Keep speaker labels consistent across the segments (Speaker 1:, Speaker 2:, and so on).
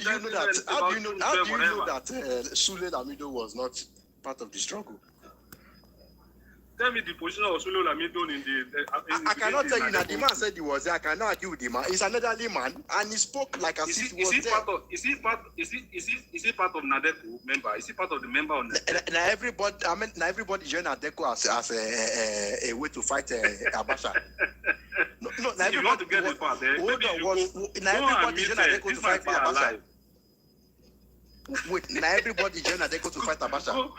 Speaker 1: How do you know that Sule Lamido was not part of the struggle?
Speaker 2: Tell me the position of Sule Lamido in the.
Speaker 1: I cannot tell you that the man said he was there. I cannot argue with the man. He's an elderly man, and he spoke like as if he was there.
Speaker 2: Is he part of Nadeco member? Is he part of the member on Nadeco?
Speaker 1: Everybody joined Nadeco as a way to fight Abacha. No,
Speaker 2: you want to get the part there.
Speaker 1: Everybody joined Nadeco to fight Abacha. Wait, now everybody joined Nadeco to fight Abacha.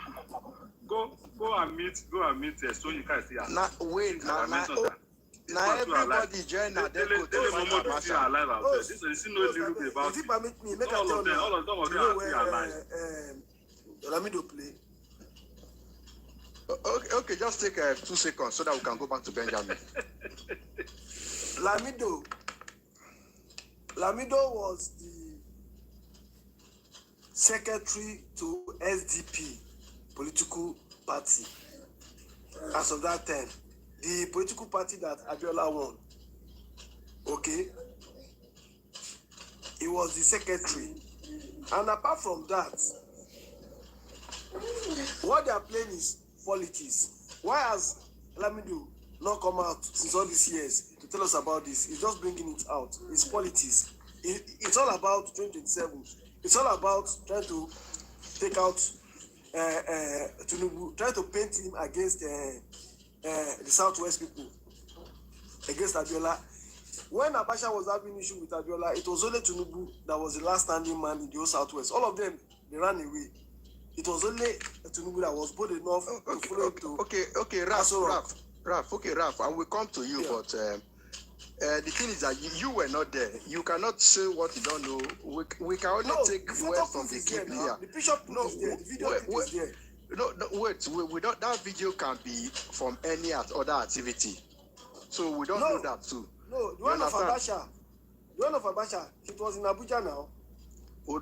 Speaker 2: Go and meet so you can see.
Speaker 1: Now everybody join Nadeco to fight Abacha.
Speaker 3: If you permit me, make I tell you.
Speaker 2: All of them are alive.
Speaker 3: Lamido play.
Speaker 1: Okay, just take 2 seconds so that we can go back to Benjamin.
Speaker 3: Lamido was the secretary to SDP political party. As of that time, the political party that Abiola won. Okay, he was the secretary, and apart from that, what they are playing is politics. Why has Lamido not come out since all these years to tell us about this? He's just bringing it out. It's politics. It's all about 2027. It's all about trying to take out Tinubu, trying to paint him against the Southwest people, against Abiola. When Abacha was having issue with Abiola, it was only Tinubu that was the last standing man in the whole Southwest. All of them, they ran away. It was only Tinubu that was bold enough to follow him to.
Speaker 1: Okay, Raf, I will come to you, yeah. But the thing is that you were not there. You cannot say what you don't know. We can only take words from the clip here.
Speaker 3: The bishop is there. The video is there.
Speaker 1: No, wait. We don't. That video can be from any other activity, so we don't know that too.
Speaker 3: No, the one of Abacha. It was in Abuja now.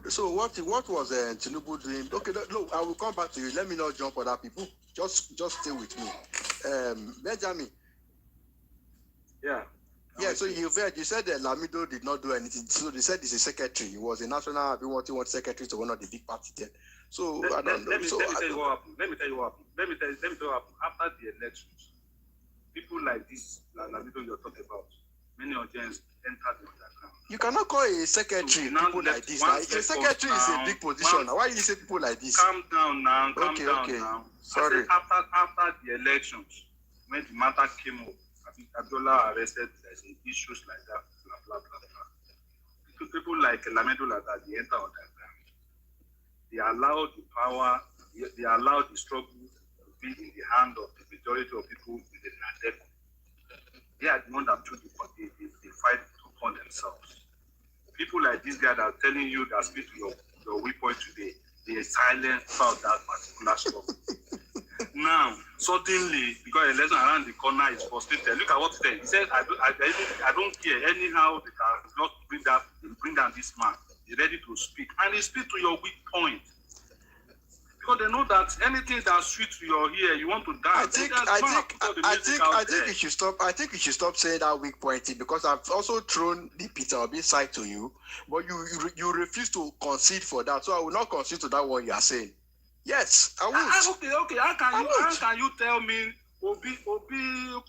Speaker 1: So what was Tinubu doing? Okay, look, I will come back to you. Let me not jump other people. Just stay with me. Benjamin.
Speaker 2: Yeah.
Speaker 1: Yeah, so you said that Lamido did not do anything. So they said he's a secretary. He was a national secretary to one of the big parties then. So I don't know.
Speaker 2: Let me tell you what happened. After the elections, people like this, Lamido you're talking about, many of them entered the underground.
Speaker 1: You cannot call a secretary people like this. Like, a secretary is a big position. Why you say people like this?
Speaker 2: Calm down now.
Speaker 1: Okay. Sorry.
Speaker 2: After the elections, when the matter came up, I think Abiola arrested, there's issues like that, blah. People like Lamido like that, they enter underground. They allow the power, they allow the struggle to be in the hand of the majority of people in the Nadeco. They are the ones that took the fight upon themselves. People like this guy that are telling you that speak to your weak point today, they are silent about that particular struggle. Now, suddenly, because election around the corner is frustrated, look at what he said. He said, I don't care. Anyhow, they can just bring down this man. He's ready to speak. And he speaks to your weak point. Because they know that anything that's sweet to your ear, you want to dance.
Speaker 1: I think you should stop. I think you should stop saying that weak pointing, because I've also thrown the Peter Obi side to you, but you refuse to concede for that. So I will not concede to that one you are saying. Yes, I will.
Speaker 2: Okay. How can you tell me Obi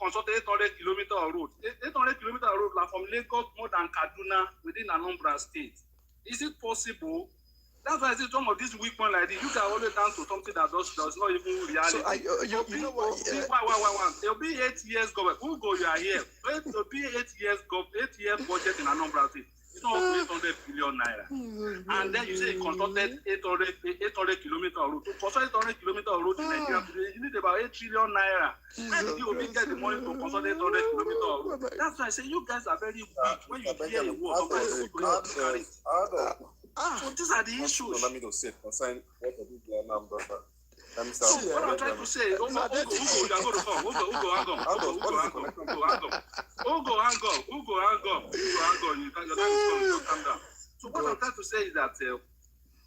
Speaker 2: constructed 800 kilometer of road? 800 kilometer of road like from Lagos more than Kaduna within Anambra State. Is it possible? That's why I say some of these weak points like this, you can always down to something that does not even reality.
Speaker 1: So you know what?
Speaker 2: It'll be 8 years government. Who go you are here? It'll be 8 years government, 8 years budget in Anambra State. It's not 800 billion naira. And then you say you constructed 800 kilometer road. To construct 800 kilometer road in Nigeria today, you need about 8 trillion naira. Where did you get the money to construct 800 kilometer road? That's why I say you guys are very weak when you hear a word. So these are the issues.
Speaker 4: Lamido said concerning what I did the number.
Speaker 2: What I'm trying to say, Ugo, So what I'm trying to say is that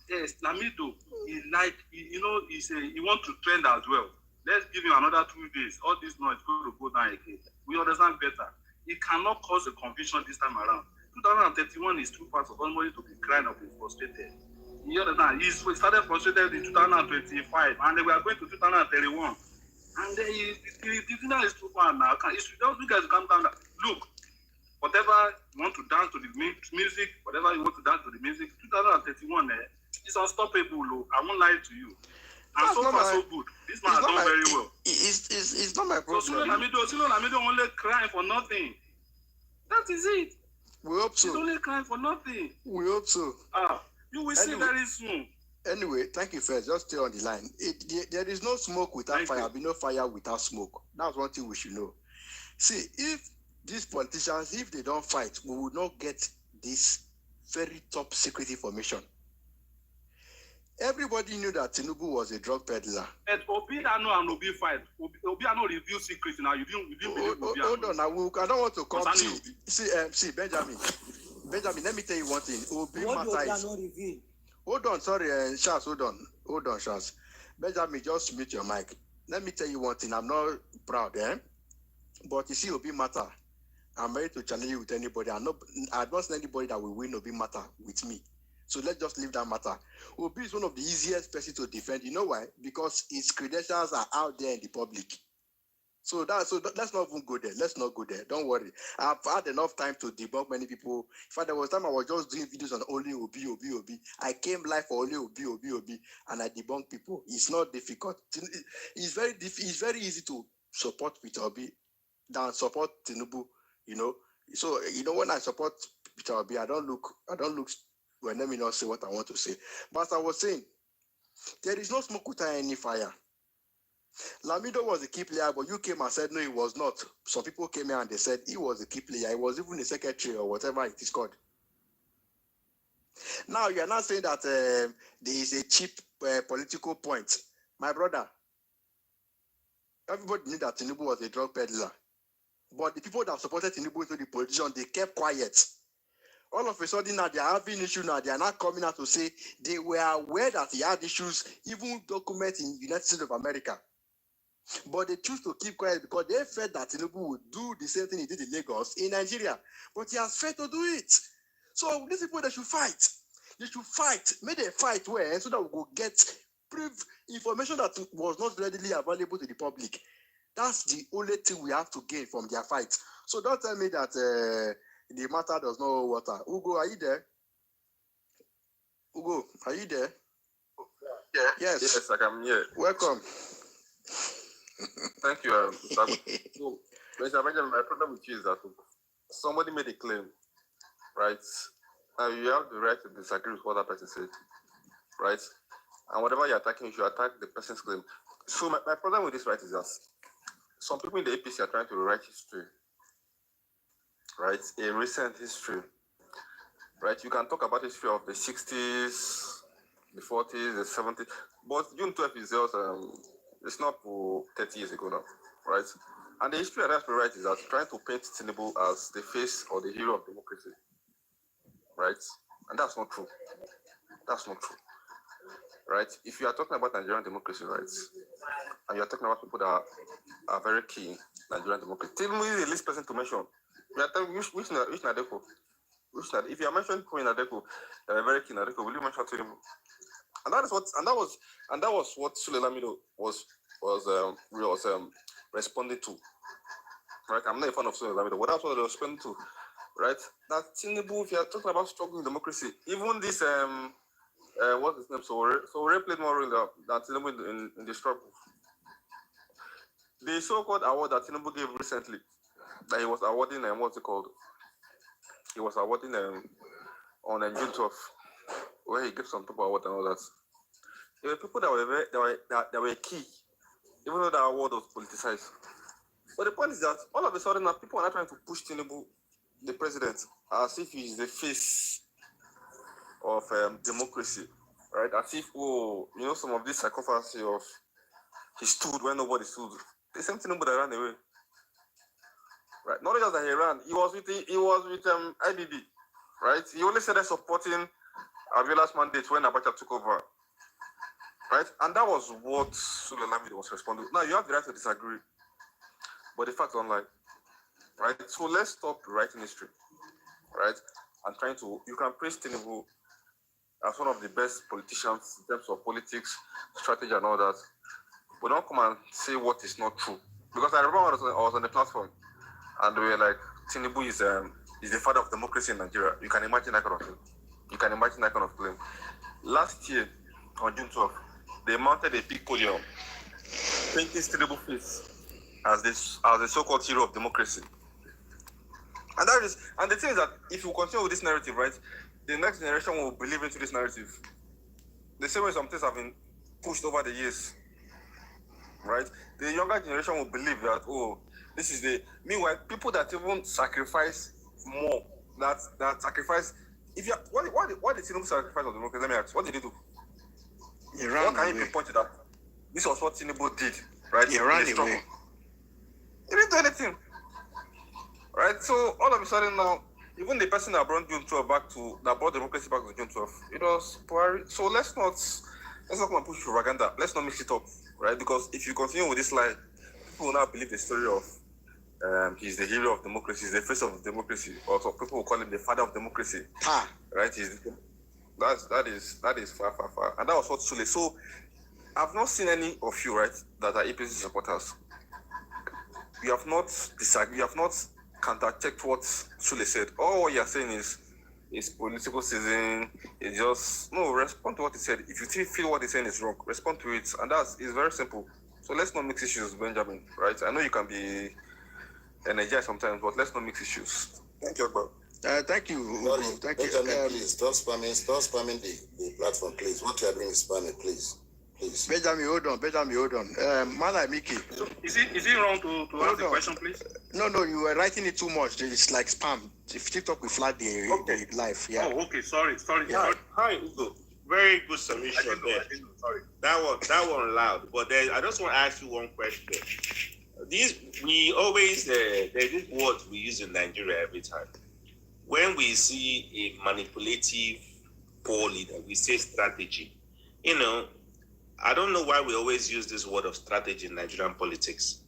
Speaker 2: yes, Lamido is like he wants to trend as well. Let's give him another 2 days. All this noise is going to go down again. We understand better. It cannot cause a confusion this time around. 2031 is too fast for somebody to be crying or be frustrated. You understand? He started frustrated in 2025, and then we are going to 2031. And then the final is too far now. You guys calm down. Look, whatever you want to dance to the music, whatever you want to dance to the music, 2031, it's unstoppable. Look, I won't lie to you. And so far, so good. This man has done very well.
Speaker 1: It's not my problem.
Speaker 2: So Sule Lamido only crying for nothing. That is it.
Speaker 1: We hope so.
Speaker 2: He's only crying for nothing.
Speaker 1: We hope so.
Speaker 2: You will see very soon.
Speaker 1: Anyway, thank you first. Just stay on the line. There is no smoke without fire. There'll be no fire without smoke. That's one thing we should know. See, if these politicians, if they don't fight, we will not get this very top secret information. Everybody knew that Tinubu was a drug peddler.
Speaker 2: And Obi and Obi fight. Obi and reveal secrets now. You didn't believe Obi.
Speaker 1: Hold on, I don't want to come. See, Benjamin, let me tell you one thing. Obi matter is. Hold on, sorry, Charles, hold on, Charles. Benjamin, just mute your mic. Let me tell you one thing. I'm not proud, but you see, Obi matter. I'm ready to challenge you with anybody. I don't see anybody that will win Obi matter with me. So let's just leave that matter. Obi is one of the easiest person to defend. You know why? Because his credentials are out there in the public. So let's not even go there. Let's not go there. Don't worry. I've had enough time to debunk many people. In fact, there was time I was just doing videos on only Obi. I came live for only Obi, and I debunked people. It's not difficult. It's very easy to support Peter Obi than support Tinubu. You know. So when I support Peter Obi, I don't look. Well, let me not say what I want to say. But as I was saying, there is no smoke without any fire. Lamido was a key player, but you came and said no, he was not. Some people came here and they said he was a key player. He was even a secretary or whatever it is called. Now you are not saying that there is a cheap political point. My brother, everybody knew that Tinubu was a drug peddler. But the people that supported Tinubu into the position, they kept quiet. All of a sudden now they are having issues now. They are not coming out to say they were aware that he had issues, even documented in the United States of America. But they choose to keep quiet because they felt that Tinubu would do the same thing he did in Lagos, in Nigeria. But he has failed to do it. So these people, they should fight. They should fight. May they fight well so that we will get information that was not readily available to the public. That's the only thing we have to gain from their fight. So don't tell me that the matter does not hold water. Ugo, are you there? Ugo, are you there?
Speaker 4: Yeah.
Speaker 1: Yes,
Speaker 4: I am here.
Speaker 1: Welcome.
Speaker 4: Thank you. So, Benjamin, my problem with you is that somebody made a claim, right? Now you have the right to disagree with what that person said, right? And whatever you're attacking, you should attack the person's claim. So my problem with this, right, is that some people in the APC are trying to rewrite history, right? A recent history, right? You can talk about history of the 60s, the 40s, the 70s, but June 12th is just, it's not for 30 years ago now, right? And the history that's right is that trying to paint Tinubu as the face or the hero of democracy, right? And that's not true. That's not true, right? If you are talking about Nigerian democracy, right, and you are talking about people that are very key in Nigerian democracy, Tinubu is the least person to mention. You are telling which Nadeko? If you are mentioning people in Nadeko that are very key in Nadeko, will you mention Tinubu? And that was what Sule Lamido was responding to. Right? I'm not a fan of Sule Lamido, but that's what they were responding to. Right? That Tinubu, if you are talking about struggling democracy, even this what's his name? So played more role than Tinubu in the struggle. The so-called award that Tinubu gave recently, that he was awarding what's it called? He was awarding on June 12th, where he gave some people award and all that. There were people that were key, even though the award was politicized. But the point is that all of a sudden now people are not trying to push Tinubu, the president, as if he's the face of democracy, right? As if some of this psychopathy of he stood when nobody stood. The same Tinubu that ran away, right? Not just that he ran, he was with IBB, right? He only started supporting Abiola's mandate when Abacha took over. Right? And that was what Sule Lamido was responding. Now, you have the right to disagree, but the facts don't lie. Right? So let's stop writing history. Right? and you can praise Tinubu as one of the best politicians in terms of politics, strategy, and all that. But don't come and say what is not true. Because I remember I was on the platform, and they were like, Tinubu is the father of democracy in Nigeria. You can imagine that kind of thing. You can imagine that kind of claim. Last year, on June 12th, they mounted a big podium, painting Tinubu face as the so-called hero of democracy. And the thing is that if you continue with this narrative, right, the next generation will believe into this narrative. The same way some things have been pushed over the years, right? The younger generation will believe that, oh, this is the... Meanwhile, people that even sacrifice more, that sacrifice... What did Tinubu sacrifice of democracy? Let me ask, what did he do?
Speaker 1: He ran
Speaker 4: what can
Speaker 1: away.
Speaker 4: you pinpoint to that? This was what Tinubu did, right?
Speaker 1: He ran away.
Speaker 4: He didn't do anything. Right? So all of a sudden now, even the person that brought June 12 that brought democracy back to June 12, it was Buhari. So let's not come and push propaganda. Let's not mix it up, right? Because if you continue with this lie, people will now believe the story of he's the hero of democracy, he's the face of democracy, or some people will call him the father of democracy. Right? That is far. And that was what Sule. So I've not seen any of you, right, that are APC supporters. You have not disagreed, you have not counter-checked what Sule said. All what you're saying is political season. It's just respond to what he said. If you feel what he's saying is wrong, respond to it. And it's very simple. So let's not mix issues, Benjamin, right? I know you can be energized sometimes, but let's not mix issues. Thank you, bro.
Speaker 1: Thank you. Thank you.
Speaker 5: Benjamin, please stop spamming the platform, please. What you are doing is spamming, please.
Speaker 1: Benjamin, hold on. Man like Mickey.
Speaker 2: Is it wrong to ask the question, please?
Speaker 1: No, you were writing it too much. It's like spam. If TikTok will flag the live, yeah.
Speaker 2: Oh, okay. Sorry.
Speaker 6: Yeah. Hi, Ugo. Very good submission there.
Speaker 2: Sorry.
Speaker 6: That one loud. But then I just want to ask you one question. We always there's this word we use in Nigeria every time. When we see a manipulative poor leader, we say strategy. I don't know why we always use this word of strategy in Nigerian politics,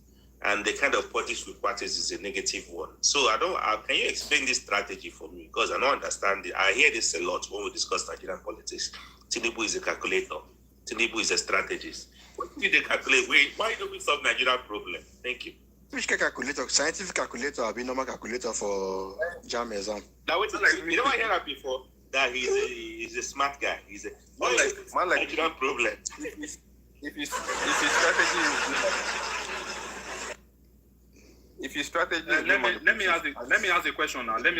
Speaker 6: and the kind of politics we practice is a negative one. So can you explain this strategy for me? Because I don't understand it. I hear this a lot when we discuss Nigerian politics. Tinubu is a calculator. Tinubu is a strategist. What do they calculate? Why don't we solve Nigerian problem? Thank you.
Speaker 1: Which calculator? Scientific calculator or normal calculator for JAM exam?
Speaker 6: Now, you never heard that before? That he's a smart guy. He's a Nigerian problem.
Speaker 4: If your strategy
Speaker 2: let me ask a question now. Let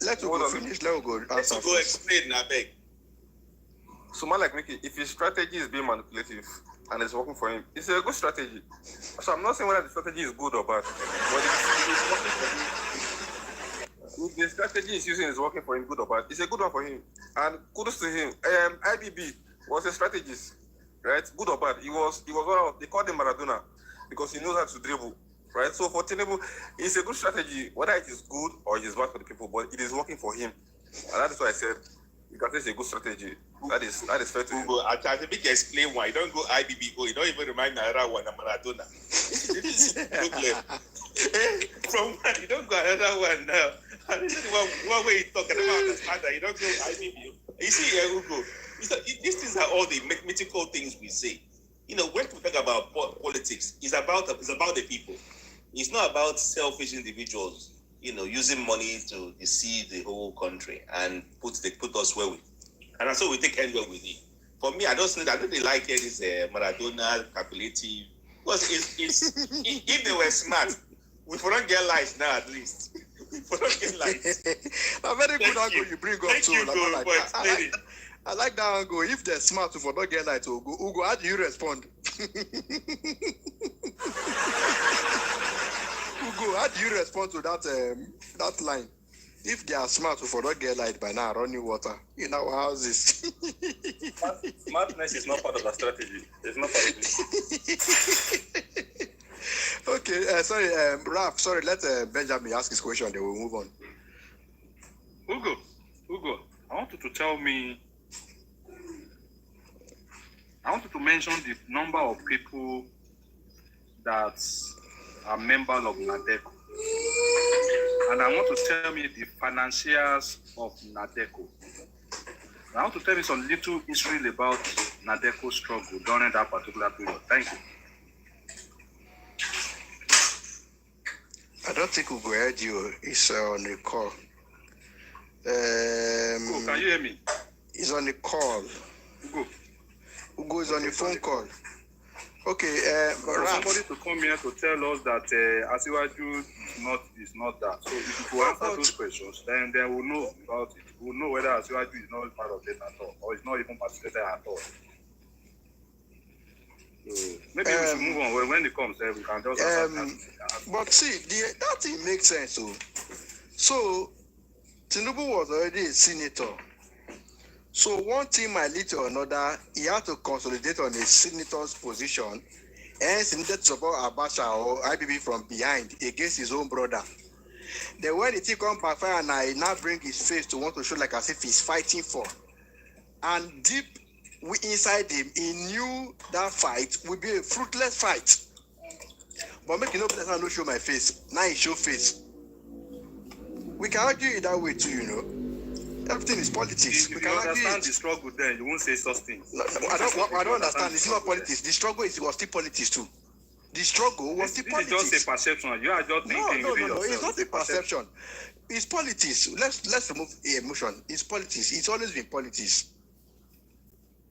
Speaker 1: Let's go finish. Let's go.
Speaker 6: Let's go explain now, beg.
Speaker 4: So man like Mickey, if his strategy is being manipulative and it's working for him, it's a good strategy. So I'm not saying whether the strategy is good or bad, but it's working for him. If the strategy he's using is working for him, good or bad, it's a good one for him. And kudos to him. IBB was a strategist, right? Good or bad. He was one of, they called him Maradona because he knows how to dribble, right? So for Tinubu, it's a good strategy, whether it is good or it is bad for the people, but it is working for him. And that is why I said, you can say it's a good strategy. That is fair to him.
Speaker 6: I try to explain why. You don't go IBB, you don't even remind me another one, Maradona. This is the problem. From one, you don't go another one now. And this is one way you talk, and I don't understand that. You don't go IBB. You see, Hugo, these things are all the mythical things we say. When we talk about politics, it's about the people. It's not about selfish individuals, using money to deceive the whole country and put us where we. And so we take anywhere with it. For me, I don't really like this Maradona calculative. Because if they were smart, we would not get lights now at least. We would not get lights.
Speaker 1: A very good angle you bring up
Speaker 6: too.
Speaker 1: I like that angle. If they're smart, we would not get lights. Ugo, how do you respond? Ugo, how do you respond to that line? If they are smart, we not get light by now, running water in our houses.
Speaker 4: Smartness is not part of the strategy. It's not part of it.
Speaker 1: Okay, sorry, Raf, sorry, let Benjamin ask his question, then we'll move on.
Speaker 2: Ugo, I want you to tell me, I want you to mention the number of people that are members of NADECO. And I want to tell me the financiers of Nadeco. I want to tell you some little history about Nadeco's struggle during that particular period. Thank you.
Speaker 1: I don't think Ugo heard you. It's on the call.
Speaker 2: Ugo, can you hear me?
Speaker 1: He's on the call. Ugo is on the phone call. Okay,
Speaker 2: somebody to come here to tell us that Asiwaju is not that. So if you answer those questions, then we'll know about it. We'll know whether Asiwaju is not part of it at all, or is not even participated at all. So maybe we should move on. When it comes, we can just answer.
Speaker 1: But see, that thing makes sense. So Tinubu was already a senator. So one thing might lead to another. He had to consolidate on a senator's position, and he needed to support Abacha or IBB from behind against his own brother. Then when the thing come backfire and I now bring his face to want to show like as if he's fighting for, and deep inside him, he knew that fight would be a fruitless fight. But make you know, I don't show my face. Now he show face. We can argue it that way too, you know. Everything is politics.
Speaker 2: If you understand the struggle, then you won't say such things.
Speaker 1: No, I don't understand. It's not politics. The struggle was still politics too. The struggle was still politics.
Speaker 2: This is just a perception. You are just thinking.
Speaker 1: No. It's not a perception. It's politics. Let's remove emotion. It's politics. It's always been politics.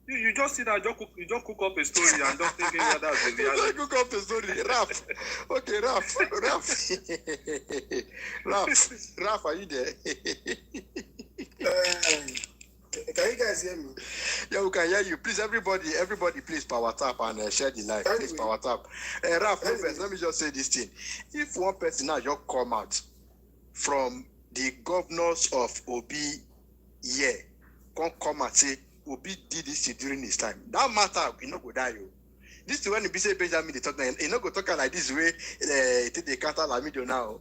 Speaker 2: You just see that you just cook up a story and just thinking that that's the reality.
Speaker 1: Cook up a story, Raf. Okay, Raf, are you there?
Speaker 3: Can you guys hear me?
Speaker 1: Yeah, we can hear you. Please, everybody, please power tap and share the live. Please power tap. Raf, let me just say this thing. If one person now just come out from the governors of Obi, come and say Obi did this during his time, that matter we not go die. This is when the BC Benjamin they talk. He not go talk like this way. They counter Lamido now.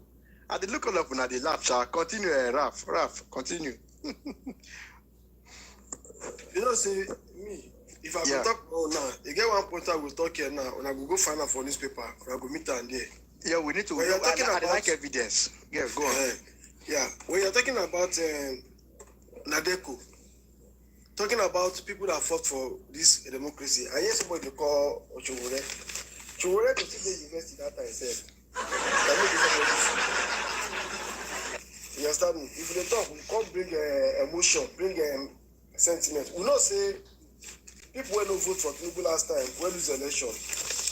Speaker 1: At the look of when they laugh, shall continue. Raf, continue.
Speaker 3: You know, say me. If I go talk now, you get one point I will talk here now. When I go find out for newspaper, when I go meet and there.
Speaker 1: Yeah, we need to. When you're talking about like evidence. Yeah, go on.
Speaker 3: Yeah, when you're talking about Nadeco, talking about people that fought for this democracy, I hear somebody call Chowore. Chowore to see the university that I said. You understand me? If they talk, we can't bring emotion, bring sentiment. We not say people when no vote for Tinubu last time, when lose election,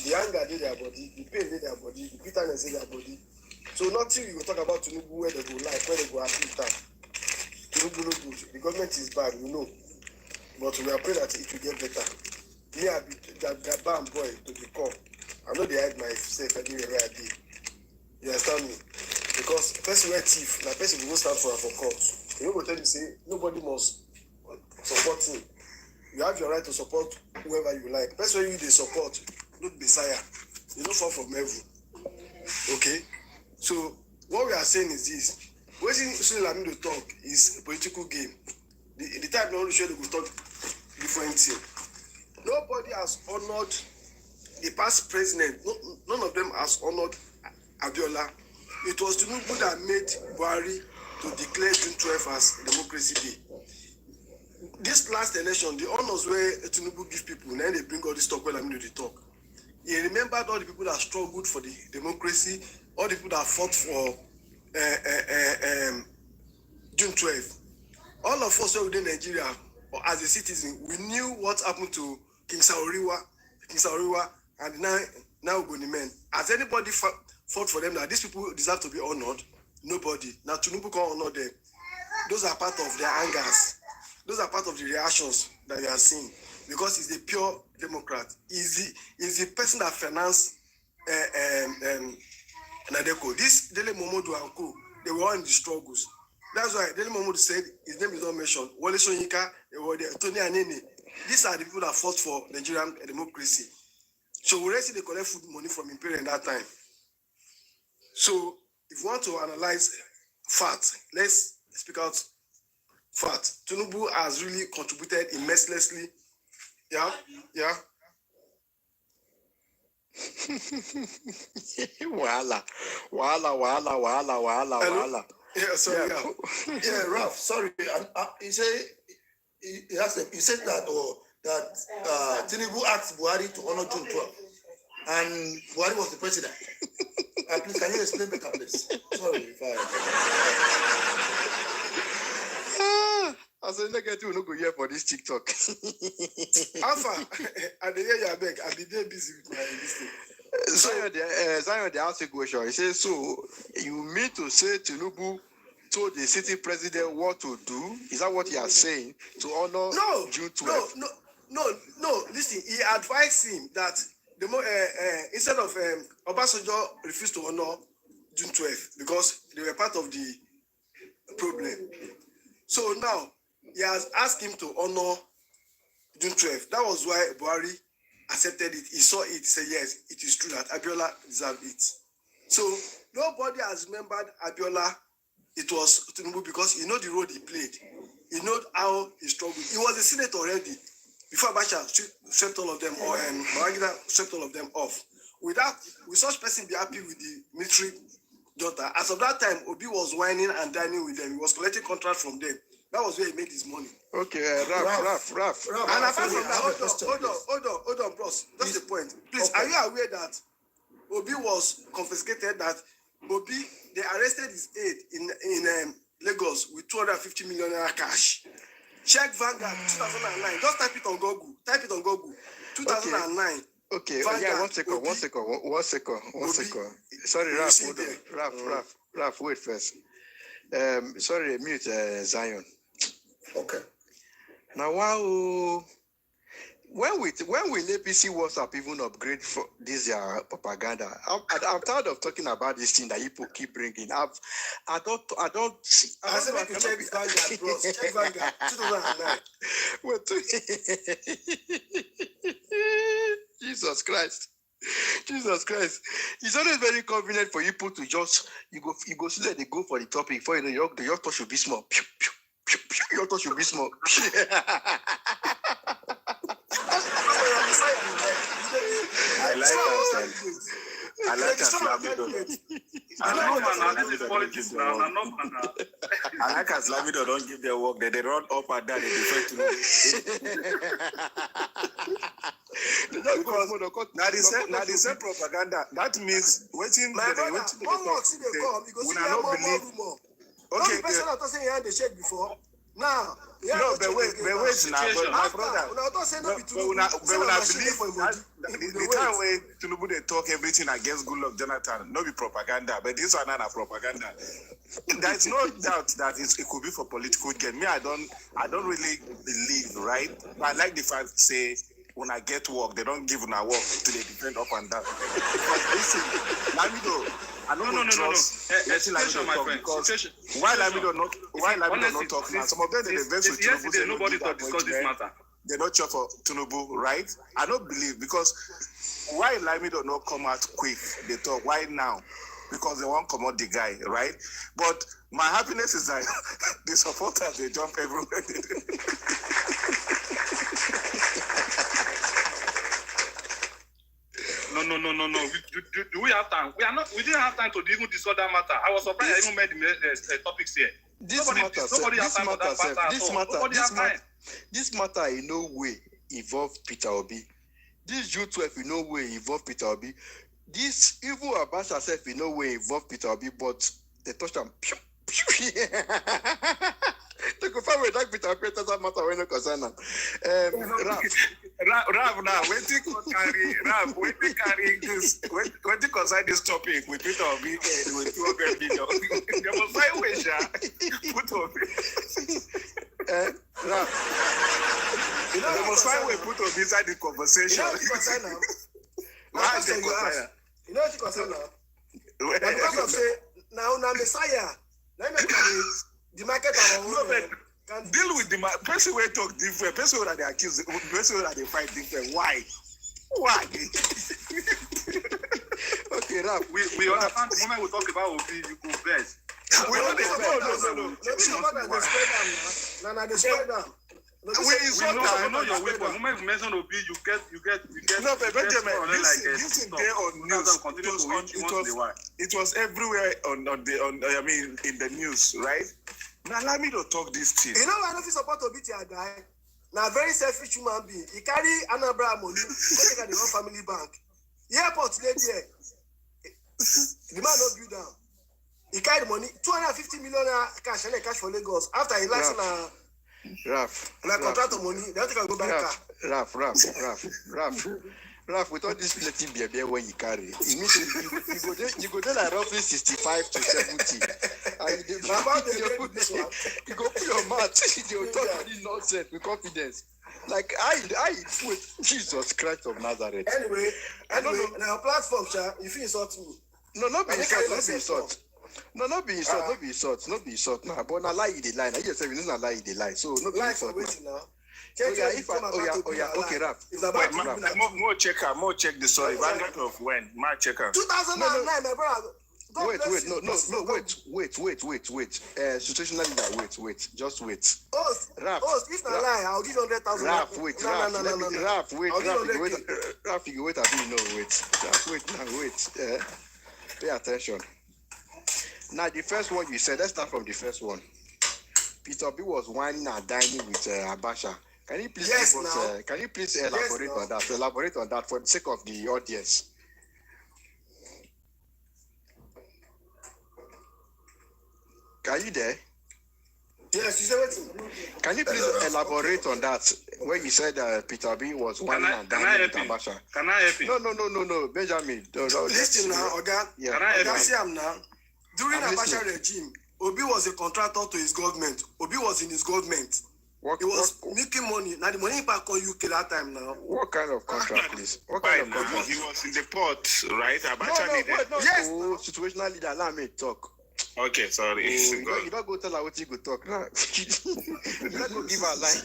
Speaker 3: the anger did their body, the pain did their body, the bitterness did their body. So nothing you will talk about Tinubu where they go like, where they go happy time. Tinubu no good. The government is bad, we know. But we are praying that it will get better. Me, I be that bam boy to the core. I know they hide myself anywhere where I did. You understand me? Because person where thief, na person will go stand for court. You go tell me say nobody must support him. You have your right to support whoever you like. Person you they support, not Messiah. You don't fall from heaven. Okay? So what we are saying is this. When Sule Lamido talk is a political game. The time they only show they will talk different thing. Nobody has honored the past president. None of them has honored Abiola. It was Tinubu that made Buhari to declare June 12 as Democracy Day. This last election, the honors where Tinubu give people, and then they bring all this talk when I'm they talk. He remembered all the people that struggled for the democracy, all the people that fought for June 12. All of us within Nigeria, or as a citizen, we knew what happened to King Sauriwa, and now Gonimen. Has anybody fought for them that these people deserve to be honored? Nobody. Now Tinubu can't honor them. Those are part of their angers. Those are part of the reactions that you are seeing. Because he's a pure Democrat. He's the person that financed Nadeco. This Dele Momodu and Co, they were all in the struggles. That's why Dele Momodu said his name is not mentioned. Wole Soyinka, Tony Anene. These are the people that fought for Nigerian democracy. So we already see they collect food money from Imperial that time. So if you want to analyze facts, let's speak out facts. Tinubu has really contributed immensely. Yeah.
Speaker 1: Wala.
Speaker 3: Yeah, sorry.
Speaker 5: Yeah, Ralph, sorry. He said he said that Tinubu asked Buhari to honor June 12th, and Buhari was the president. Please, can you explain better, please? Sorry if
Speaker 1: I said, negative, no go here for this TikTok.
Speaker 3: Alpha, I dey hear you beg. I be there busy with my listing.
Speaker 1: Zion, they asked a question. He says, so you mean to say Tinubu told the city president what to do? Is that what you are saying? To honor June 12th?
Speaker 3: No. Listen, he advised him that instead of Obasanjo refused to honor June 12th because they were part of the problem. So now he has asked him to honor June 12th. That was why Buhari accepted it. He saw it. He said, yes, it is true that Abiola deserved it. So nobody has remembered Abiola. It was Tinubu because he know the role he played. He know how he struggled. He was a senator already before Abacha swept all of them, or Babangida swept all of them off. Will such person be happy with the military junta? As of that time, Obi was whining and dining with them. He was collecting contracts from them. That was where he made his money.
Speaker 1: Okay, Ralph.
Speaker 3: And apart from that, hold on, bros. That's the point. Please, okay. Are you aware that Obi was confiscated? That Obi, they arrested his aide in Lagos with 250 million naira cash. Check Vanguard 2009. Just type it on Google. 2009.
Speaker 1: Okay. Yeah. One second. Sorry, Ralph. Wait first. Sorry, mute Zion.
Speaker 5: Okay.
Speaker 1: Now, wow. When will APC WhatsApp even upgrade for this propaganda? I'm tired of talking about this thing that people keep bringing up. I don't.
Speaker 3: I said make you check Vanguard, bro. Check Vanguard. 2009.
Speaker 1: Jesus Christ. It's always very convenient for people to just you go so that they go for the topic before you know your thought should be small. Your thought should be small.
Speaker 6: I like as Lamido don't give their work, they run up and down in the Now the same propaganda. That means waiting.
Speaker 3: My brother, one work see they come because we not believe. Okay, the person not saying he had the shake before. Now,
Speaker 6: no, but wait now, but my brother. The time when Tinubu they talk everything against Goodluck Jonathan, no be propaganda, but this one not a propaganda. There's no doubt that it could be for political gain. Me, I don't really believe, right? I like the fact say when I get work, they don't give una work till they defend up and down. Listen, Lamido, I don't trust.
Speaker 2: Situation, my friend.
Speaker 6: Why Lamido not talk now? Some of them they invest with Tinubu.
Speaker 2: Yesterday, nobody to discuss this matter.
Speaker 6: They not sure for Tinubu, right? I don't believe because why Lamido not come out quick? They talk. Why now? Because they won't come out the guy, right? But my happiness is that the supporters they jump everywhere.
Speaker 2: No. Do we have time? We didn't have time to even discuss that matter. I was surprised I even made the topics here.
Speaker 1: This matter in no way involve Peter Obi. This June 12 in no way involve Peter Obi. This evil Abacha self in no way involve Peter Obi, but they touched them. They go find with that Peter Obi doesn't matter when you concern them.
Speaker 6: Rav now, when you carry this, when you concern this topic with Peter Obi with 200 million, there was my wish, put Obi.
Speaker 1: Rav,
Speaker 6: there was my way put Obi inside the conversation.
Speaker 3: You know what you concern now? Because of say now Messiah. Let me the market
Speaker 6: deal with the person where talk different, person where they accuse, person where they fight different. Why?
Speaker 1: Okay, Rap.
Speaker 2: We understand the moment we talk about Obi, you go best.
Speaker 3: No. They spread down. No,
Speaker 2: I know your weapon. The moment you mention Obi, you get.
Speaker 7: No, but Benjamin,
Speaker 2: this
Speaker 7: thing there on news. It was everywhere in the news, right? Now Lamido talk this thing.
Speaker 3: You know why I don't support Obi to die? Now very selfish human being. He carry Anambra money, take at the whole family bank. Airport today there. The man not build down. He carried money, 250 million cash for Lagos. After he likes na contract of money, they don't think I'll go back.
Speaker 1: Raf, with all this plenty beer when you carry, it means you go there like roughly 65 to 70. And you go put your mouth, you talk any nonsense with confidence. Like wait, Jesus Christ of Nazareth.
Speaker 3: Anyway, now platform, if you insult me.
Speaker 1: No, not be insult. No, not be insult. Nah, but na lie the lie. Now you say you not lie the lie. So no be insult. Okay, Raf.
Speaker 7: More check the story. Vanguard of when? More checker.
Speaker 3: 2009, my brother.
Speaker 1: Wait. Situationally, wait. Just wait.
Speaker 3: Raf, if not lie, I'll give 100,000.
Speaker 1: Raf, wait. Raf, wait. Raf, you wait. Wait. Pay attention. Now, the first one you said, let's start from the first one. Peter B was whining and dining with Abasha. Can you please elaborate on that? Elaborate on that for the sake of the audience. Are you there?
Speaker 3: Yes, you said what?
Speaker 1: Can you please elaborate on that? When you said Peter B was whining and dining with Abasha.
Speaker 2: Can I help you?
Speaker 1: No, Benjamin.
Speaker 3: Listen now, Oga.
Speaker 1: Yeah.
Speaker 2: Can I help you?
Speaker 3: Can now? During Abasha regime, Obi was a contractor to his government. Obi was in his government. He was making money. Now the money back on UK that time now.
Speaker 1: What kind of contract, please? What kind of contract?
Speaker 7: He was in the port, right? Abacha
Speaker 3: Yes.
Speaker 1: Situational leader, allow me to talk.
Speaker 7: Okay, sorry.
Speaker 1: You don't go tell her what you go talk now. You don't go give her a line.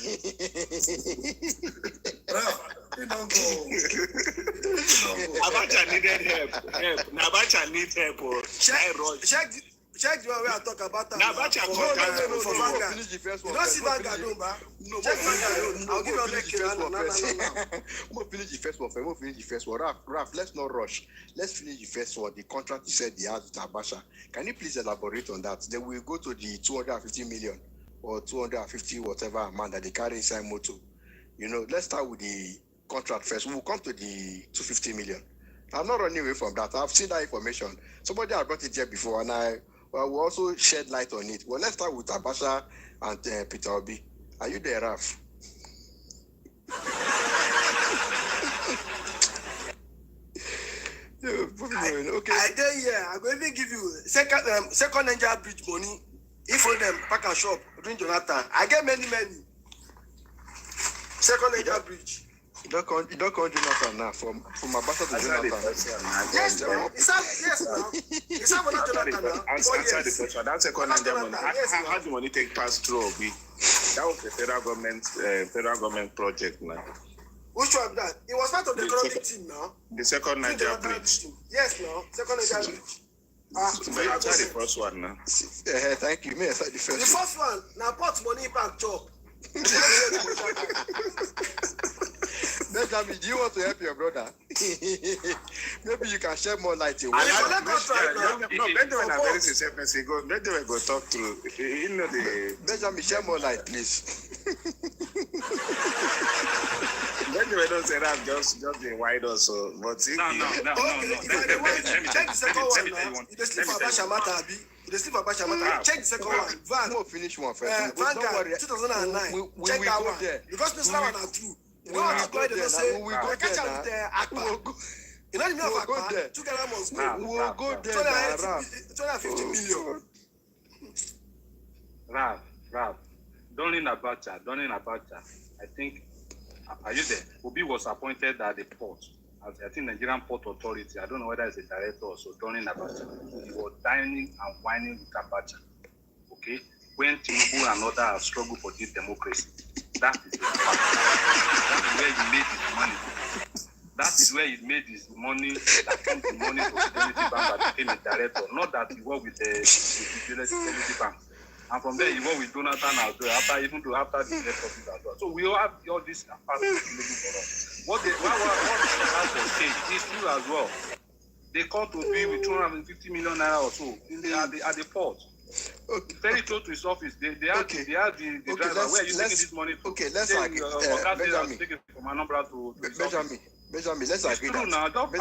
Speaker 7: Abacha needed help. Abacha needs help.
Speaker 3: Check the one where I talk about that.
Speaker 1: No. Finish the first one.
Speaker 3: You don't see Vanguard, no. Check Vanguard. I'll give you
Speaker 1: No. Finish the first one. Raf, let's not rush. Let's finish the first one. The contract you said he has with Abasha. Can you please elaborate on that? Then we'll go to the 250 million or 250 whatever amount that they carry inside Moto. Let's start with the contract first. We'll come to the 250 million. I'm not running away from that. I've seen that information. Somebody had brought it here before, and I will also shed light on it. Well, let's start with Abasha and Peter Obi. Are you there, Raf? Okay.
Speaker 3: I tell you, I'm going to give you second Niger bridge money. If for them pack and shop during Jonathan, I get many. Second Niger bridge.
Speaker 1: You don't call Jonathan now from Abasha to Jonathan.
Speaker 3: Yes, now. It's not Jonathan now.
Speaker 7: Answer the question. That's second Niger money. How the money take pass through Obi? That was the federal government project, man.
Speaker 3: Which one that? It was part of the economic team now.
Speaker 7: The second Niger bridge.
Speaker 3: Yes, no. Second Niger bridge.
Speaker 7: Answer the first one now.
Speaker 1: Thank you. May I start the first one?
Speaker 3: The first one, now pot money back chop.
Speaker 1: Benjamin, do you want to help your brother? Maybe you can shed more light.
Speaker 7: No, Benjamin is very sincere. Benjamin go talk through.
Speaker 1: Benjamin, shed more light, please.
Speaker 7: Benjamin don't say that just the wide also. But
Speaker 2: No.
Speaker 3: Check the second one now. You just sleep for Abasha Mata, Abi. Check the second one. Van.
Speaker 1: We'll finish one first.
Speaker 3: Vanguard, 2009. Check that one. Because this one are true. You know what I'm going to say? I catch up with Akpa. You know the meaning of Akpa? 2 Ghana must go.
Speaker 1: We'll go there.
Speaker 3: 250 million.
Speaker 2: Raf. During Abacha, I think, are you there? Obi was appointed at the port. I think Nigerian Port Authority. I don't know whether it's a director or so. During Abacha, he was dining and whining with Abacha. Okay? When Tinubu and others have struggled for this democracy, that is the fact. That is where he made his money. That comes the money to Fidelity Bank that became a director. Not that he worked with the Fidelity Bank. And from there, you work with Jonathan as well, after the rest of it as well. So we all have all this part looking for us. What the house was changed is true as well. They called to be with 250 million naira or so at the port. Okay. Very close to his office. They have the driver. Where are you taking this money to?
Speaker 1: Okay, let's agree. Benjamin.
Speaker 2: From Anambra to
Speaker 1: Benjamin, let's agree that.
Speaker 2: Now. Don't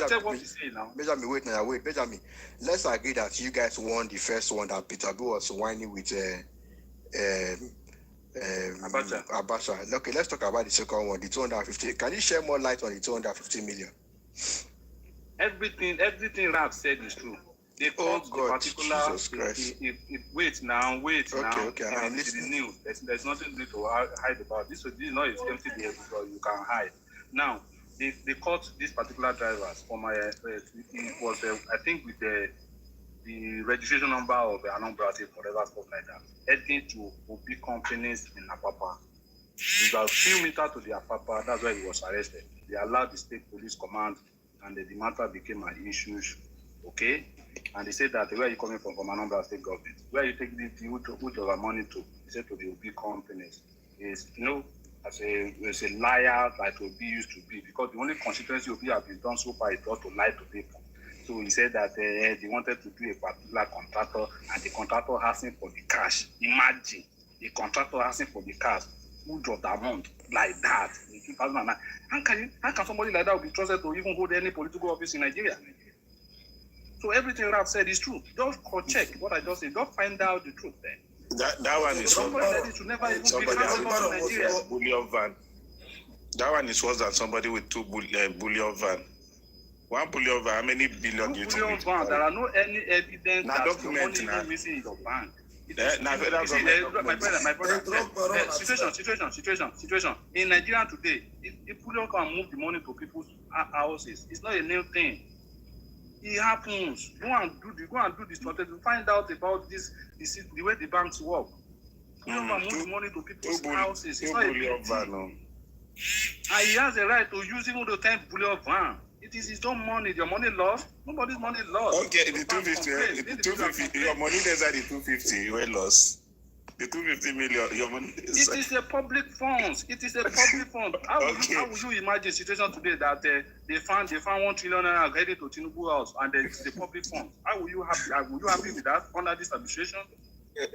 Speaker 2: check what you say now.
Speaker 1: Benjamin, wait. Benjamin, let's agree that you guys won the first one that Peter B was whining with Abacha. Okay, let's talk about the second one, the 250. Can you share more light on the 250 million?
Speaker 2: Everything Rap said is true. They called the particular. Jesus Christ. Wait now.
Speaker 1: Okay, I'm
Speaker 2: listening. The news. There's nothing to hide about. This is not a empty day because you can hide. Now, they caught these particular drivers from it was I think with the registration number of Anambra, whatever stuff like that, heading to OB companies in Apapa. It was a few meters to the Apapa. That's where he was arrested. They allowed the state police command, and the matter became an issue. Okay. And they said that where are you coming from Anambra State government? Where are you taking which of our money to? He said to the OB companies. Is as a liar that OB used to be, because the only constituency OB has been done so far is just to lie to people. So he said that they wanted to do a particular contractor, and the contractor asking for the cash. Imagine the contractor asking for the cash, huge of the amount like that in 2009. How can somebody like that be trusted to even hold any political office in Nigeria? So everything Rap said is true. Just check what I just said. Just find out the truth there.
Speaker 7: That one is
Speaker 2: somebody that it should never even be transferred to Nigeria.
Speaker 7: Bullion van. That one is worse than somebody with two bullion van. One bullion van, how many billion do you think?
Speaker 2: Bullion van, there are no any evidence that the money is missing in your bank. My brother, situation. In Nigeria today, if bullion can move the money to people's houses, it's not a new thing. It happens. Go and do the strategy. Find out about the way the banks work. You don't move the money to people's houses. It's not a big deal. And he has the right to use even the 10 bullion van. It is his own money. Your money lost. Nobody's money lost.
Speaker 7: Okay, the 250. Your money is at the 250. You were lost. The 250 million, your money is...
Speaker 2: It is a public fund. How would you imagine a situation today that they found 1 trillion naira headed to Tinubu house and the public fund? How will you happy with that under this administration?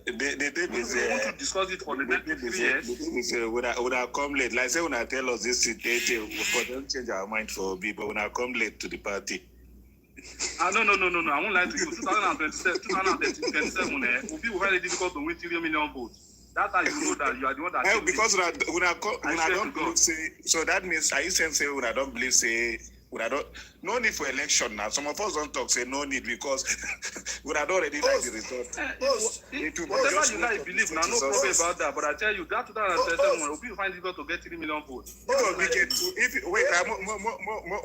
Speaker 7: The thing is,
Speaker 2: we want to discuss it for the next 3 years.
Speaker 7: The thing is, when I come late, like say when I tell us this today, we don't change our mind for people. When I come late to the party.
Speaker 2: No. I won't lie to you. 2027, will be very difficult to win 3 million votes. That's how you know that you are the one that.
Speaker 7: Well, because when I don't believe, say, so that means are you saying say when I don't believe, say when I don't, no need for election now. Some of us don't talk, say no need because when I don't already like the result.
Speaker 2: Whatever you like, believe now, no problem about that. But I tell you, that 2027 will be find difficult to get 3 million votes.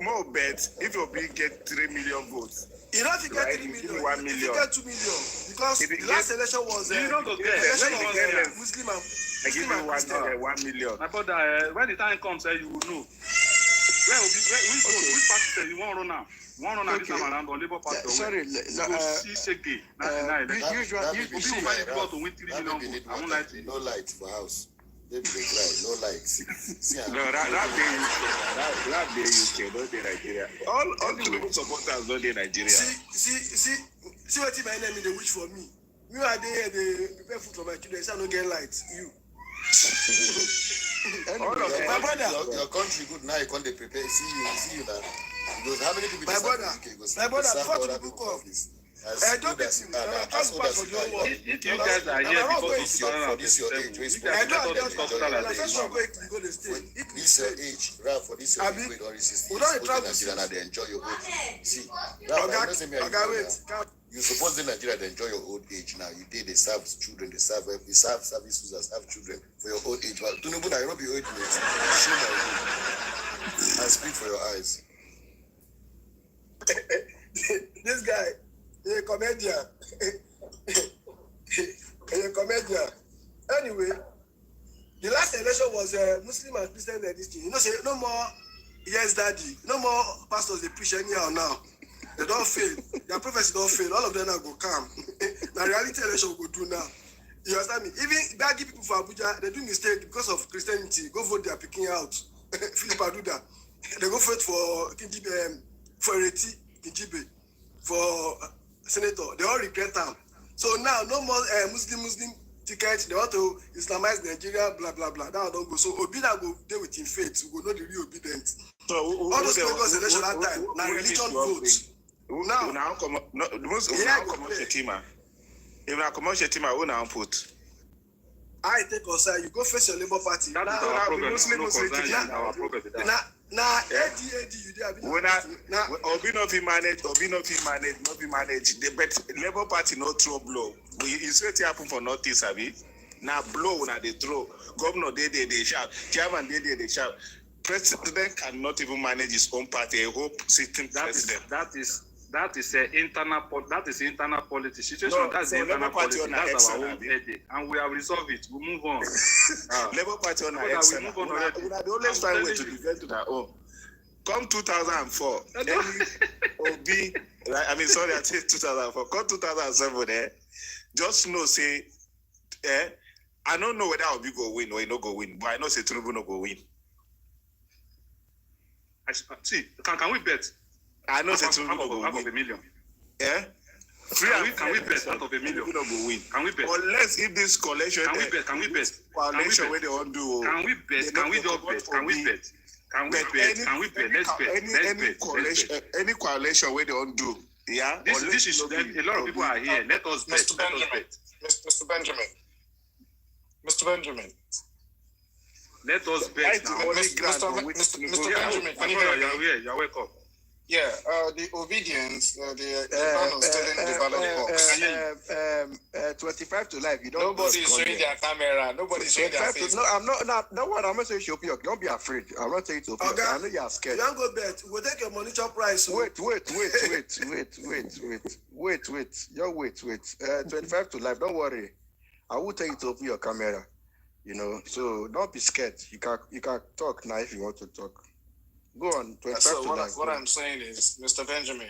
Speaker 7: More bets. If you get 3 million votes.
Speaker 3: You don't get 3 million. 1 million. You get 2 million because the last election was Muslim.
Speaker 7: I give you 1 million.
Speaker 2: My brother, when the time comes, you will know. Which party you want to run now? You want to run now this time around on Labour Party?
Speaker 1: Sorry,
Speaker 5: no light for house. They cry, no lights.
Speaker 7: No, that day UK, not in Nigeria. All Tinubu supporters not in Nigeria.
Speaker 3: See what my enemy they wish for me. Me are there, they prepare food for my children. So I don't get lights. You.
Speaker 5: My brother, your country good now. You can't prepare. See you now. Because how many people?
Speaker 3: My brother, before the book of this. If
Speaker 2: you guys are here because
Speaker 5: this your age,
Speaker 3: this your
Speaker 5: age, Ralph, for this your age, we don't they enjoy your old age. See, you suppose in Nigeria they enjoy your old age now. You did they serve children, they serve service users, have children for your old age. But Tinubu Nairobi old age, shame on you. And speak for your eyes.
Speaker 3: This guy. A comedian. Anyway, the last election was Muslim and Christian edition. You know, say no more yes daddy, no more pastors they preach anyhow now. They don't fail. Their prophecy don't fail. All of them are go calm. Now reality election will go do now. You understand me? Even baggy people for Abuja, they do mistake because of Christianity. Go vote their picking out. Philip Aduda. They go vote for Kinjibe, for Ereti, Kinjibe, for Senator. They all regret them. So now no more Muslim tickets. They want to Islamize Nigeria, blah blah blah. That don't go. So Obina go deal with him faith. We go know the real obedient. So all those Lagos election that time. Now religion votes. Now
Speaker 7: come Shetima. If I come Shetima, who now put?
Speaker 3: I take outside. You go face your Labour Party.
Speaker 2: That is our problem. Our problem.
Speaker 3: Now, AD, you did.
Speaker 7: Now, Obi no fi manage. The Labour Party no throw blow. It's what happen for Northeast, Abi. Now blow when they throw. Governor they shout. Chairman they shout. President cannot even manage his own party. I hope sitting president.
Speaker 2: That is internal politics. Situation. That's the internal politics. That's our own headache, and we have resolved it. We move on.
Speaker 7: Labour Party on excellent. We are the only find way to defend to their own. Come 2004, Obi. I mean, sorry, I said 2004. Come 2007, just know say, I don't know whether Obi go win or he no go win, but I know say Tinubu no go win.
Speaker 2: See, can we bet?
Speaker 7: I know say Tinubu no go win.
Speaker 2: Half of a million.
Speaker 7: Yeah.
Speaker 2: Can we bet out of a million?
Speaker 7: Tinubu no go win.
Speaker 2: Can we bet?
Speaker 7: Unless if this coalition.
Speaker 2: Can we bet?
Speaker 7: Coalition where they want do.
Speaker 2: Can we bet? Can we just bet? Can we bet? Can we bet? Can we bet? Let's bet.
Speaker 7: Any coalition where they want do. Yeah.
Speaker 2: This is a lot of people are here. Let us bet.
Speaker 8: Mr. Benjamin.
Speaker 2: Let us bet now.
Speaker 8: Mr. Benjamin, can you hear me?
Speaker 2: You're welcome.
Speaker 8: Yeah, the obedience, the plan of stealing the ballot box.
Speaker 1: 25 to life. You don't.
Speaker 8: Nobody's showing their camera. Nobody's showing their face.
Speaker 1: No, I'm not. No one. I'm not saying you open. Don't be afraid. I'm not saying to open.
Speaker 3: Okay.
Speaker 1: I know you are scared.
Speaker 3: You don't go bet. We'll take your money chop price.
Speaker 1: Wait. You wait. 25 to life. Don't worry. I will tell you to open your camera. You know. So don't be scared. You can talk now if you want to talk. Go on.
Speaker 8: So what I'm saying is, Mr. Benjamin,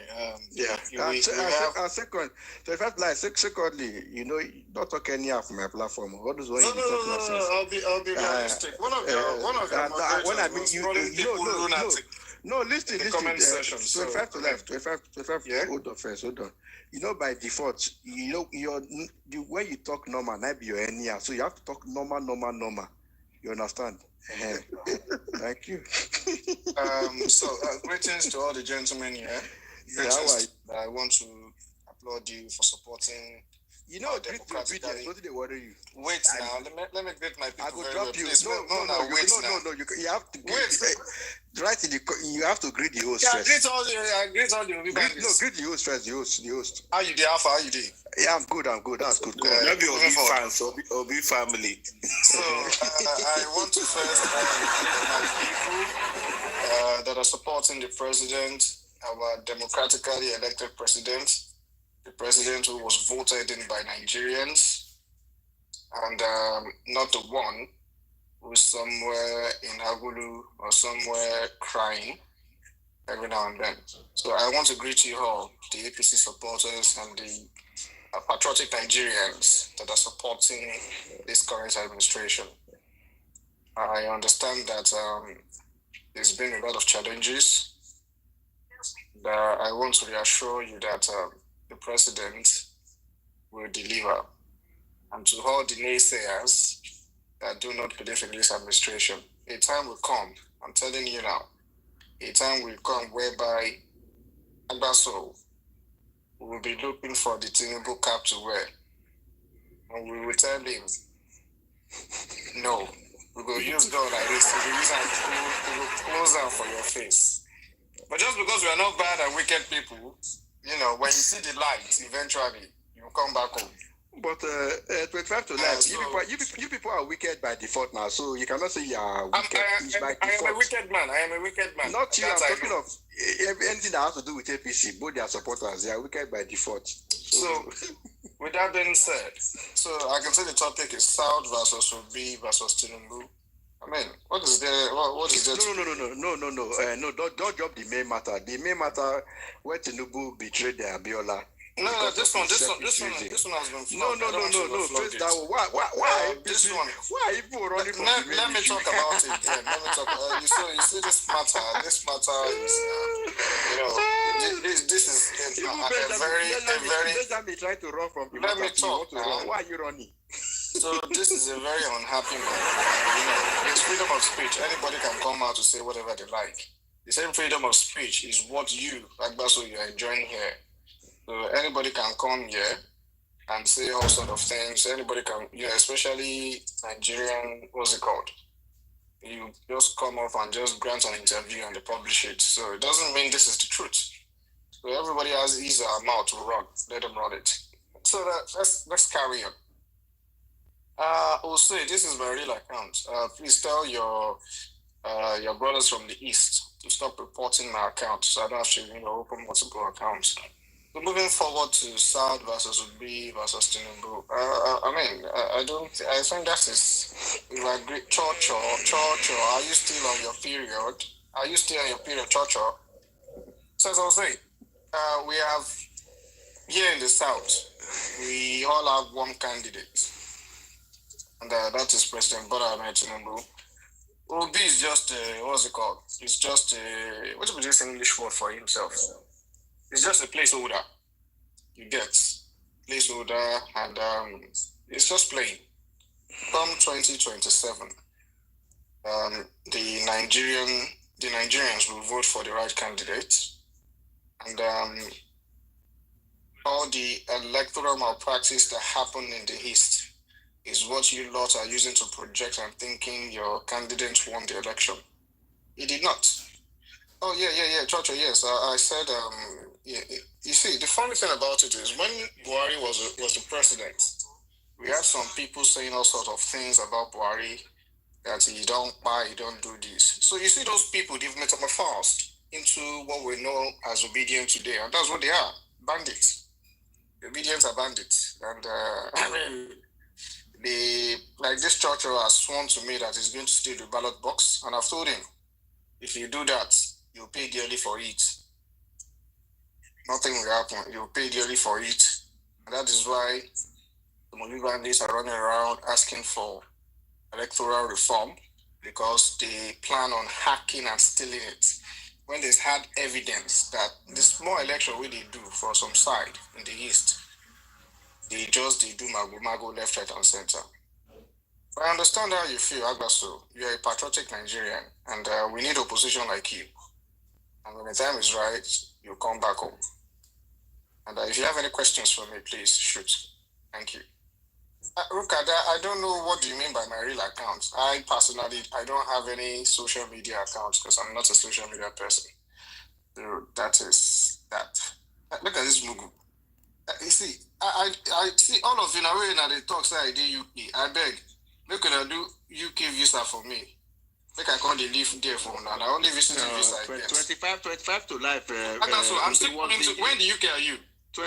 Speaker 1: second, 25 life. Secondly, you know, don't talk any of my platform. What is what?
Speaker 8: No. I'll be realistic. One of your
Speaker 1: when I mean no, listen.
Speaker 8: Comment section.
Speaker 1: 25 to life. 25.
Speaker 8: Yeah.
Speaker 1: Hold on. You know, by default, you know, the way you talk normal, not be your NER. So you have to talk normal. You understand? Thank you.
Speaker 8: Greetings to all the gentlemen here. I want to applaud you for supporting.
Speaker 1: You know, greet your obedience. What did they worry you?
Speaker 8: Wait now. Let me greet my people.
Speaker 1: I will drop you.
Speaker 8: Please.
Speaker 1: No. You have to greet. Right in the. You have to greet the host first.
Speaker 8: Greet all the
Speaker 1: greet the host first. The host.
Speaker 8: How you dey? How you dey?
Speaker 1: Yeah, I'm good. That's good.
Speaker 7: Maybe Obi fans, Obi family.
Speaker 8: So I want to first thank my people that are supporting the president, our democratically elected president, the president who was voted in by Nigerians, and not the one who's somewhere in Agulu or somewhere crying every now and then. So I want to greet you all, the APC supporters and the patriotic Nigerians that are supporting this current administration. I understand that there's been a lot of challenges. I want to reassure you that the president will deliver. And to all the naysayers that do not believe in this administration, a time will come, I'm telling you now, a time will come whereby Agbaso will be looking for the Tinubu cap to wear. And we will tell him, no, we will use God like this, we will close down for your face. But just because we are not bad and wicked people, you know, when you see the light, eventually, you will come back home.
Speaker 1: But 25 to life, you people are wicked by default now, so you cannot say you are wicked.
Speaker 8: I am a wicked man.
Speaker 1: Not you, I'm talking of anything that has to do with APC, both their supporters, they are wicked by default.
Speaker 8: So with that being said, so I can say the topic is South versus Obi versus Tinubu. I mean, what is there? What is there?
Speaker 1: No. Don't drop the main matter. The main matter where Tinubu betrayed the Abiola.
Speaker 8: No, this one has been
Speaker 1: No. Face that one. Why?
Speaker 8: This one.
Speaker 1: Why people running from the main
Speaker 8: Let me
Speaker 1: issue?
Speaker 8: talk about it. Then. Let me talk. You see this matter. This matter is, this is a very.
Speaker 1: Benjamin trying to run from the
Speaker 8: Let
Speaker 1: matter.
Speaker 8: me talk.
Speaker 1: Why are you running?
Speaker 8: So this is a very unhappy man. It's freedom of speech. Anybody can come out to say whatever they like. The same freedom of speech is what you, Agbaso, you are enjoying here. So anybody can come here and say all sort of things. Anybody can, especially Nigerian, what's it called? You just come off and just grant an interview and they publish it. So it doesn't mean this is the truth. So everybody has his mouth to run. Let them run it. So let's carry on. Also, this is my real account. Please tell your brothers from the east to stop reporting my account, so I don't have to open multiple accounts. So moving forward to South versus Ubi versus Tinubu. I think that is like Chocho. Are you still on your period? Are you still on your period, Chocho? So as I was saying, we have here in the South, we all have one candidate. And that is President Bola Ahmed Tinubu. Obi is just what's it called? It's just what is this English word for himself? It's just a placeholder. You get placeholder, and it's just playing. Come 2027, the Nigerians will vote for the right candidate, and all the electoral malpractice that happened in the East is what you lot are using to project and thinking your candidate won the election. He did not. Oh, yeah, Chocho, yes. I said, you see, the funny thing about it is when Buhari was the president, we had some people saying all sorts of things about Buhari, that he don't buy, he don't do this. So you see those people, they've metamorphosed into what we know as obedient today, and that's what they are, bandits. The obedients are bandits. And, this Churchill has sworn to me that he's going to steal the ballot box, and I've told him, if you do that, you'll pay dearly for it. Nothing will happen. You'll pay dearly for it. And that is why the Moli bandits are running around asking for electoral reform, because they plan on hacking and stealing it. When there's had evidence that the small election we they do for some side in the East, they do mago left, right, and center. But I understand how you feel, Agbaso. You're a patriotic Nigerian, and we need opposition like you. And when the time is right, you come back home. And if you have any questions for me, please shoot. Thank you. Rukada, I don't know what do you mean by my real account. I personally, I don't have any social media accounts because I'm not a social media person. So that is that. Look at this Mugu. You see, I see all of you now when they talk say I did UK. I beg, make I do UK visa for me. Make I can't live there for now. I only visit visa.
Speaker 1: 25 to life.
Speaker 8: I'm still coming to. When the UK are you?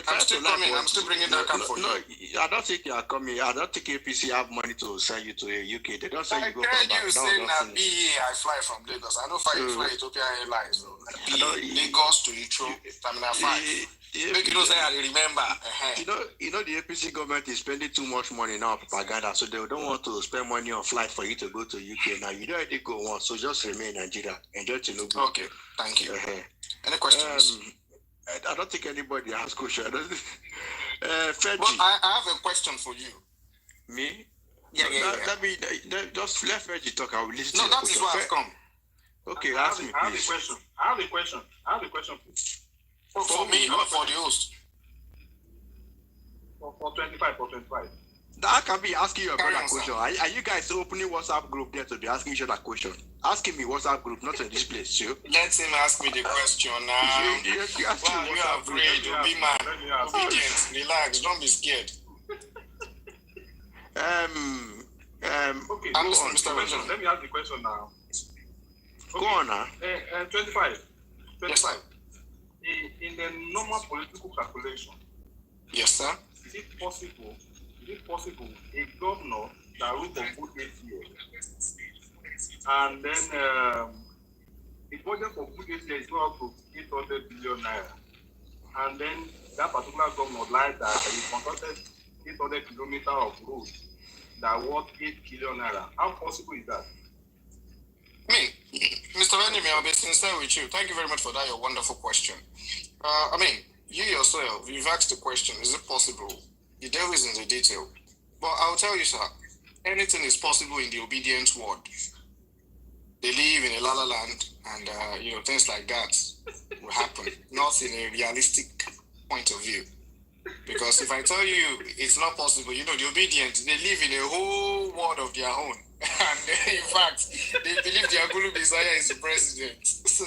Speaker 8: I'm still coming. I'm still bringing that account for you.
Speaker 1: No, I don't think you are coming. I don't think APC have money to send you to a UK. They don't send you go
Speaker 8: from
Speaker 1: back.
Speaker 8: You saying that I fly from Lagos. I don't fly Ethiopian Airlines. Lagos to Heathrow, Terminal 5. Make you say I remember.
Speaker 1: You know the APC government is spending too much money now on propaganda, so they don't want to spend money on flight for you to go to UK. Now you don't already go once, so just remain in Nigeria. Enjoy Tinubu.
Speaker 8: Okay, thank you. Any questions?
Speaker 1: I don't think anybody has questions.
Speaker 8: Fergie. Well, I have a question for you.
Speaker 1: Me?
Speaker 8: Yeah.
Speaker 1: Let me just let Fergie talk. I will listen.
Speaker 8: No, that is why I've come.
Speaker 1: Okay, ask me, please.
Speaker 2: I have a question, please.
Speaker 8: For me or for the host?
Speaker 2: For 25.
Speaker 1: That can be asking your brother a question. Are you guys opening WhatsApp group there to be asking each other a question? Asking me WhatsApp group, not in this place, too.
Speaker 8: Let him ask me the question now.
Speaker 1: You
Speaker 8: are afraid to be man. Obedient. Relax. Don't be scared.
Speaker 2: Okay. I'm Mr. Benjamin. Let me ask the question now.
Speaker 1: Okay. Go on now.
Speaker 2: 25.
Speaker 8: Yes, sir.
Speaker 2: In the normal political calculation,
Speaker 8: yes, sir.
Speaker 2: Is it possible a governor that ruled for good 8 years And then the budget for food this year is not up to 800 billion naira. And then that particular government lied that he constructed 800 kilometers of road that worth 8 billion naira. How possible is that?
Speaker 8: Me, Mr. Benjamin, I'll be sincere with you. Thank you very much for that, your wonderful question. You yourself, you've asked the question, is it possible? The devil is in the detail. But I'll tell you, sir, anything is possible in the obedient world. They live in a la-la land, and, things like that will happen, not in a realistic point of view. Because if I tell you it's not possible, the obedient, they live in a whole world of their own. And in fact, they believe the Agulu Messiah is the president. So,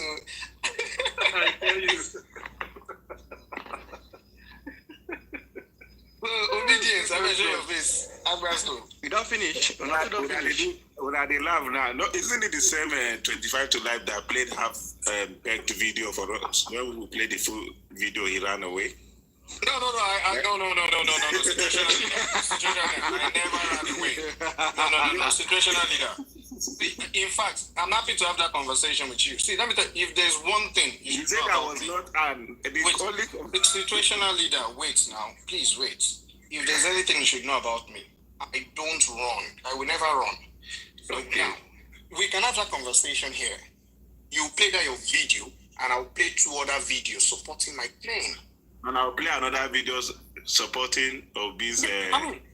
Speaker 2: I tell you.
Speaker 8: Obedience, I measure your face.
Speaker 1: You don't finish.
Speaker 7: When they laugh now, no, isn't it the same 25 to life that played half pegged video for us? When we played the full video, he ran away.
Speaker 8: No. Situational leader. I never ran away. No. Situational leader. In fact, I'm happy to have that conversation with you. See, let me tell you, if there's one thing you should know about me. Situational leader, wait now. Please wait. If there's anything you should know about me, I don't run. I will never run. Okay. Now, we can have that conversation here. You play that your video, and I'll play 2 other videos supporting my claim.
Speaker 7: And I'll play another video supporting Obi's.
Speaker 8: Yeah.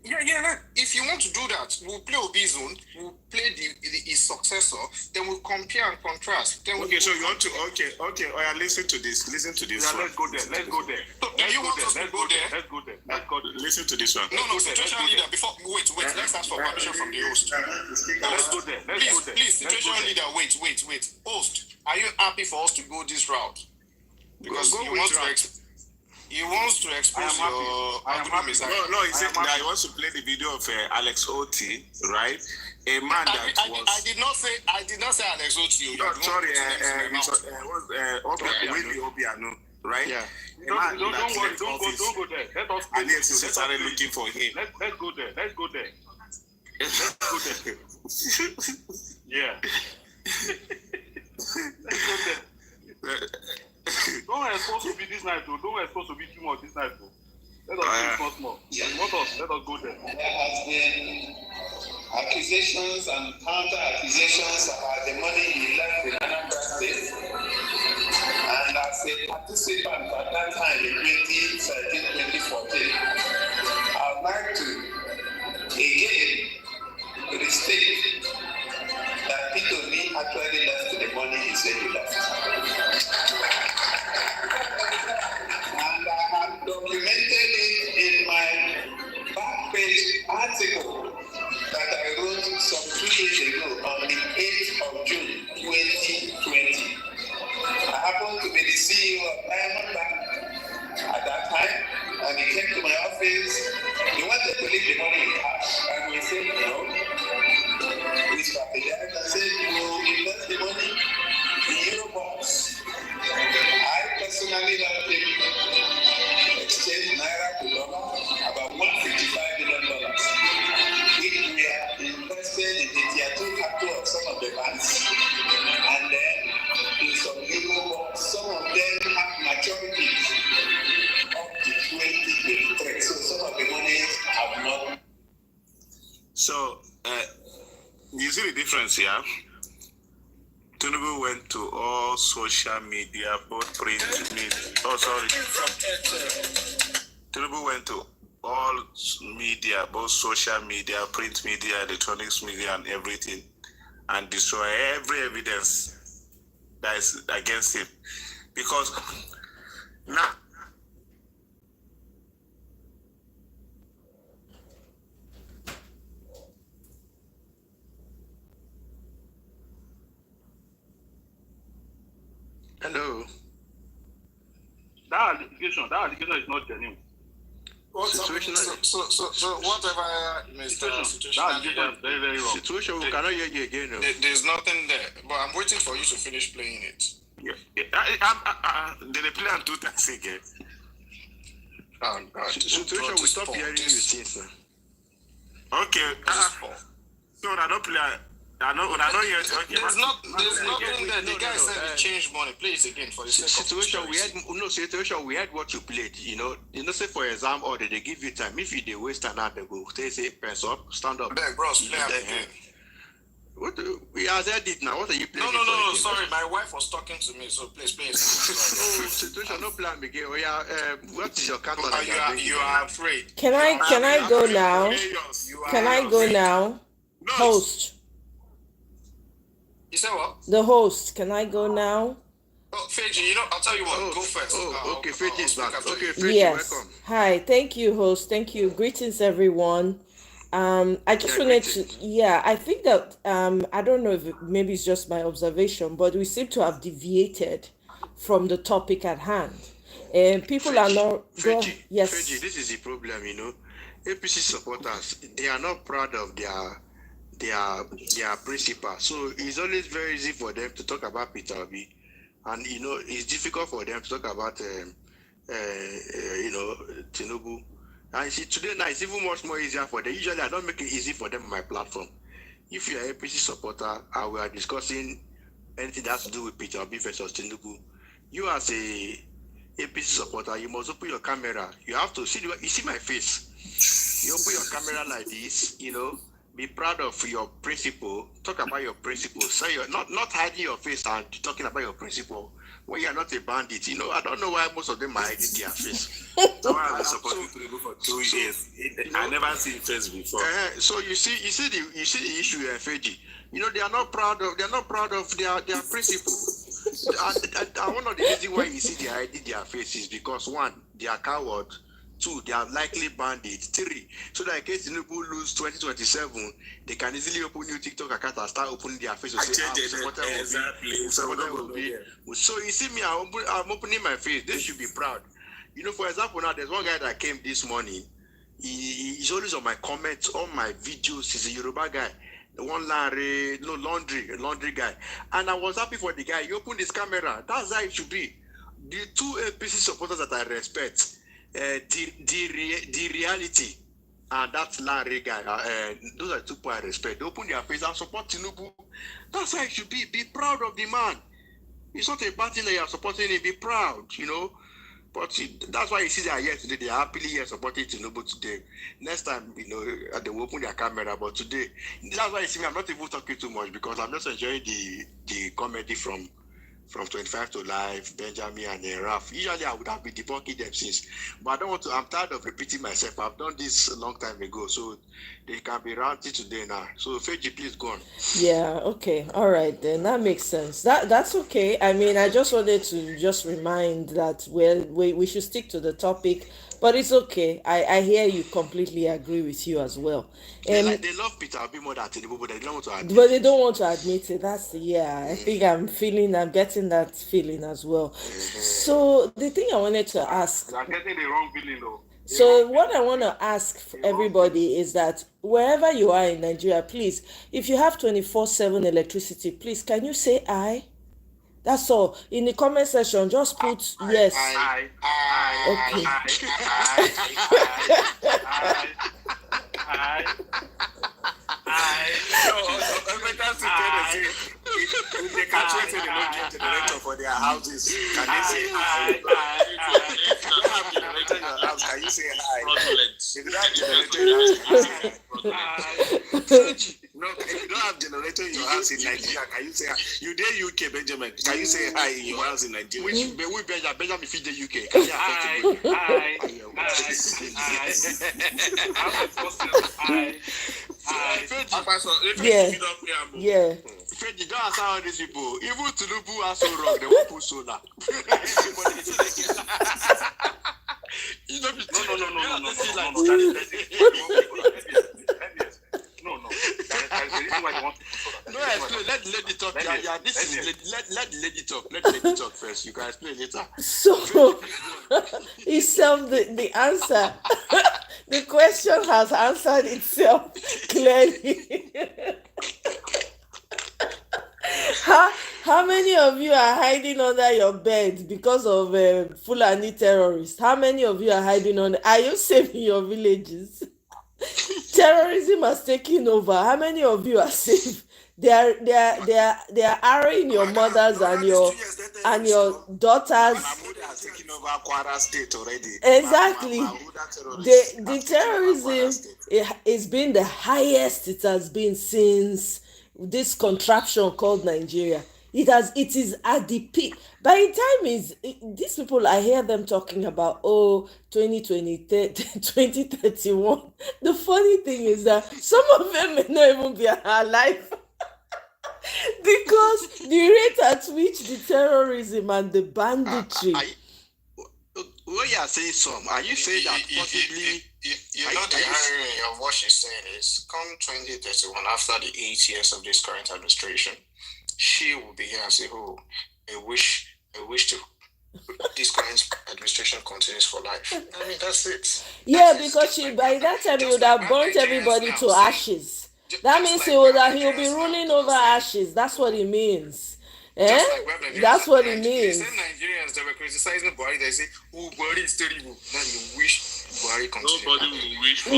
Speaker 8: If you want to do that, we'll play Obi's own. We'll play his successor. Then we'll compare and contrast. Then
Speaker 7: so you want to? Okay. Oh, yeah, listen to this.
Speaker 2: Yeah, let's go there.
Speaker 8: So do you want us to go there?
Speaker 2: Let's go there.
Speaker 7: Listen to this one.
Speaker 8: No, situation leader. Wait. Let's ask for permission from the host.
Speaker 2: Let's go there.
Speaker 8: Please, situation leader. Wait. Host, are you happy for us to go this route? Because he wants to expose your.
Speaker 7: No, he said that he wants to play the video of Alex Oti, right? A man that was.
Speaker 8: I did not say Alex Oti.
Speaker 7: No, sorry. Obiano, right?
Speaker 2: Yeah. Don't go there. Let us.
Speaker 7: And yes, he started looking for him.
Speaker 2: Let's go there. Yeah. Let's go there. Don't expose to be this night, though. Don't expose to be too much this night, though. Let us do more. Let us go there.
Speaker 9: There has been accusations and counter-accusations about the money he left in Anambra State. And as a participant at that time in 2013-2014, I would like to again restate that P2B actually left the money he said he left. And I have documented it in my back page article that I wrote some 2 years ago on the 8th of June 2020. I happened to be the CEO of Diamond Bank at that time, and he came to my office. He wanted to leave the money in cash, and we said no. We strategized and said we will invest the money in Eurobox. I personally helped him exchange naira to dollar about $155 million, which we have invested in the tier 2 capital of some of the banks, and then in some Eurobox. Some of them have maturities up to 2023, so some of the monies have not.
Speaker 7: So, you see the difference here? Tinubu went to all social media, both print media. Tinubu went to all media, both social media, print media, electronics media, and everything, and destroy every evidence that is against him. Because now,
Speaker 1: hello.
Speaker 2: That allegation is not genuine.
Speaker 1: Situation.
Speaker 8: So whatever, Mr. Situation.
Speaker 2: That allegation is very, very wrong.
Speaker 1: Situation, we cannot hear you again. No.
Speaker 8: There's nothing there, but I'm waiting for you to finish playing it.
Speaker 7: Did they play on 2 times again?
Speaker 1: Situation, we stop hearing you since.
Speaker 7: Okay. So I don't play.
Speaker 8: There's nothing there. The guy said he changed money. Play it again for the sake of
Speaker 1: situation.
Speaker 8: transparency.
Speaker 1: We had what you played. Say for exam order they give you time. If you they waste an hour, they go say press up, stand up.
Speaker 8: Beg, bros, play it again.
Speaker 1: What we are said it now? What are you playing?
Speaker 8: No. Sorry, my wife was talking to me, so please play it.
Speaker 1: Situation, no plan again. What is your counter?
Speaker 6: You are afraid.
Speaker 10: Can I go now? Can I go now? Host.
Speaker 8: You said what?
Speaker 10: The host. Can I go now?
Speaker 8: Oh, Feji, I'll tell you what. Go first.
Speaker 1: Okay, Feji is back. Okay, Feji,
Speaker 10: yes.
Speaker 1: welcome.
Speaker 10: Hi. Thank you, host. Thank you. Greetings, everyone. I just wanted to, I think that, I don't know if maybe it's just my observation, but we seem to have deviated from the topic at hand. And people are not, yes.
Speaker 1: Feji, this is the problem, APC supporters, they are not proud of their principal. So it's always very easy for them to talk about Peter Obi. And, it's difficult for them to talk about, Tinubu. And see, today now it's even much more easier for them. Usually I don't make it easy for them on my platform. If you're an APC supporter and we are discussing anything that has to do with Peter Obi versus Tinubu, you as a APC supporter, you must open your camera. You have to see, you see my face. You open your camera like this, be proud of your principle, talk about your principle. Say you're not hiding your face and talking about your principle. When you're not a bandit, I don't know why most of them are hiding their face.
Speaker 6: I've been supporting Tinubu for 2 years. I never seen face before.
Speaker 1: So you see the issue here, Feji. They are not proud of their principle. and one of the reasons why you see they are hiding their face is because 1, they are coward. 2, they are likely bandits. 3, so that in case Tinubu lose 2027, they can easily open new TikTok account and start opening their face.
Speaker 6: Exactly.
Speaker 1: So you see me, I'm opening my face. They should be proud. For example, now there's one guy that came this morning. He's always on my comments, on my videos. He's a Yoruba guy. The one laundry guy. And I was happy for the guy. He opened his camera. That's how it should be. The 2 APC supporters that I respect, the reality and that Larry guy, those are 2 people I respect. They open their face and support Tinubu. That's how it should be. Be proud of the man. It's not a bad thing that you are supporting him. Be proud, But that's why you see they are here today. They are happily here supporting Tinubu today. Next time, they will open their camera. But today, that's why you see me. I'm not even talking too much because I'm just enjoying the comedy from 25 to Live, Benjamin and Raf. Usually I would have been debunking them since, but I don't want to. I'm tired of repeating myself. I've done this a long time ago, so they can be ranting today now. So Feji, please go on.
Speaker 10: Yeah, okay. All right, then that makes sense. That's okay. I mean, I just wanted to just remind that we should stick to the topic, but it's okay. I hear you, completely agree with you as well.
Speaker 1: They love Peter Obi more than Tinubu, but they don't want to admit.
Speaker 10: But they don't want to admit it. I think I'm getting that feeling as well. So the thing I wanted to ask.
Speaker 2: You are getting the wrong feeling though.
Speaker 10: So what I want to ask everybody is that wherever you are in Nigeria, please, if you have 24/7 electricity, please, can you say I? That's all. In the comment section, just put yes. Okay.
Speaker 7: If they can check they don't get generator for their houses, can they say hi? If you don't have generator in your house, can you say hi? If you don't have generator in your house, no, if you don't have generator in your house in Nigeria, can you say hi? You there UK, Benjamin, can you say hi in your house in Nigeria?
Speaker 1: Which Benjamin if you the UK?
Speaker 10: Yeah.
Speaker 1: Freddy, don't answer all these people. Even Tinubu are so wrong, they won't put solar. Let the lady talk. Yeah, this is let the lady talk. Let the lady talk first. You can explain later.
Speaker 10: So itself the answer. The question has answered itself clearly. How many of you are hiding under your bed because of Fulani terrorists? How many of you are hiding are you safe in your villages? Terrorism has taken over. How many of you are safe They're arraying your mothers and your daughters.
Speaker 7: Mahmoud are taking over Kwara State already.
Speaker 10: Exactly. The terrorism it's been the highest it has been since this contraption called Nigeria. It is at the peak. By the time these people, I hear them talking about 2020 2031. The funny thing is that some of them may not even be alive. Because the rate at which the terrorism and the banditry.
Speaker 1: When you are saying some, are you saying that possibly?
Speaker 8: You know, the irony of what she's saying is, come 2031, after the 8 years of this current administration, she will be here and say, "Oh, I wish to this current administration continues for life." I mean, that's it.
Speaker 10: Yeah, because by that time he would have burnt everybody to ashes. That means he'll be ruling over ashes. That's what it means. That's what it means.
Speaker 8: The same Nigerians that were criticizing Buhari, they say, "Oh, Buhari is terrible." Now you wish Buhari continues.
Speaker 6: Nobody will wish for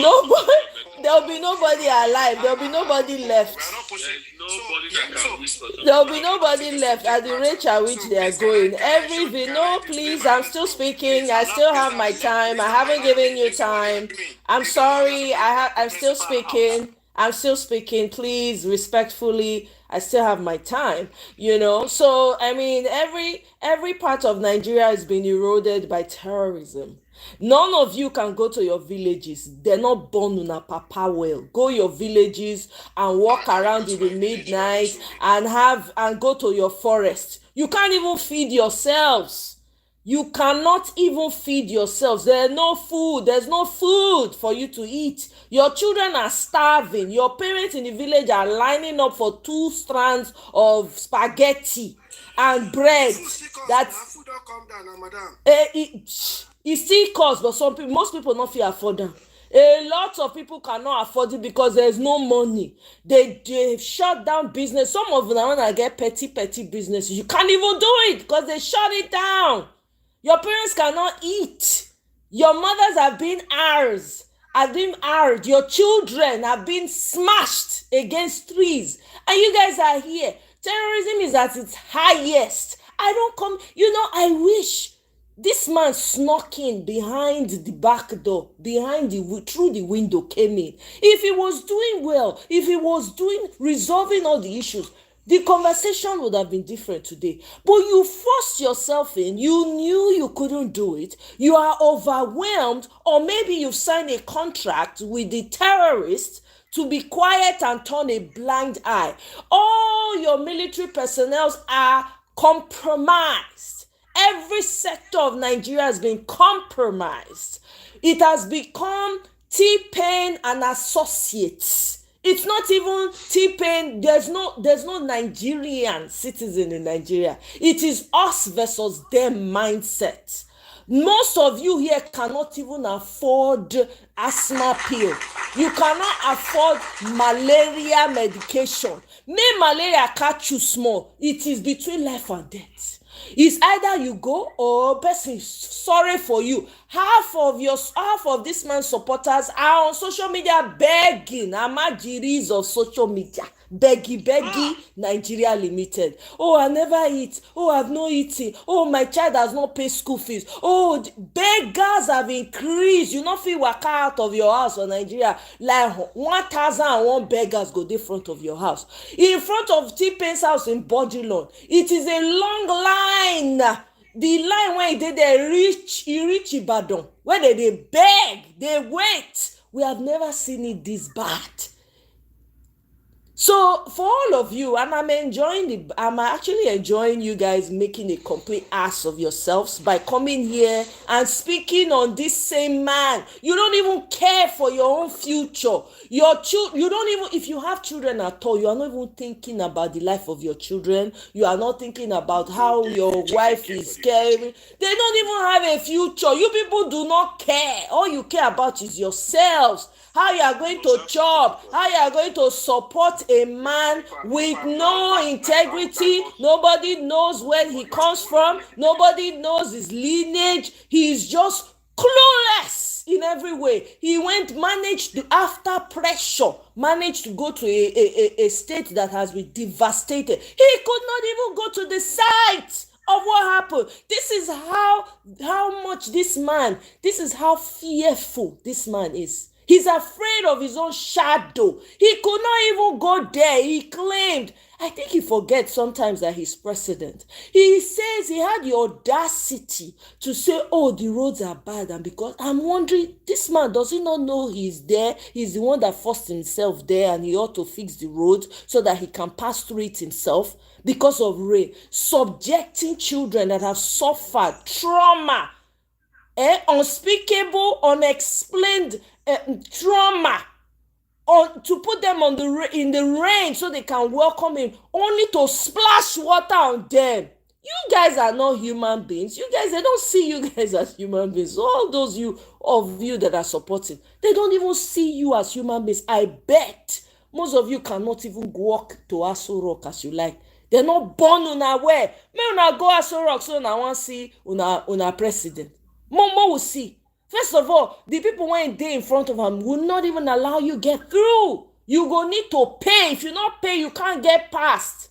Speaker 10: there'll be nobody alive. There'll be nobody left. There'll be nobody left at the rate at which they are going. No, please, I'm still speaking. I still have my time. I haven't given you time. I'm sorry. I'm still speaking. Please, respectfully, I still have my time, So, I mean, every part of Nigeria has been eroded by terrorism. None of you can go to your villages. They're not born in a papa well. Go your villages and walk around in the midnight and go to your forest. You can't even feed yourselves. You cannot even feed yourselves. There's no food for you to eat. Your children are starving. Your parents in the village are lining up for 2 strands of spaghetti and bread.
Speaker 3: Food don't come down, madam.
Speaker 10: It still costs, but most people not feel afford them. A lot of people cannot afford it because there's no money. They shut down business. Some of them want to get petty business. You can't even do it because they shut it down. Your parents cannot eat. Your mothers have been aired. Your children have been smashed against trees. And you guys are here. Terrorism is at its highest. I wish this man snuck in behind the back door, through the window came in. If he was doing well, if he was resolving all the issues, the conversation would have been different today. But you forced yourself in. You knew you couldn't do it. You are overwhelmed, or maybe you've signed a contract with the terrorists to be quiet and turn a blind eye. All your military personnel are compromised. Every sector of Nigeria has been compromised. It has become T-Pain and Associates. It's not even T-Pain. There's no Nigerian citizen in Nigeria. It is us versus them mindset. Most of you here cannot even afford asthma pill. You cannot afford malaria medication. May malaria catch you small. It is between life and death. It's either you go or person is sorry for you. Half of this man's supporters are on social media begging. Amajiris of social media. Beggy, Nigeria Limited. Oh, I never eat. Oh, I've no eating. Oh, my child has not paid school fees. Oh, beggars have increased. You not feel work out of your house for Nigeria. Like 1,001 beggars go in front of your house. In front of T-Pain's house in Bodilon. It is a long line. The line where they reach Ibadan. Where they beg, they wait. We have never seen it this bad. So for all of you, and I'm actually enjoying you guys making a complete ass of yourselves by coming here and speaking on this same man. You don't even care for your own future. You don't even, if you have children at all, you are not even thinking about the life of your children. You are not thinking about how your wife is caring. They don't even have a future. You people do not care. All you care about is yourselves. How you are going to chop, how you are going to support a man with no integrity. Nobody knows where he comes from. Nobody knows his lineage. He is just clueless. in every way. He managed to, after pressure, managed to go to a state that has been devastated. He could not even go to the site of what happened. This is how much this is how fearful this man is. He's afraid of his own shadow. He could not even go there. He claimed, I think he forgets sometimes that he's president. He says he had the audacity to say, oh, the roads are bad. And because I'm wondering, this man, does he not know he's there? He's the one that forced himself there, and he ought to fix the roads so that he can pass through it himself because of rain. Subjecting children that have suffered trauma, unspeakable, unexplained trauma, to put them in the rain so they can welcome him, only to splash water on them. You guys are not human beings. You guys, they don't see you guys as human beings. All those of you that are supporting, they don't even see you as human beings. I bet most of you cannot even walk to Aso Rock as you like. They're not born una where. May una go Aso Rock so una want see una president. Momo will see. First of all, the people when they in front of him will not even allow you get through. You go need to pay. If you not pay, you can't get past.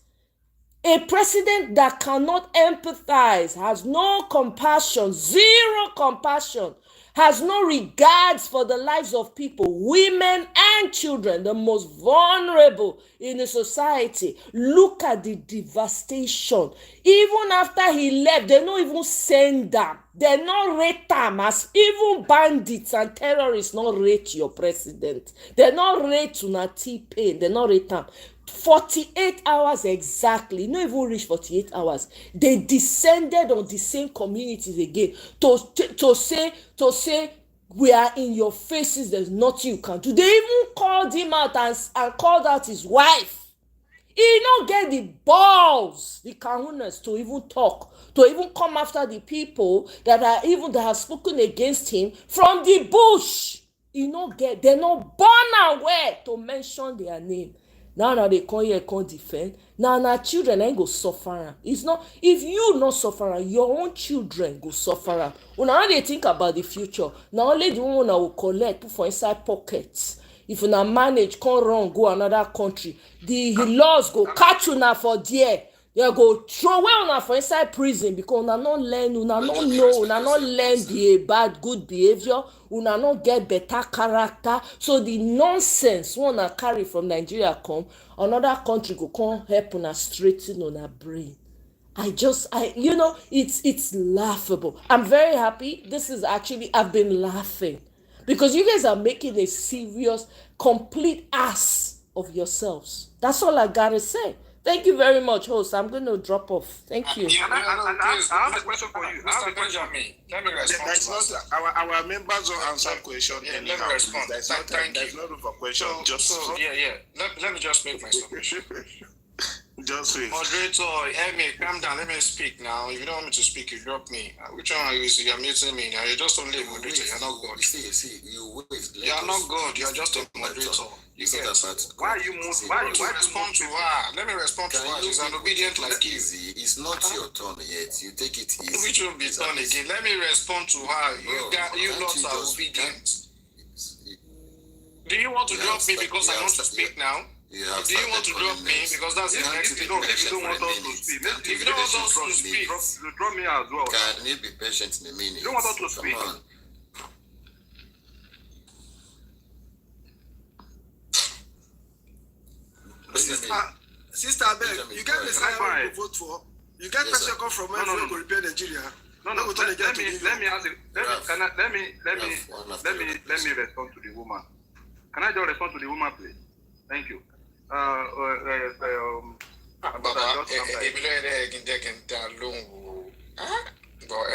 Speaker 10: A president that cannot empathize, has no compassion, zero compassion, has no regards for the lives of people, women and children, the most vulnerable in the society. Look at the devastation. Even after he left, they don't even send them. They not rate them as even bandits and terrorists not rate your president. They not rate una T-Pain. They not rate them. 48 hours exactly, not even reach 48 hours. They descended on the same communities again to say we are in your faces, there's nothing you can do. They even called him out and called out his wife. He don't get the balls, the kahunas, to even talk, to even come after the people that have spoken against him from the bush. He don't get, they're not born aware to mention their name. Now they come here, come defend. Now children ain't go suffer. It's not, if you not suffer, your own children go suffer. Now they think about the future. Now only the one will collect, put for inside pockets. If you not manage, come run, go another country. The laws go catch you now for there. They go throw away una for inside prison because una not learn, una not know, una not learn the bad good behavior, una not get better character. So the nonsense una carry from Nigeria come, another country go come help una straighten una brain. It's laughable. I'm very happy. This is actually, I've been laughing because you guys are making a serious, complete ass of yourselves. That's all I gotta say. Thank you very much, host. I'm going to drop off. Thank you.
Speaker 2: I have a question for you.
Speaker 8: Mr. Benjamin, let me respond.
Speaker 7: Our members don't answer question.
Speaker 8: Let me respond.
Speaker 7: There's no room for question.
Speaker 8: Let me just make my submission.
Speaker 7: Just wait.
Speaker 8: Moderator, help me, calm down. Let me speak now. If you don't want me to speak, you drop me. Which one are you? You're muting me now. You're just only a moderator. You're not God.
Speaker 7: See, you wait.
Speaker 8: You're not God. You're just a moderator.
Speaker 7: You get that?
Speaker 2: Why you move? Why you
Speaker 8: respond to her? Let me respond to her. She's an obedient like you.
Speaker 7: It's not your turn yet. You take it easy.
Speaker 8: Which will be done again? Let me respond to her. You lots are obedient. Do you want to drop me because I want to speak now? Do you want to drop me? Because that's the next thing.
Speaker 2: If you don't want us to speak,
Speaker 8: if you don't want us to speak,
Speaker 2: you drop me as well.
Speaker 7: Can you be patient in a minute?
Speaker 2: You don't want us to speak.
Speaker 3: Sister Abeg, you get the sign to vote for. You get pressure come from where to repair Nigeria.
Speaker 2: Let me respond to the woman. Can I just respond to the woman, please? Thank you.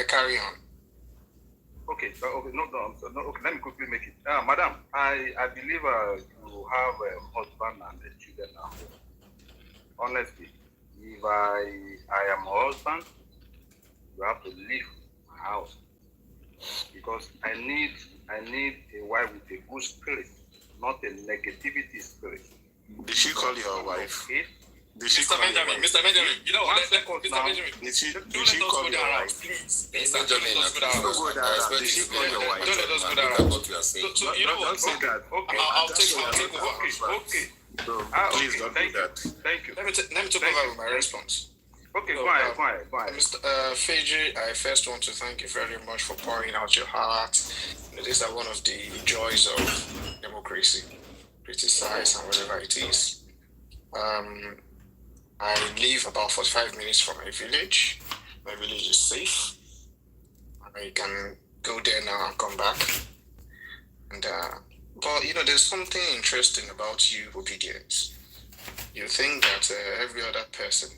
Speaker 8: Carry on.
Speaker 2: Okay, let me quickly make it. Madam, I believe you have a husband and a children now. Honestly, if I am a husband, you have to leave my house because I need a wife with a good spirit, not a negativity spirit.
Speaker 7: Did she call your wife?
Speaker 2: Okay?
Speaker 8: Mr. Benjamin, you know, Mr. Benjamin,
Speaker 7: Did she
Speaker 8: don't let us go that route, please. Please, don't let us go that route.
Speaker 7: Did she call your wife?
Speaker 8: Don't let us go that route.
Speaker 6: What you are saying.
Speaker 8: So you know what?
Speaker 7: Don't say that.
Speaker 8: I'll take over.
Speaker 2: Okay.
Speaker 7: No, please don't do that.
Speaker 2: Thank you.
Speaker 8: Let me take over with my response.
Speaker 2: Okay, go ahead.
Speaker 8: Mr. Feji, I first want to thank you very much for pouring out your heart. These are one of the joys of democracy. Criticize and whatever it is. I live about 45 minutes from my village. My village is safe. I can go there now and come back. And but you know, there's something interesting about you, obedience. You think that every other person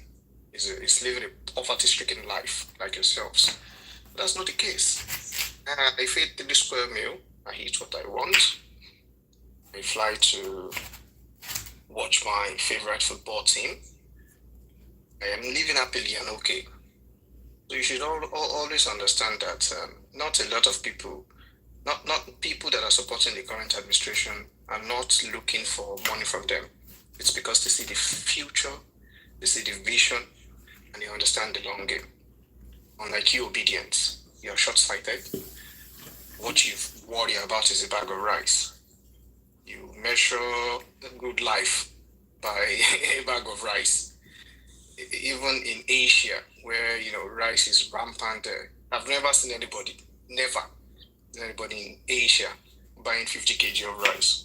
Speaker 8: is living a poverty-stricken life like yourselves. That's not the case. If I eat 3 square meal, I eat what I want. I fly to watch my favorite football team. I am living happily and okay. So you should always understand that not a lot of people, not people that are supporting the current administration are not looking for money from them. It's because they see the future, they see the vision, and they understand the long game. Unlike you, obedience, you're short-sighted. What you worry about is a bag of rice. You measure a good life by a bag of rice. Even in Asia, where rice is rampant, I've never seen anybody in Asia buying 50 kg of rice.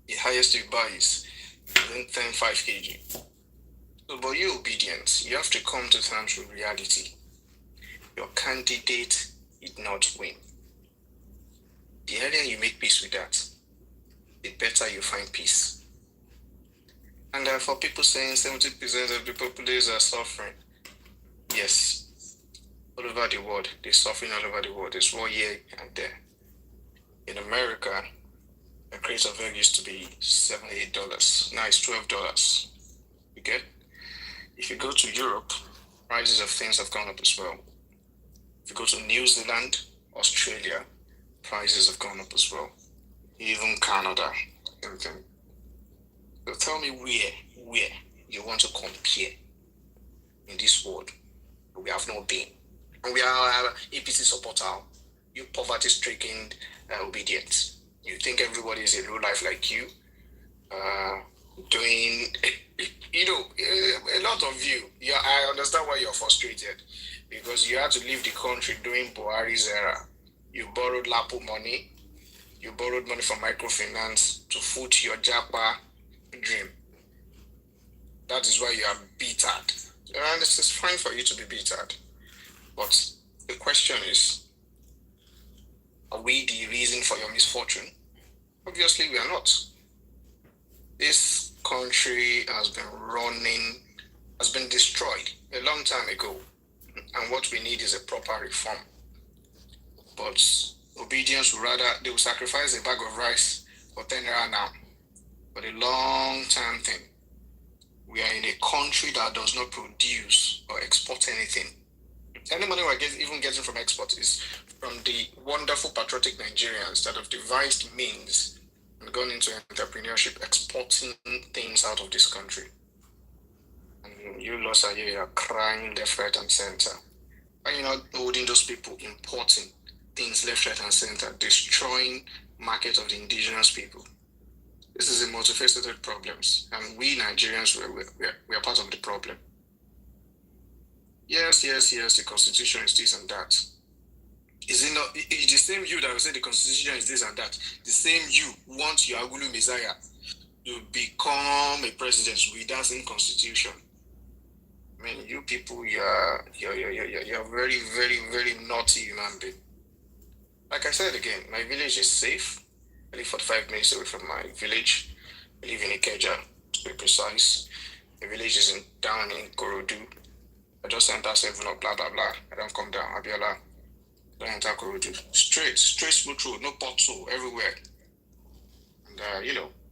Speaker 8: The highest you buy is 5 kg. So, but you, obedience, you have to come to terms with reality. Your candidate did not win. The earlier you make peace with that, the better you find peace. And for people saying 70% of the populace are suffering, yes, all over the world, they're suffering all over the world. There's war here and there. In America, a crate of egg used to be $7, $8. Now it's $12. You get? If you go to Europe, prices of things have gone up as well. If you go to New Zealand, Australia, prices have gone up as well. Even Canada, everything. So tell me where you want to compare in this world. We have not been. And we are APC supporter. You poverty-stricken obedient. You think everybody is a low life like you, doing, a lot of you. Yeah, I understand why you're frustrated, because you had to leave the country during Buhari's era. You borrowed Lapo money. You borrowed money from microfinance to foot your Japa dream. That is why you are bittered. And it is fine for you to be bittered. But the question is, are we the reason for your misfortune? Obviously, we are not. This country has been destroyed a long time ago. And what we need is a proper reform. But obedience they will sacrifice a bag of rice for 10 naira now. For the long-term thing, we are in a country that does not produce or export anything. Any money we're even getting from export is from the wonderful patriotic Nigerians that have devised means and gone into entrepreneurship, exporting things out of this country. And you lost a year, you're crying left, right, and center. Why are you not holding those people importing things left, right, and center, destroying market of the indigenous people? This is a multifaceted problem, and we Nigerians, we are part of the problem. Yes, the constitution is this and that. Is it not? It's the same you that will say the constitution is this and that. The same you want your Agulu Messiah to become a president with that same constitution. I mean, you people, you're very, very, very naughty human being. Like I said again, my village is safe. I live 45 minutes away from my village. I live in Ikeja, to be precise. The village is down in Korodu. I just enter 7 up, blah, blah, blah. I don't come down, Abiola. Don't enter Korodu. Straight smooth road, no pothole everywhere. And,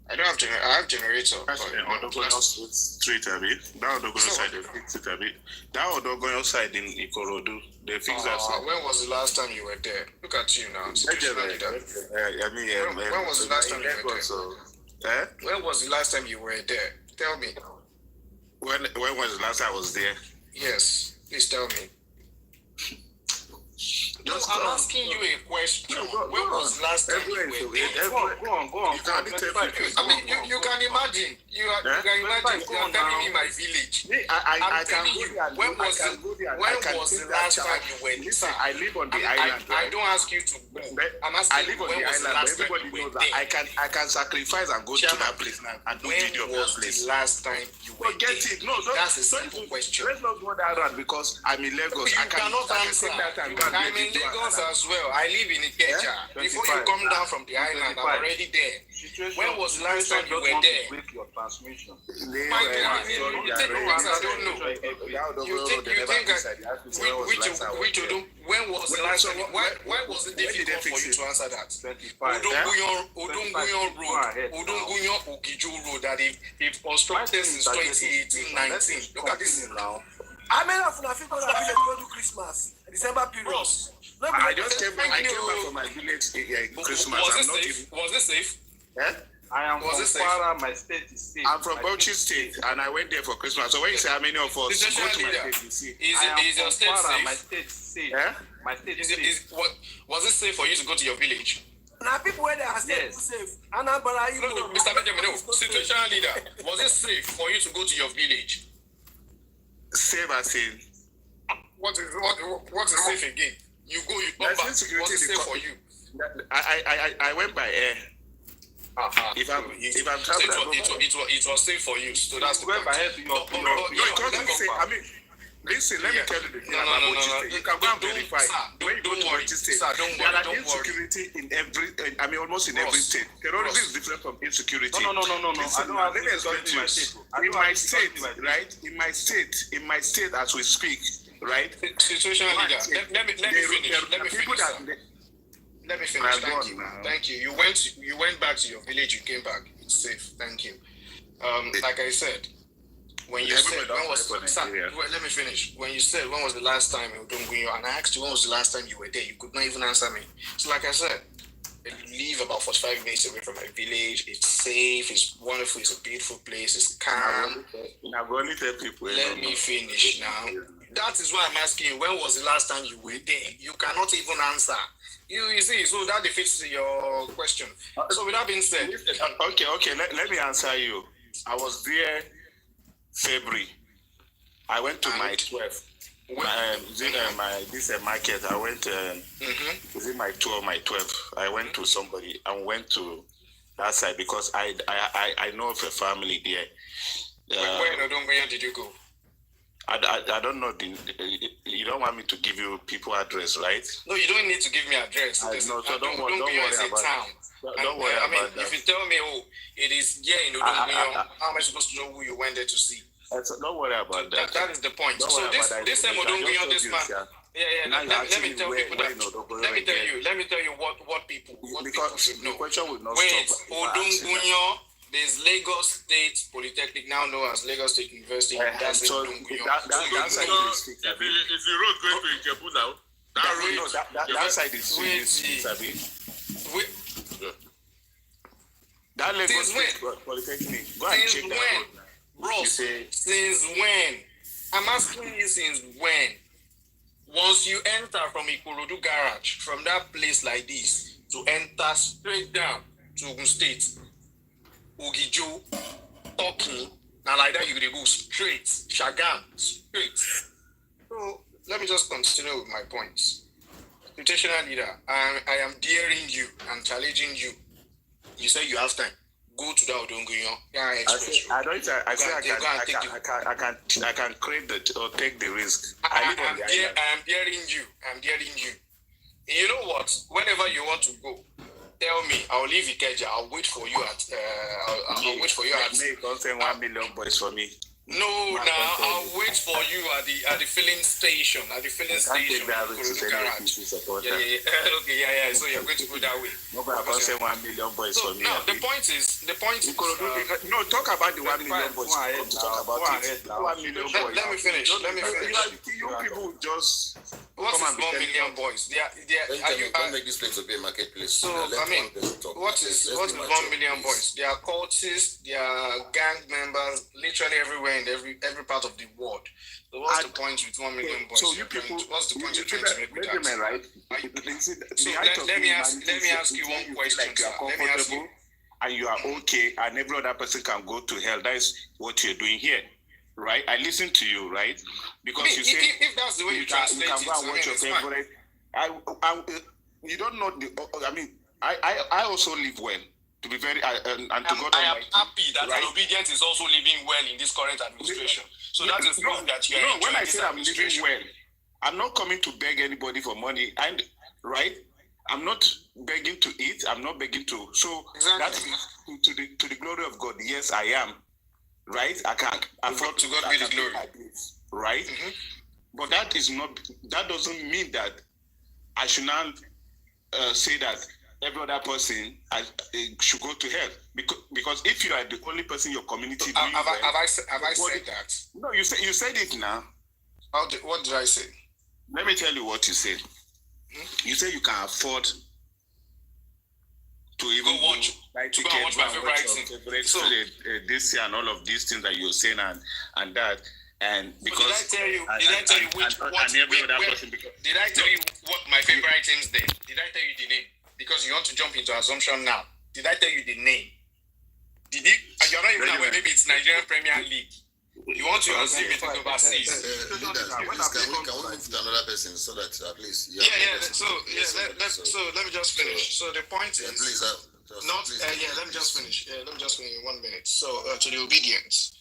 Speaker 8: I don't have I have generator.
Speaker 7: That's Odogoyo Street, Abi. That Odogoyo side, they fix it, Abi. That Odogoyo side in Ikorodu, they fix that side.
Speaker 8: When was the last time you were there? Look at you now. When was the last time you were there? When was the last time you were there? Tell me.
Speaker 7: When was the last time I was there?
Speaker 8: Yes, please tell me. No, I'm asking you a question. When was the last time you were there?
Speaker 2: Go on.
Speaker 8: I mean, you can imagine. You can imagine. You are telling me my village.
Speaker 7: I can
Speaker 8: telling you. When was the last time you went?
Speaker 7: Listen, I live on the island.
Speaker 8: I don't ask you to go. I'm asking you when was the last time you went there?
Speaker 7: I can sacrifice and go to that place now and do video of that place.
Speaker 8: When was the last time you went there?
Speaker 7: Forget it. No,
Speaker 8: that's a simple question.
Speaker 7: Let's not go that route because I'm in Lagos.
Speaker 8: You cannot answer. I'm in Lagos as well. I live in Ikeja. Before you come down from the island, I'm already there. When was the last time you were there?
Speaker 2: Break your transmission.
Speaker 8: I don't know. You think when was the last time? Why was it difficult for you to answer that? Odonguyon Road, Odonguyon Ogijo Road that if constructed since 2018-19. Look at this now.
Speaker 3: I mean, I think go to Christmas, December period.
Speaker 7: I just came back from my village Christmas.
Speaker 8: Was it safe?
Speaker 7: Yeah?
Speaker 2: I am from Kwara, my state is safe.
Speaker 7: I'm from Bauchi State, and I went there for Christmas. So when you say how many of us go to my state, you see.
Speaker 8: Is your state safe?
Speaker 2: My state is safe.
Speaker 7: Yeah?
Speaker 2: My state is safe.
Speaker 8: Was it safe for you to go to your village?
Speaker 3: Now people where they are safe. And I'm
Speaker 8: no, Mr. Benjamin, no. Situational leader, was it safe for you to go to your village?
Speaker 7: Safe as in.
Speaker 8: What is safe again? You go, you come back. Was it safe for you?
Speaker 7: I went by air. If I'm traveling,
Speaker 8: it was safe for you. So that's the point.
Speaker 7: I mean, listen, let me tell you the thing about Bauchi State. You can go and verify. When you go to Bauchi State, there are insecurity in every, almost in every state. Terrorism is different from insecurity.
Speaker 2: No.
Speaker 7: Listen, let me explain to you. In my state, right? In my state, as we speak, right?
Speaker 8: Situation leader. Let me finish. Let me finish. Thank you. You went back to your village. You came back. It's safe. Thank you. Like I said, when you said let me finish. When you said when was the last time you were doing, and I asked you when was the last time you were there, you could not even answer me. So like I said, I live about 45 minutes away from my village. It's safe. It's wonderful. It's a beautiful place. It's calm. Let me finish now. That is why I'm asking you, when was the last time you were there? You cannot even answer. You see, so that defeats your question. So with that being said...
Speaker 7: Okay, let me answer you. I was there February. I went to my 12th. This market. I went, was it my tour, my 12th? I went to somebody and went to that side because I know of a family there.
Speaker 8: Where in Odongoyan did you go?
Speaker 7: I don't know. You don't want me to give you people address, right?
Speaker 8: No, you don't need to give me address.
Speaker 7: Don't worry about
Speaker 8: that. If you tell me, it is here in Odongoyan, how am I supposed to know who you went there to see?
Speaker 7: So don't worry about that.
Speaker 8: That is the point. So this time Odongoyan, this man. Let me tell people that. Let me tell you what people should know.
Speaker 7: The question will not
Speaker 8: stop. Odongoyan. There's Lagos State Polytechnic, now known as Lagos State University. That's
Speaker 7: if you road going to Ijebu now, that side is that Lagos State Polytechnic. Go and check that road.
Speaker 8: Bro, since when? I'm asking you since when? Once you enter from Ikorodu garage, from that place like this, to enter straight down to Ogun State, Ogijo, Toki, now like that you go straight, Shagam, straight. So let me just continue with my points. Situational leader, I am daring you and challenging you. You say you have time. Go to the Odongoyan.
Speaker 7: I can create or take the risk.
Speaker 8: I am daring you. You know what? Whenever you want to go, tell me. I'll leave Ikeja. I'll wait for you at. I'll wait for you at.
Speaker 7: May don't say 1 million boys for me.
Speaker 8: No, I'll wait for you at the filling station.
Speaker 7: Take
Speaker 8: that risk to
Speaker 7: yeah.
Speaker 8: So you're going to go that way.
Speaker 7: Nobody can say 1 million boys for me.
Speaker 8: Now the point is.
Speaker 7: No, talk about the 1 million boys. Talk about it. 1 million boys.
Speaker 8: Let me finish.
Speaker 7: You people just.
Speaker 8: what is 1 million boys?
Speaker 5: Don't make this place to be a marketplace.
Speaker 8: So what is 1 million boys? They are cultists, they are gang members, literally everywhere in every part of the world. So what's the point with 1 million boys?
Speaker 7: So you people,
Speaker 8: what's the point you're trying to make with that?
Speaker 7: Right?
Speaker 8: So let me ask you one question.
Speaker 7: Like you are comfortable and you are okay, and every other person can go to hell. That is what you're doing here. Right, I listen to you, right? Because you say
Speaker 8: if that's the way you translate
Speaker 7: you can go and watch your favorite. You don't know the. I mean, I also live well. To be very and to God,
Speaker 8: I am happy that an obedient is also living well in this current administration. So that is proof that you are.
Speaker 7: When I say I'm living well, I'm not coming to beg anybody for money, and right, I'm not begging to eat. I'm not begging to. So that's to the glory of God. Yes, I am. Right, I can't afford
Speaker 8: to God be the glory.
Speaker 7: Right, but that is not. That doesn't mean that I should not say that every other person should go to hell. Because if you are the only person in your community doing
Speaker 8: have I said that?
Speaker 7: No, you said it now.
Speaker 8: What did I say?
Speaker 7: Let me tell you what you said. You say you can afford to even watch my favorite thing. So this year and all of these things that you're saying and that, and because
Speaker 8: did I tell you what my favorite teams did? Did I tell you the name? Because you want to jump into assumption now. Did I tell you the name? Did it? You're not even aware. Maybe it's Nigerian Premier League. You want to assume it is overseas.
Speaker 5: Can we move to another person so that at least
Speaker 8: So let me just finish. So the point is
Speaker 5: please
Speaker 8: let me just finish. Let me just finish in 1 minute. So to the obedience,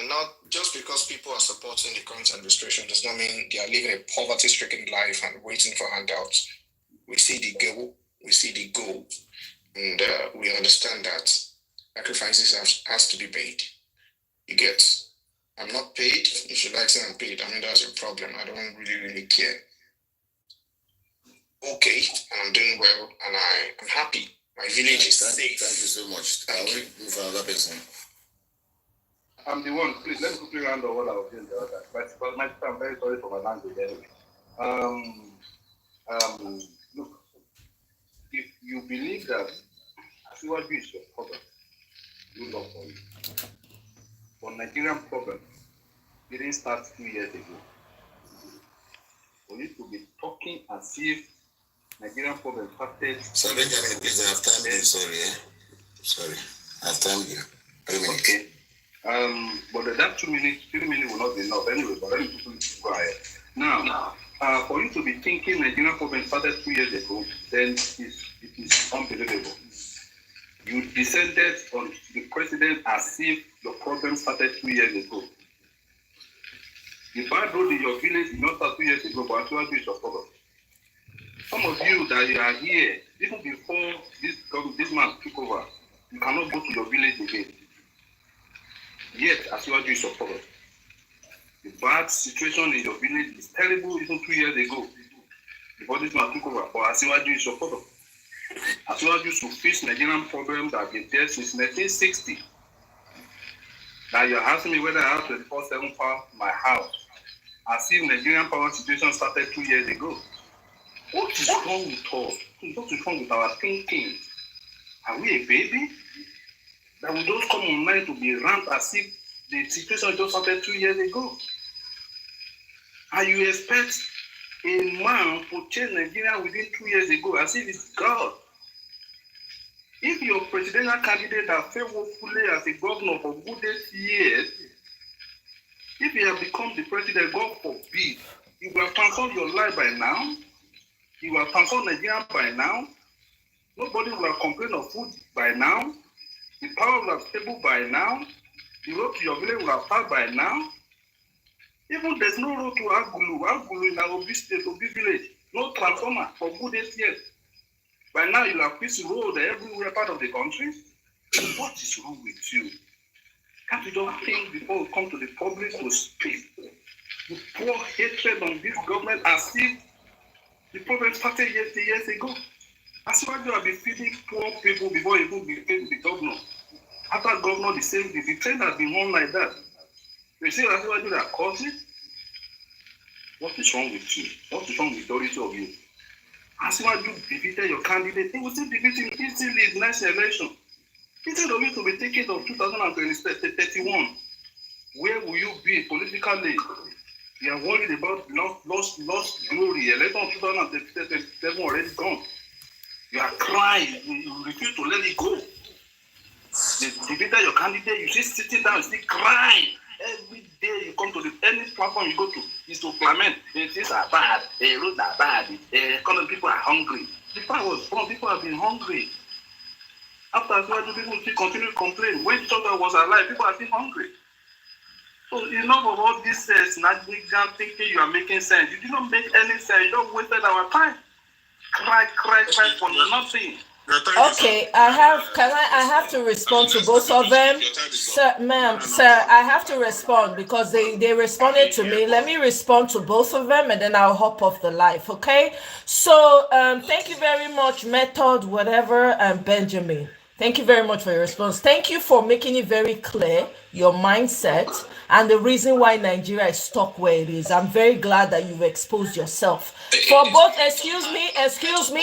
Speaker 8: not just because people are supporting the current administration does not mean they are living a poverty-stricken life and waiting for handouts. We see the goal, and we understand that sacrifices has to be paid. You get. I'm not paid. If you like say I'm paid, I mean that's your problem. I don't really care. Okay, and I'm doing well, and I'm happy. My village is safe.
Speaker 5: Thank you so much. Thank you. Move for another person.
Speaker 2: I'm the one. Please let me quickly round up what I was saying the other. But I'm very sorry for my language anyway. Look, if you believe that Asiwaju is your problem, you love for you. But Nigerian problem didn't start 2 years ago. For you to be talking as if Nigerian problem started.
Speaker 5: Sorry, please, I have time here. Sorry. I have time here. 3 minutes.
Speaker 2: Okay. But that 2 minutes, 3 minutes will not be enough anyway, but let me quickly go ahead. Now, for you to be thinking Nigerian problem started 2 years ago, then it is unbelievable. You descended on the president as if the problem started 2 years ago. The bad road in your village did not start 2 years ago, but actually it's your problem. Some of you that you are here, even before this man took over, you cannot go to your village again. Yet, Asiwaju is your problem. The bad situation in your village is terrible even 2 years ago, before this man took over, but Asiwaju is your problem. Asiwaju should fix Nigerian problems that have been there since 1960. Now you're asking me whether I have 24/7 power in my house, as if Nigerian power situation started 2 years ago. What is wrong with us? What is wrong with our thinking? Are we a baby? That we don't come online to be ramped as if the situation just started 2 years ago? And you expect a man to change Nigeria within 2 years ago as if it's God? If your presidential candidate has failed woefully as a governor for good 8 years, if he has become the president, God forbid, he will have transformed your life by now. He will have transformed Nigeria by now. Nobody will have complained of food by now. The power will have stable by now. The road to your village will have passed by now. Even there's no road to Agulu in Obi State, Obi village. No transformer for good 8 years. By now, you'll have fixed road everywhere part of the country. What is wrong with you? Can't you just think before we come to the public to speak? You pour hatred on this government as if the problem started years ago. As if you have been feeding poor people before you became the governor. After governor, the same thing. The trend has been run like that. You see, that's why you are causing. What is wrong with you? What is wrong with the majority of you? As soon as you defeated your candidate, they will still defeat him easily in the next election. Instead of you to be taken of 2031, where will you be politically? You are worried about lost glory. Election of 2037 already gone. You are crying. You refuse to let it go. They defeated your candidate. You just sitting down, still crying. Every day you come to any platform you go to is to lament. Things are bad. Roads are bad. Economic people are hungry. The fact was, people have been hungry. After that, people still continue to complain. When children was alive, people are still hungry. So enough of all this snapdragon thinking you are making sense. You didn't make any sense. You don't wasted our time. Cry for nothing.
Speaker 10: Okay, I have to respond to both of them. Sir, ma'am, sir, I have to respond because they responded to me. Let me respond to both of them and then I'll hop off the live, okay? So thank you very much, Method, whatever, and Benjamin. Thank you very much for your response. Thank you for making it very clear, your mindset, and the reason why Nigeria is stuck where it is. I'm very glad that you've exposed yourself. For both, excuse me,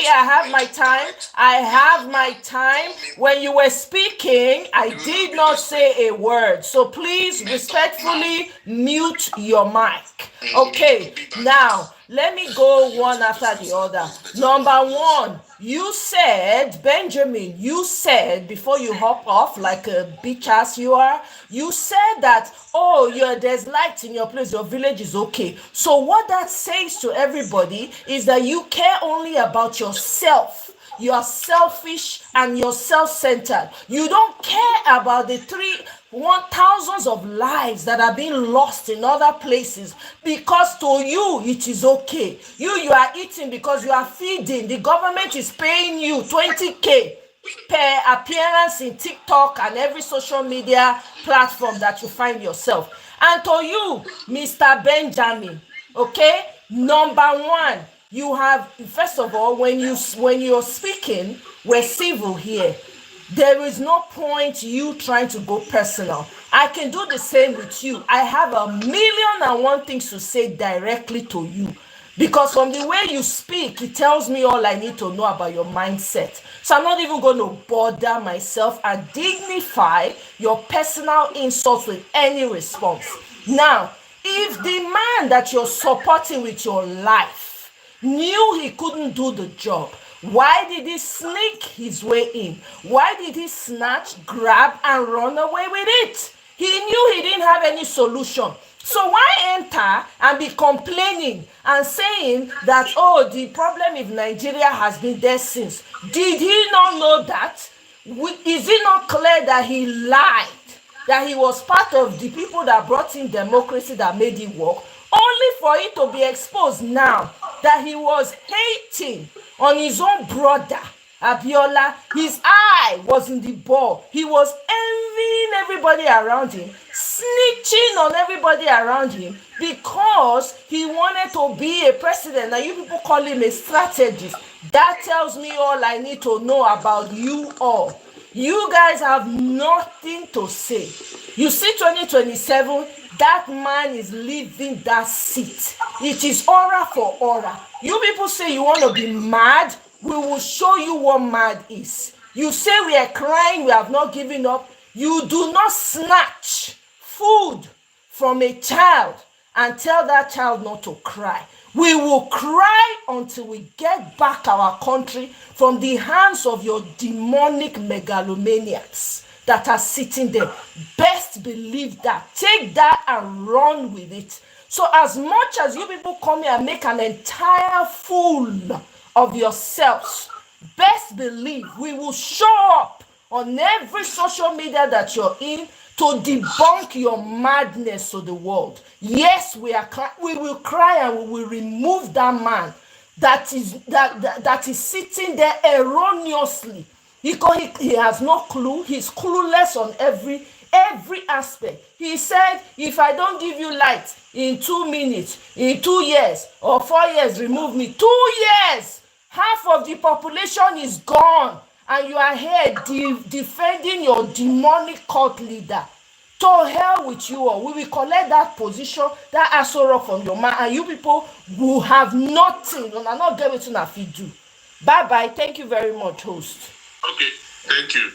Speaker 10: I have my time. When you were speaking, I did not say a word. So please respectfully mute your mic. Okay, now let me go one after the other. Number one, you said, Benjamin, before you hop off like a bitch ass you are, you said that, oh, there's light in your place, your village is okay. So what that says to everybody is that you care only about yourself. You are selfish and you're self-centered. You don't care about the thousands of lives that are being lost in other places because to you it is okay. You are eating because you are feeding. The government is paying you 20K per appearance in TikTok and every social media platform that you find yourself. And to you, Mr. Benjamin, okay, number one, you have, first of all, when you're speaking, we're civil here. There is no point you trying to go personal. I can do the same with you. I have 1,000,001 things to say directly to you. Because from the way you speak, it tells me all I need to know about your mindset. So I'm not even going to bother myself and dignify your personal insults with any response. Now, if the man that you're supporting with your life knew he couldn't do the job, why did he sneak his way in? Why did he snatch, grab, and run away with it? He knew he didn't have any solution. So why enter and be complaining and saying that, oh, the problem in Nigeria has been there since? Did he not know that? Is it not clear that he lied? That he was part of the people that brought in democracy that made it work? Only for it to be exposed now that he was hating on his own brother, Abiola. His eye was in the ball. He was envying everybody around him, snitching on everybody around him because he wanted to be a president. Now you people call him a strategist. That tells me all I need to know about you all. You guys have nothing to say. You see 2027, that man is leaving that seat. It is aura for aura. You people say you want to be mad. We will show you what mad is. You say we are crying, we have not given up. You do not snatch food from a child and tell that child not to cry. We will cry until we get back our country from the hands of your demonic megalomaniacs that are sitting there. Best believe that. Take that and run with it. So as much as you people come here and make an entire fool of yourselves, best believe we will show up on every social media that you're in to debunk your madness to the world. Yes, we will cry and we will remove that man that is sitting there erroneously. He has no clue. He's clueless on every aspect. He said, if I don't give you light in 2 minutes, in 2 years or 4 years, remove me. 2 years, half of the population is gone. And you are here defending your demonic cult leader. To hell with you all. We will collect that position, that asoro from your man, and you people will have nothing. And I'm not going to do. Bye-bye. Thank you very much, host.
Speaker 6: Okay, thank you.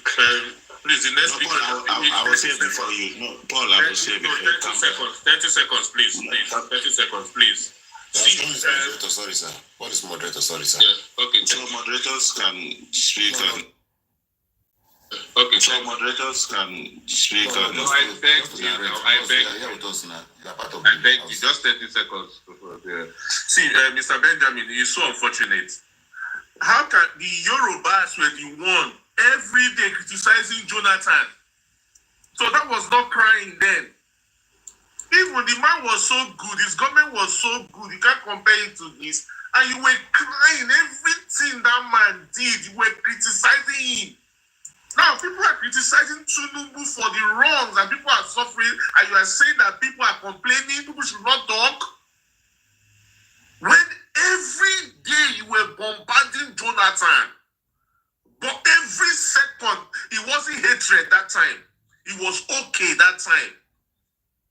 Speaker 6: Please, the next speaker.
Speaker 7: I will say before you. No, Paul, I will say before you.
Speaker 6: 30 seconds, please. 30 seconds, please.
Speaker 11: Sorry, sir. What is moderator? Sorry, sir.
Speaker 6: Yeah, okay.
Speaker 7: So moderators can speak on.
Speaker 6: Okay.
Speaker 7: So moderators can speak on.
Speaker 6: No, I beg you. I beg you. Just 30 seconds. See, Mr. Benjamin, it's so unfortunate. How can the Yorubas were the one every day criticizing Jonathan? So that was not crying then. Even the man was so good, his government was so good, you can't compare it to this. And you were crying everything that man did, you were criticizing him. Now people are criticizing Tinubu for the wrongs and people are suffering, and you are saying that people are complaining, people should not talk. When every day you were bombarding Jonathan, but every second, it wasn't hatred that time. It was okay that time.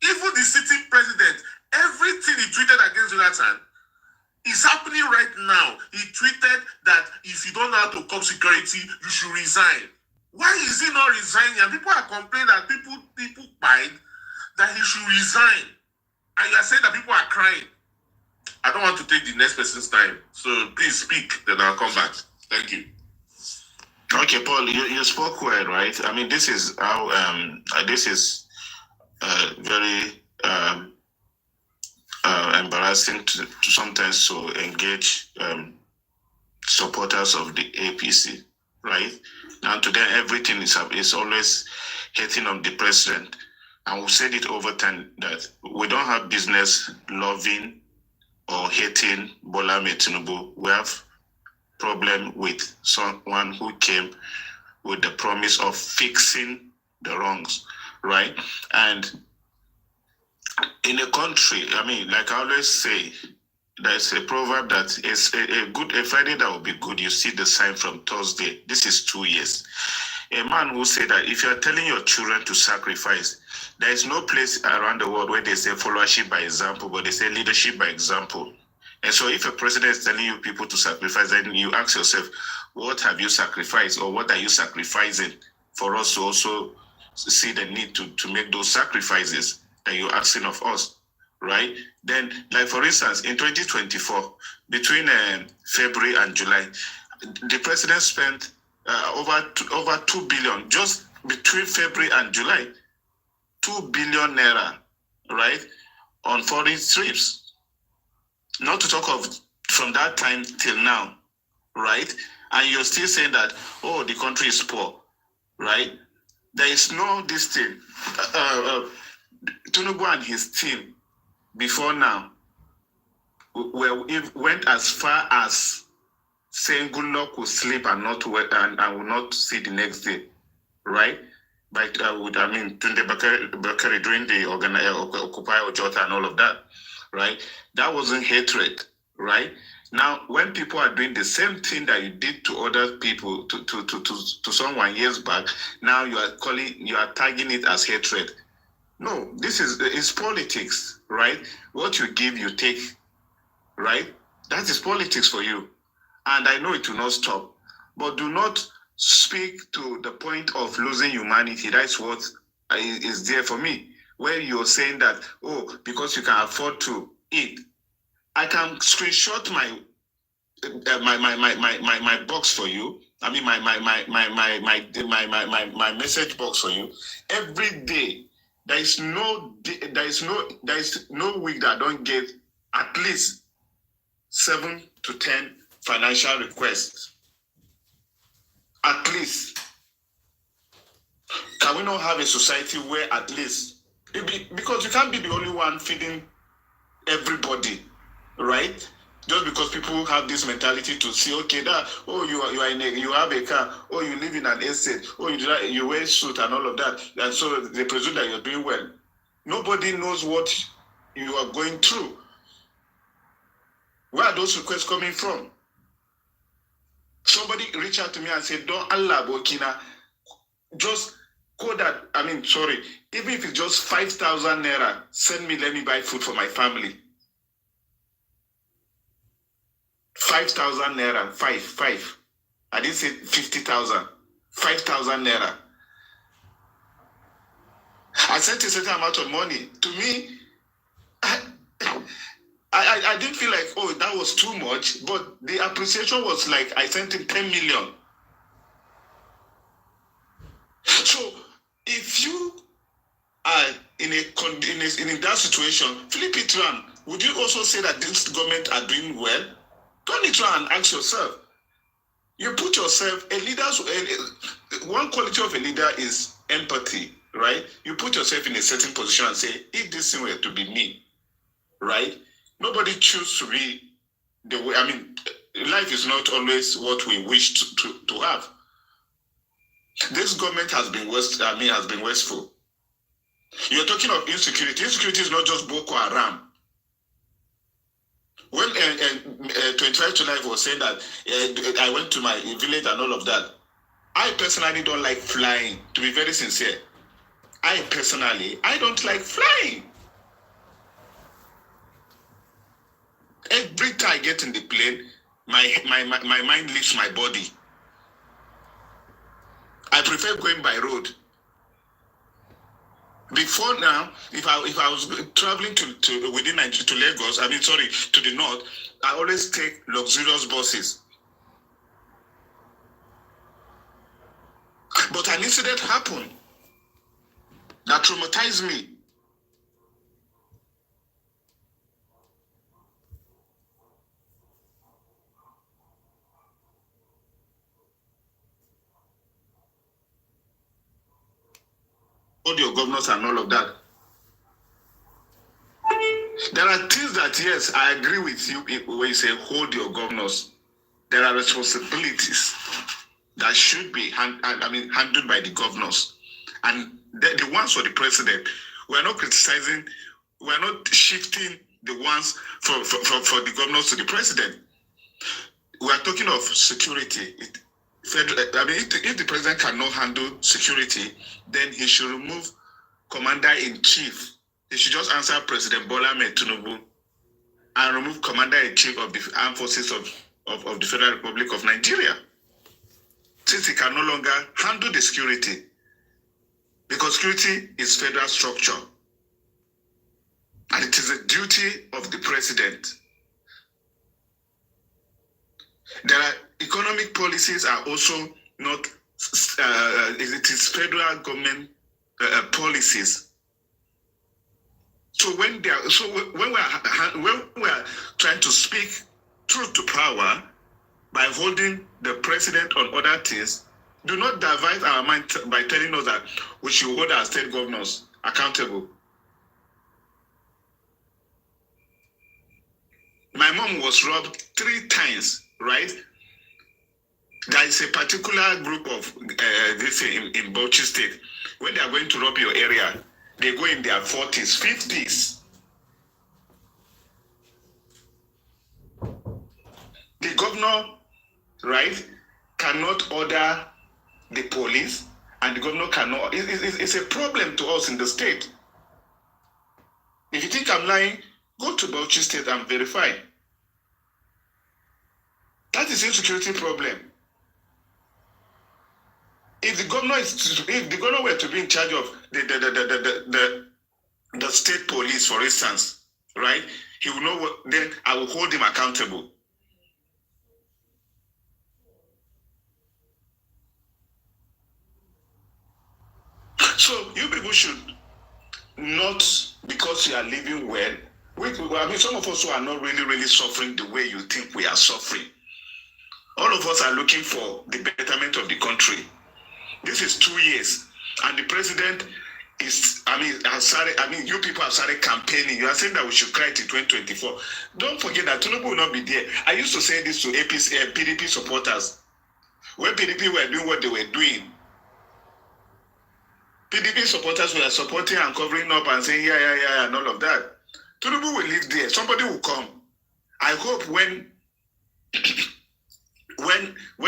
Speaker 6: Even the sitting president, everything he tweeted against Jonathan is happening right now. He tweeted that if you don't know how to cop security, you should resign. Why is he not resigning? And people are complaining that people died, that he should resign. And you are saying that people are crying. I don't want to take the next person's time. So please speak, then I'll come back. Thank you.
Speaker 7: Okay, Paul, you spoke well, right? I mean, this is how this is very embarrassing to sometimes to engage supporters of the APC, right? Now to them, everything is always hating on the president, and we've said it over time that we don't have business loving or hating Bola Tinubu. We have problem with someone who came with the promise of fixing the wrongs, right? And in a country, I mean, like I always say, there's a proverb that is a Friday that will be good. You see the sign from Thursday. This is 2 years. A man who said that if you're telling your children to sacrifice, there is no place around the world where they say followership by example, but they say leadership by example. And so if a president is telling you people to sacrifice, then you ask yourself, what have you sacrificed, or what are you sacrificing for us to also see the need to make those sacrifices that you're asking of us, right? Then, like for instance, in 2024, between February and July, the president spent over 2 billion just between February and July, 2 billion naira, right, on foreign trips. Not to talk of from that time till now, right? And you're still saying that, oh, the country is poor, right? There is no this thing. Tinubu and his team before now went as far as saying good luck will sleep and not and will not see the next day, right? But Tunde Bakari during the Occupy Ojota and all of that, right? That wasn't hatred, right? Now, when people are doing the same thing that you did to other people, to someone years back, now you are tagging it as hatred. No, it's politics, right? What you give, you take, right? That is politics for you. And I know it will not stop. But do not speak to the point of losing humanity. That's what is there for me. Where you're saying that, oh, because you can afford to eat. I can screenshot my box for you. I mean my message box for you. Every day, there is no week that I don't get at least 7 to 10 financial requests. At least. Can we not have a society where at least because you can't be the only one feeding everybody, right? Just because people have this mentality to see, okay, that you have a car, or you live in an estate, or you wear a suit and all of that, and so they presume that you're doing well. Nobody knows what you are going through. Where are those requests coming from? Somebody reached out to me and said, "Don't Allah Burkina, just go that." If Even if it's just 5,000 naira, send me, let me buy food for my family. 5,000 naira, five. I didn't say 50,000. 5,000 naira. I sent a certain amount of money. To me, I didn't feel like, oh, that was too much, but the appreciation was like, I sent him 10 million. So, if you are in that situation, flip it around. Would you also say that this government are doing well? Turn it around and ask yourself. You put yourself, one quality of a leader is empathy, right? You put yourself in a certain position and say, if this thing were to be me, right? Nobody chooses to be the way, life is not always what we wish to have. This government has been wasteful. You're talking of insecurity. Insecurity is not just Boko Haram. When 25 to Life was saying that I went to my village and all of that, I personally don't like flying, to be very sincere. I don't like flying. Every time I get in the plane, my mind leaves my body. I prefer going by road. Before now, if I was traveling to within Nigeria, to Lagos, to the north, I always take luxurious buses. But an incident happened that traumatized me. Hold your governors and all of that. There are things that, yes, I agree with you when you say hold your governors. There are responsibilities that should be handled by the governors. And the ones for the president, we're not criticizing, we're not shifting the ones for the governors to the president. We are talking of security. If the president cannot handle security, then he should remove Commander-in-Chief. He should just answer President Bola Ahmed Tinubu and remove Commander-in-Chief of the Armed Forces of the Federal Republic of Nigeria, since he can no longer handle the security, because security is federal structure and it is a duty of the president. There are economic policies are also not, it is federal government policies. So when we are trying to speak truth to power by holding the president on other things, do not divide our mind by telling us that we should hold our state governors accountable. My mom was robbed 3 times, right? There is a particular group of this in Bauchi State. When they are going to rob your area, they go in their 40s, 50s. The governor, right, cannot order the police, and the governor cannot. It's a problem to us in the state. If you think I'm lying, go to Bauchi State and verify. That is insecurity problem. If the governor were to be in charge of the state police, for instance, right, he will know what, then I will hold him accountable. So you people should not, because you are living well, some of us who are not really suffering the way you think we are suffering. All of us are looking for the betterment of the country. This is 2 years, and the president is, you people have started campaigning. You are saying that we should cry till 2024. Don't forget that Tinubu will not be there. I used to say this to PDP supporters. When PDP were doing what they were doing, PDP supporters were supporting and covering up and saying, yeah, and all of that. Tinubu will live there. Somebody will come. I hope when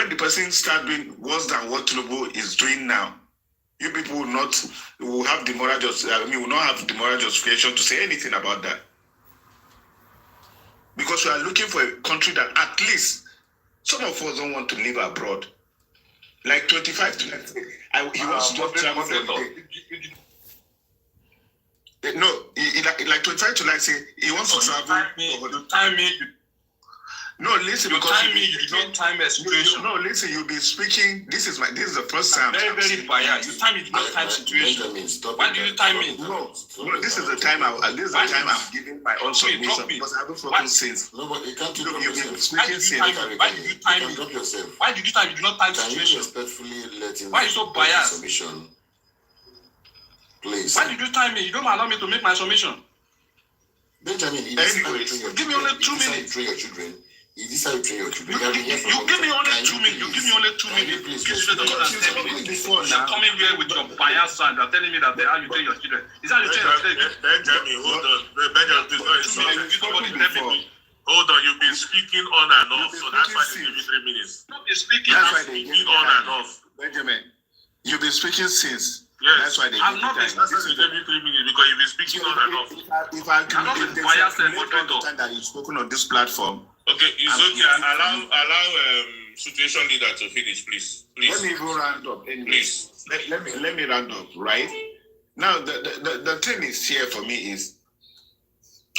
Speaker 7: the person start doing worse than what Tinubu is doing now, you people will have the moral will not have the moral justification to say anything about that. Because we are looking for a country that at least some of us don't want to live abroad. Like 25 to 90. He wants to travel for no, like 25 to like say he wants to travel. No, listen,
Speaker 6: you
Speaker 7: because
Speaker 6: time me, you don't time a situation.
Speaker 7: No, listen, you'll be speaking. This is the first time.
Speaker 6: Very biased. You time it, not time situation. Why do you time me?
Speaker 7: No, this is the time I'm giving my own submission because I haven't spoken since.
Speaker 11: No, but you can't keep
Speaker 7: you've been
Speaker 6: Why
Speaker 7: speaking
Speaker 6: did you
Speaker 7: since.
Speaker 6: time me? Why did you time me?
Speaker 11: Drop yourself.
Speaker 6: Why did you time? You do not time
Speaker 11: Can you
Speaker 6: situation.
Speaker 11: respectfully let him?
Speaker 6: Why are you so biased?
Speaker 11: Submission, please.
Speaker 6: Why did you time me? You don't allow me to make my submission.
Speaker 11: Benjamin,
Speaker 7: anyway,
Speaker 6: give me only 2 minutes.
Speaker 11: Train your children. This is how you train your children.
Speaker 6: You give me only 2 minutes. You give me only 2 minutes.
Speaker 11: Please,
Speaker 6: You're coming here with your bias sound. You're telling me that how you train your children. Is that how you train your children?
Speaker 12: Benjamin, hold on. Benjamin, please don't. Hold on, you've been speaking on and off, so that's why they give you 3 minutes.
Speaker 6: Not be speaking.
Speaker 7: That's why they
Speaker 12: speaking on and off.
Speaker 7: Benjamin, you've been speaking since.
Speaker 12: Yes.
Speaker 7: That's why they
Speaker 12: I'm not expecting every 3 minutes because you've been speaking on and off.
Speaker 7: If I can that you've spoken on this platform.
Speaker 12: Okay, it's okay. Allow situation leader to finish, please.
Speaker 7: Let me even round up.
Speaker 12: Please.
Speaker 7: Let me round up, right? Now the thing is here for me is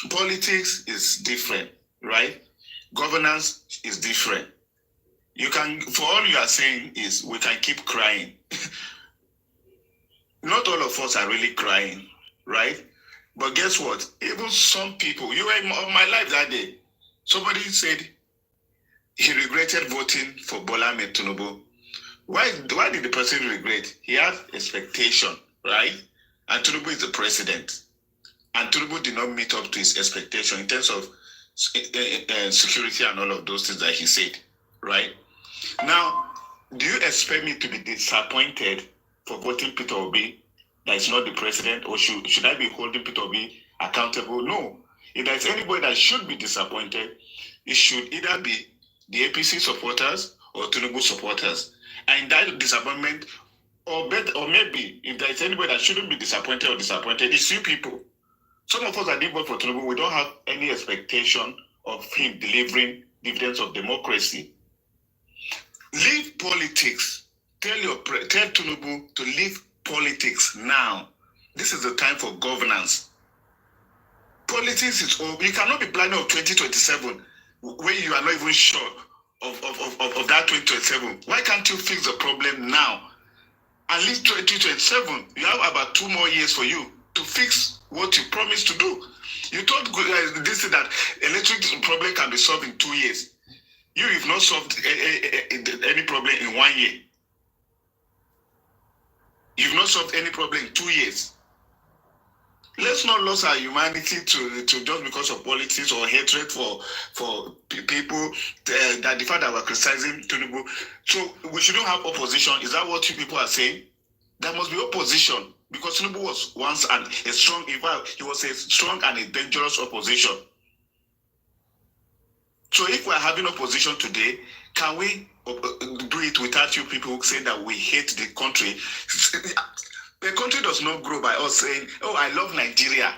Speaker 7: politics is different, right? Governance is different. You can, for all you are saying is we can keep crying. Not all of us are really crying, right? But guess what? Even some people, you were on my life that day. Somebody said he regretted voting for Bola Tinubu. Why did the person regret? He had expectation, right? And Tinubu is the president. And Tinubu did not meet up to his expectation in terms of security and all of those things that he said, right? Now, do you expect me to be disappointed for voting Peter Obi that is not the president, or should I be holding Peter Obi accountable? No. If there's anybody that should be disappointed, it should either be the APC supporters or Tinubu supporters. And that disappointment, or maybe if there's anybody that shouldn't be disappointed, it's you people. Some of us that didn't vote for Tinubu, we don't have any expectation of him delivering dividends of democracy. Leave politics. Tell Tinubu to leave politics now. This is the time for governance. Politics is over. You cannot be planning of 2027 when you are not even sure of that 2027. Why can't you fix the problem now? At least 2027, you have about 2 more years for you to fix what you promised to do. You told this is that electric problem can be solved in 2 years. You have not solved any problem in 1 year. You've not solved any problem in 2 years. Let's not lose our humanity to just because of politics or hatred for people, that the fact that we're criticizing Tinubu. So we shouldn't have opposition. Is that what you people are saying? There must be opposition because Tinubu was once a strong and a dangerous opposition. So if we're having opposition today, can we do it without you people saying that we hate the country? The country does not grow by us saying, oh, I love Nigeria.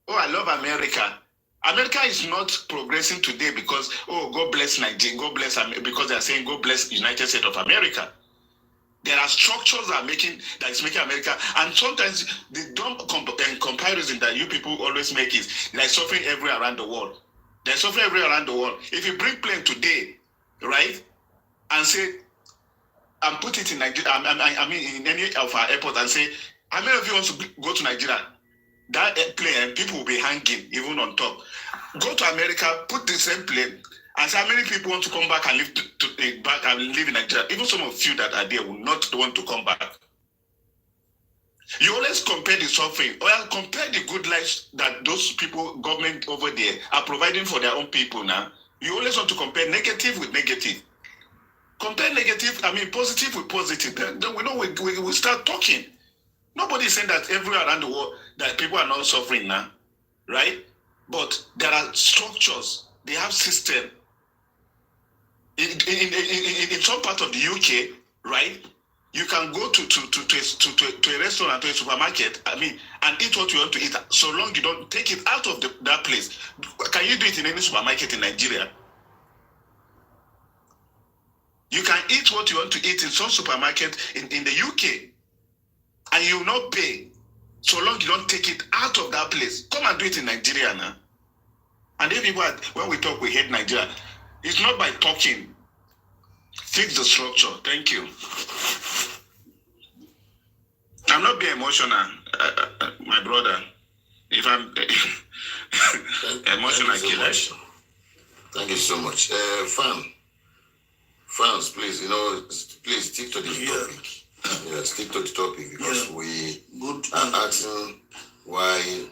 Speaker 7: Oh, I love America. America is not progressing today because, oh, God bless Nigeria, God bless America, because they are saying God bless United States of America. There are structures that is making America, and sometimes the dumb comparison that you people always make is like suffering everywhere around the world. They're suffering everywhere around the world. If you bring plane today, right, and say, and put it in Nigeria, I mean in any of our airports, and say, how many of you want to go to Nigeria? That plane, people will be hanging even on top. Go to America, put the same plane, and say how many people want to come back and live in Nigeria. Even some of you that are there will not want to come back. You always compare the suffering, or compare the good lives that those people, government over there, are providing for their own people now. You always want to compare negative with negative. Compare positive with positive. Then we know we start talking. Nobody is saying that everywhere around the world that people are not suffering now, right? But there are structures. They have system. In some part of the UK, right? You can go to a restaurant, to a supermarket, and eat what you want to eat, so long you don't take it out of that place. Can you do it in any supermarket in Nigeria? You can eat what you want to eat in some supermarket in the UK, and you will not pay, so long you don't take it out of that place. Come and do it in Nigeria now. And then people, when we talk, we hate Nigeria. It's not by talking. Fix the structure. Thank you. I'm not being emotional, my brother. If I'm emotional,
Speaker 11: Thank you so much. Fans, please, please stick to the topic. Yeah, stick to the topic, because we are asking why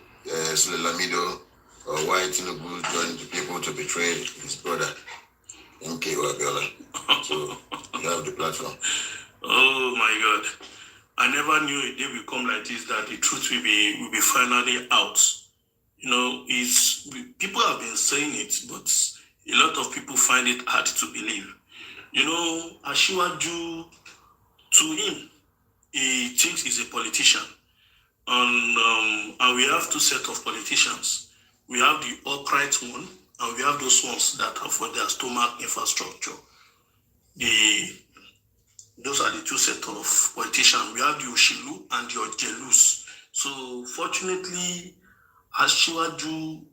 Speaker 11: Sule Lamido or why Tinubu joined the people to betray his brother, MK Abiola. So you have the platform.
Speaker 12: Oh my God. I never knew a day will come like this, that the truth will be finally out. People have been saying it, but a lot of people find it hard to believe. Ashiwaju, to him, he thinks he's a politician. And we have two sets of politicians. We have the upright one, and we have those ones that are for their stomach infrastructure. Those are the two sets of politicians. We have the Oshilu and the Ojelus. So fortunately, Ashiwaju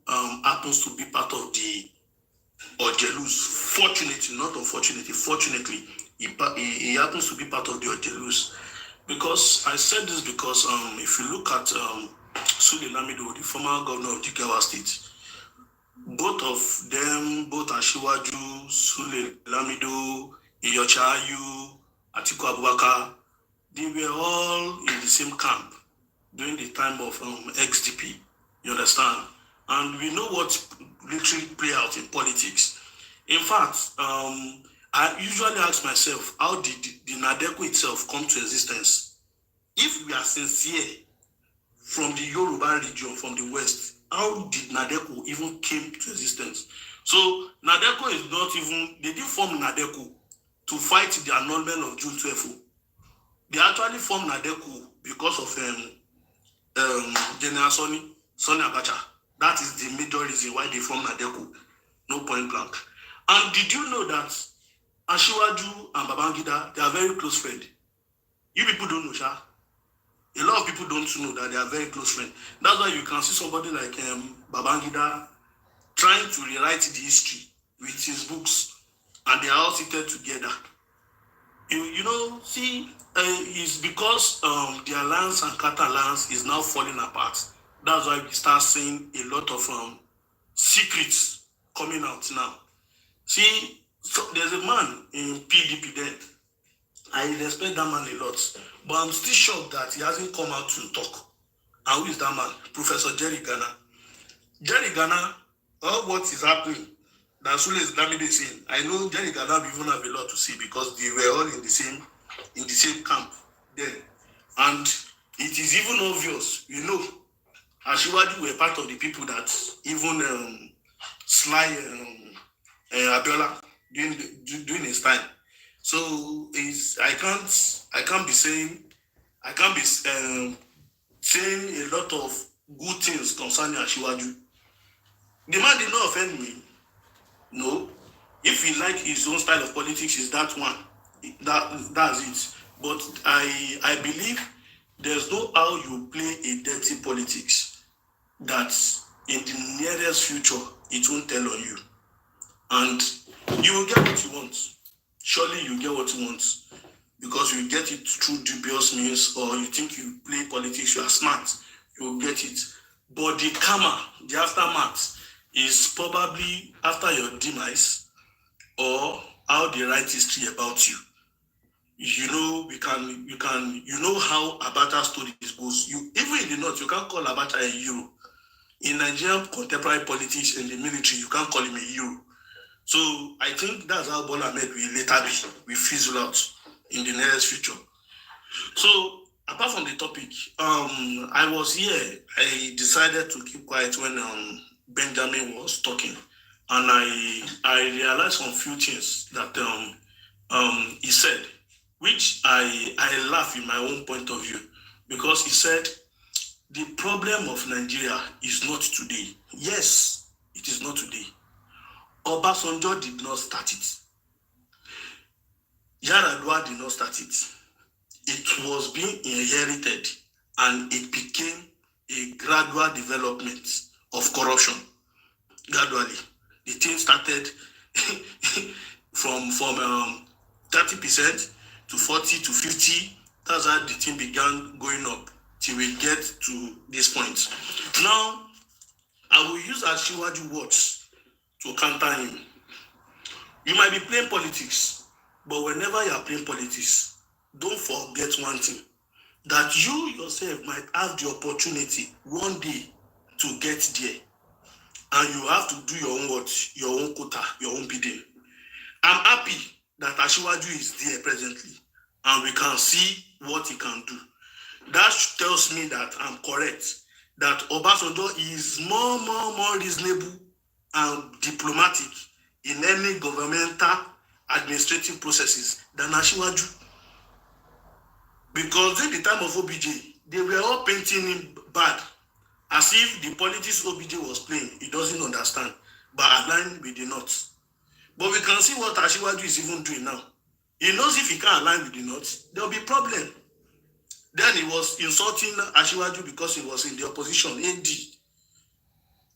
Speaker 12: happens to be part of the Ojelus. Fortunately, not unfortunately, fortunately, he happens to be part of the Ojelus. Because I said this because if you look at Sule Lamido, the former governor of the Govt state, both of them, both Ashiwaju, Sule Lamido, Iyochayu, Atiku Abubakar, they were all in the same camp during the time of XDP. You understand? And we know what literally play out in politics. In fact, I usually ask myself, how did the NADECO itself come to existence? If we are sincere from the Yoruba region, from the West, how did NADECO even came to existence? So NADECO is not even, they didn't form NADECO to fight the annulment of June 12. They actually formed NADECO because of General Sonny Abacha. That is the major reason why they formed NADECO. No point blank. And did you know that Ashiwaju and Babangida, they are very close friends? You people don't know, Sha. A lot of people don't know that they are very close friends. That's why you can see somebody like Babangida trying to rewrite the history with his books, and they are all seated together. It's because the alliance and Qatar alliance is now falling apart. That's why we start seeing a lot of secrets coming out now. See, so there's a man in PDP there. I respect that man a lot, but I'm still shocked that he hasn't come out to talk. And who is that man? Professor Jerry Ghana. Jerry Ghana, all what is happening, that Sule Lamido is saying, I know Jerry Ghana will even have a lot to say, because they were all in the same camp then. And it is even obvious, Ashiwaju were part of the people that even sly Abiola during his time. So I can't be saying a lot of good things concerning Ashiwaju. The man did not offend me. No. If he like his own style of politics, is that one. That's it. But I believe there's no how you play a dirty politics that in the nearest future it won't tell on you. And you will get what you want. Surely you get what you want, because you get it through dubious means, or you think you play politics, you are smart, you will get it. But the karma, the aftermath, is probably after your demise, or how they write history about you. You know how Abacha stories goes. Even in the north, you can't call Abacha a hero. In Nigerian contemporary politics and the military, you can't call him a hero. So I think that's how Bola Ahmed will later be. We fizzle out in the nearest future. So apart from the topic, I was here. I decided to keep quiet when Benjamin was talking, and I realized some few things that he said. which I laugh in my own point of view, because he said the problem of Nigeria is not today. Yes, it is not today. Obasanjo did not start it. Yaradua did not start it. It was being inherited and it became a gradual development of corruption. Gradually, the thing started from 30% to 40 to 50. That's how the thing began going up till we get to this point. Now, I will use Ashiwaju words to counter him. You might be playing politics, but whenever you are playing politics, don't forget one thing, that you yourself might have the opportunity one day to get there, and you have to do your own work, your own quota, your own bidding. I'm happy that Ashiwaju is there presently, and we can see what he can do. That tells me that I'm correct, that Obasanjo is more reasonable and diplomatic in any governmental administrative processes than Ashiwaju. Because in the time of OBJ, they were all painting him bad, as if the politics OBJ was playing, he doesn't understand, but aligned with the North. But we can see what Ashiwaju is even doing now. He knows if he can't align with the North, there will be problem. Then he was insulting Ashiwaju because he was in the opposition, AD.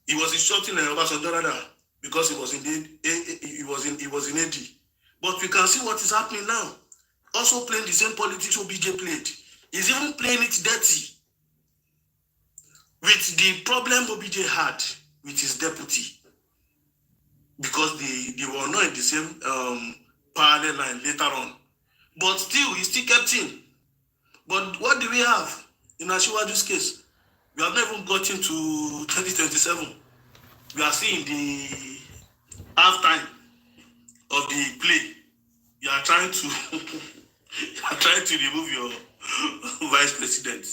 Speaker 12: He was insulting Obasanjo because he was in AD. But we can see what is happening now. Also playing the same politics OBJ played. He's even playing it dirty. With the problem OBJ had with his deputy, because they were not in the same parallel line later on. But still, he still kept in. But what do we have in Ashiwaju's case? We have not even gotten to 2027. We are seeing the halftime of the play. You are trying to remove your vice president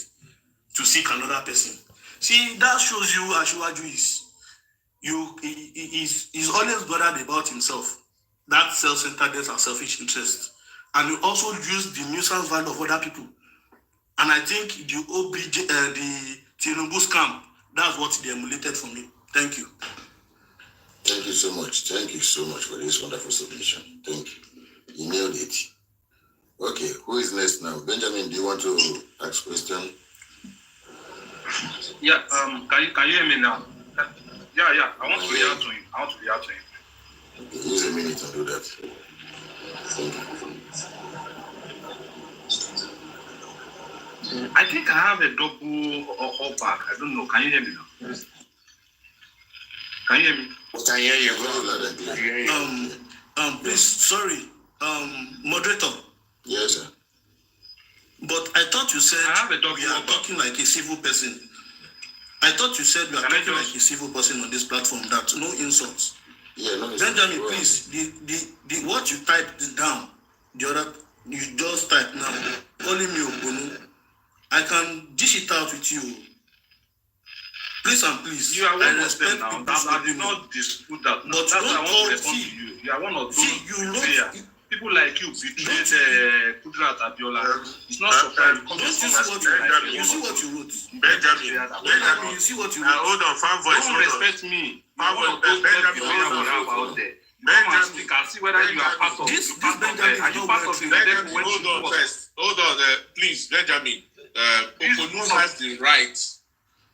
Speaker 12: to seek another person. See, that shows you Ashiwaju is always bothered about himself. That self-centeredness and selfish interest. And he also use the nuisance value of other people. And I think the OBJ, the Tinubu scam, that's what they emulated for me. Thank you.
Speaker 11: Thank you so much. Thank you so much for this wonderful submission. Thank you. You nailed it. Okay, who is next now? Benjamin, do you want to ask a question?
Speaker 2: Yeah, can you hear me now? Yeah. I want to react to him.
Speaker 11: Okay, use a minute to do that. Thank you.
Speaker 2: I think I have a double or back. I don't know. Can you hear me now? Can you hear me?
Speaker 11: Can hear you.
Speaker 12: Please, sorry, moderator.
Speaker 11: Yes, sir.
Speaker 12: But I thought you said we are talking like a civil person. I thought you said we are talking like a civil person on this platform. That no insults.
Speaker 11: Yeah, no.
Speaker 12: Benjamin, please, the what you typed down, the other you just typed now, calling me Obono. I can dish it out with you. Please and please.
Speaker 2: You are one of them now. I did not dispute that.
Speaker 12: But that's why I want to respond to you.
Speaker 2: You are one of those people like you betrayed Kudrat Abiola. It's not surprising.
Speaker 12: You see what you wrote.
Speaker 7: Benjamin,
Speaker 12: you see what you wrote.
Speaker 7: Hold on, fan voice.
Speaker 2: Don't respect me.
Speaker 7: Benjamin,
Speaker 2: can see whether you are part of
Speaker 12: this. Benjamin,
Speaker 2: are you part of the
Speaker 7: hold on first. Hold on, please, Benjamin. Okono has the right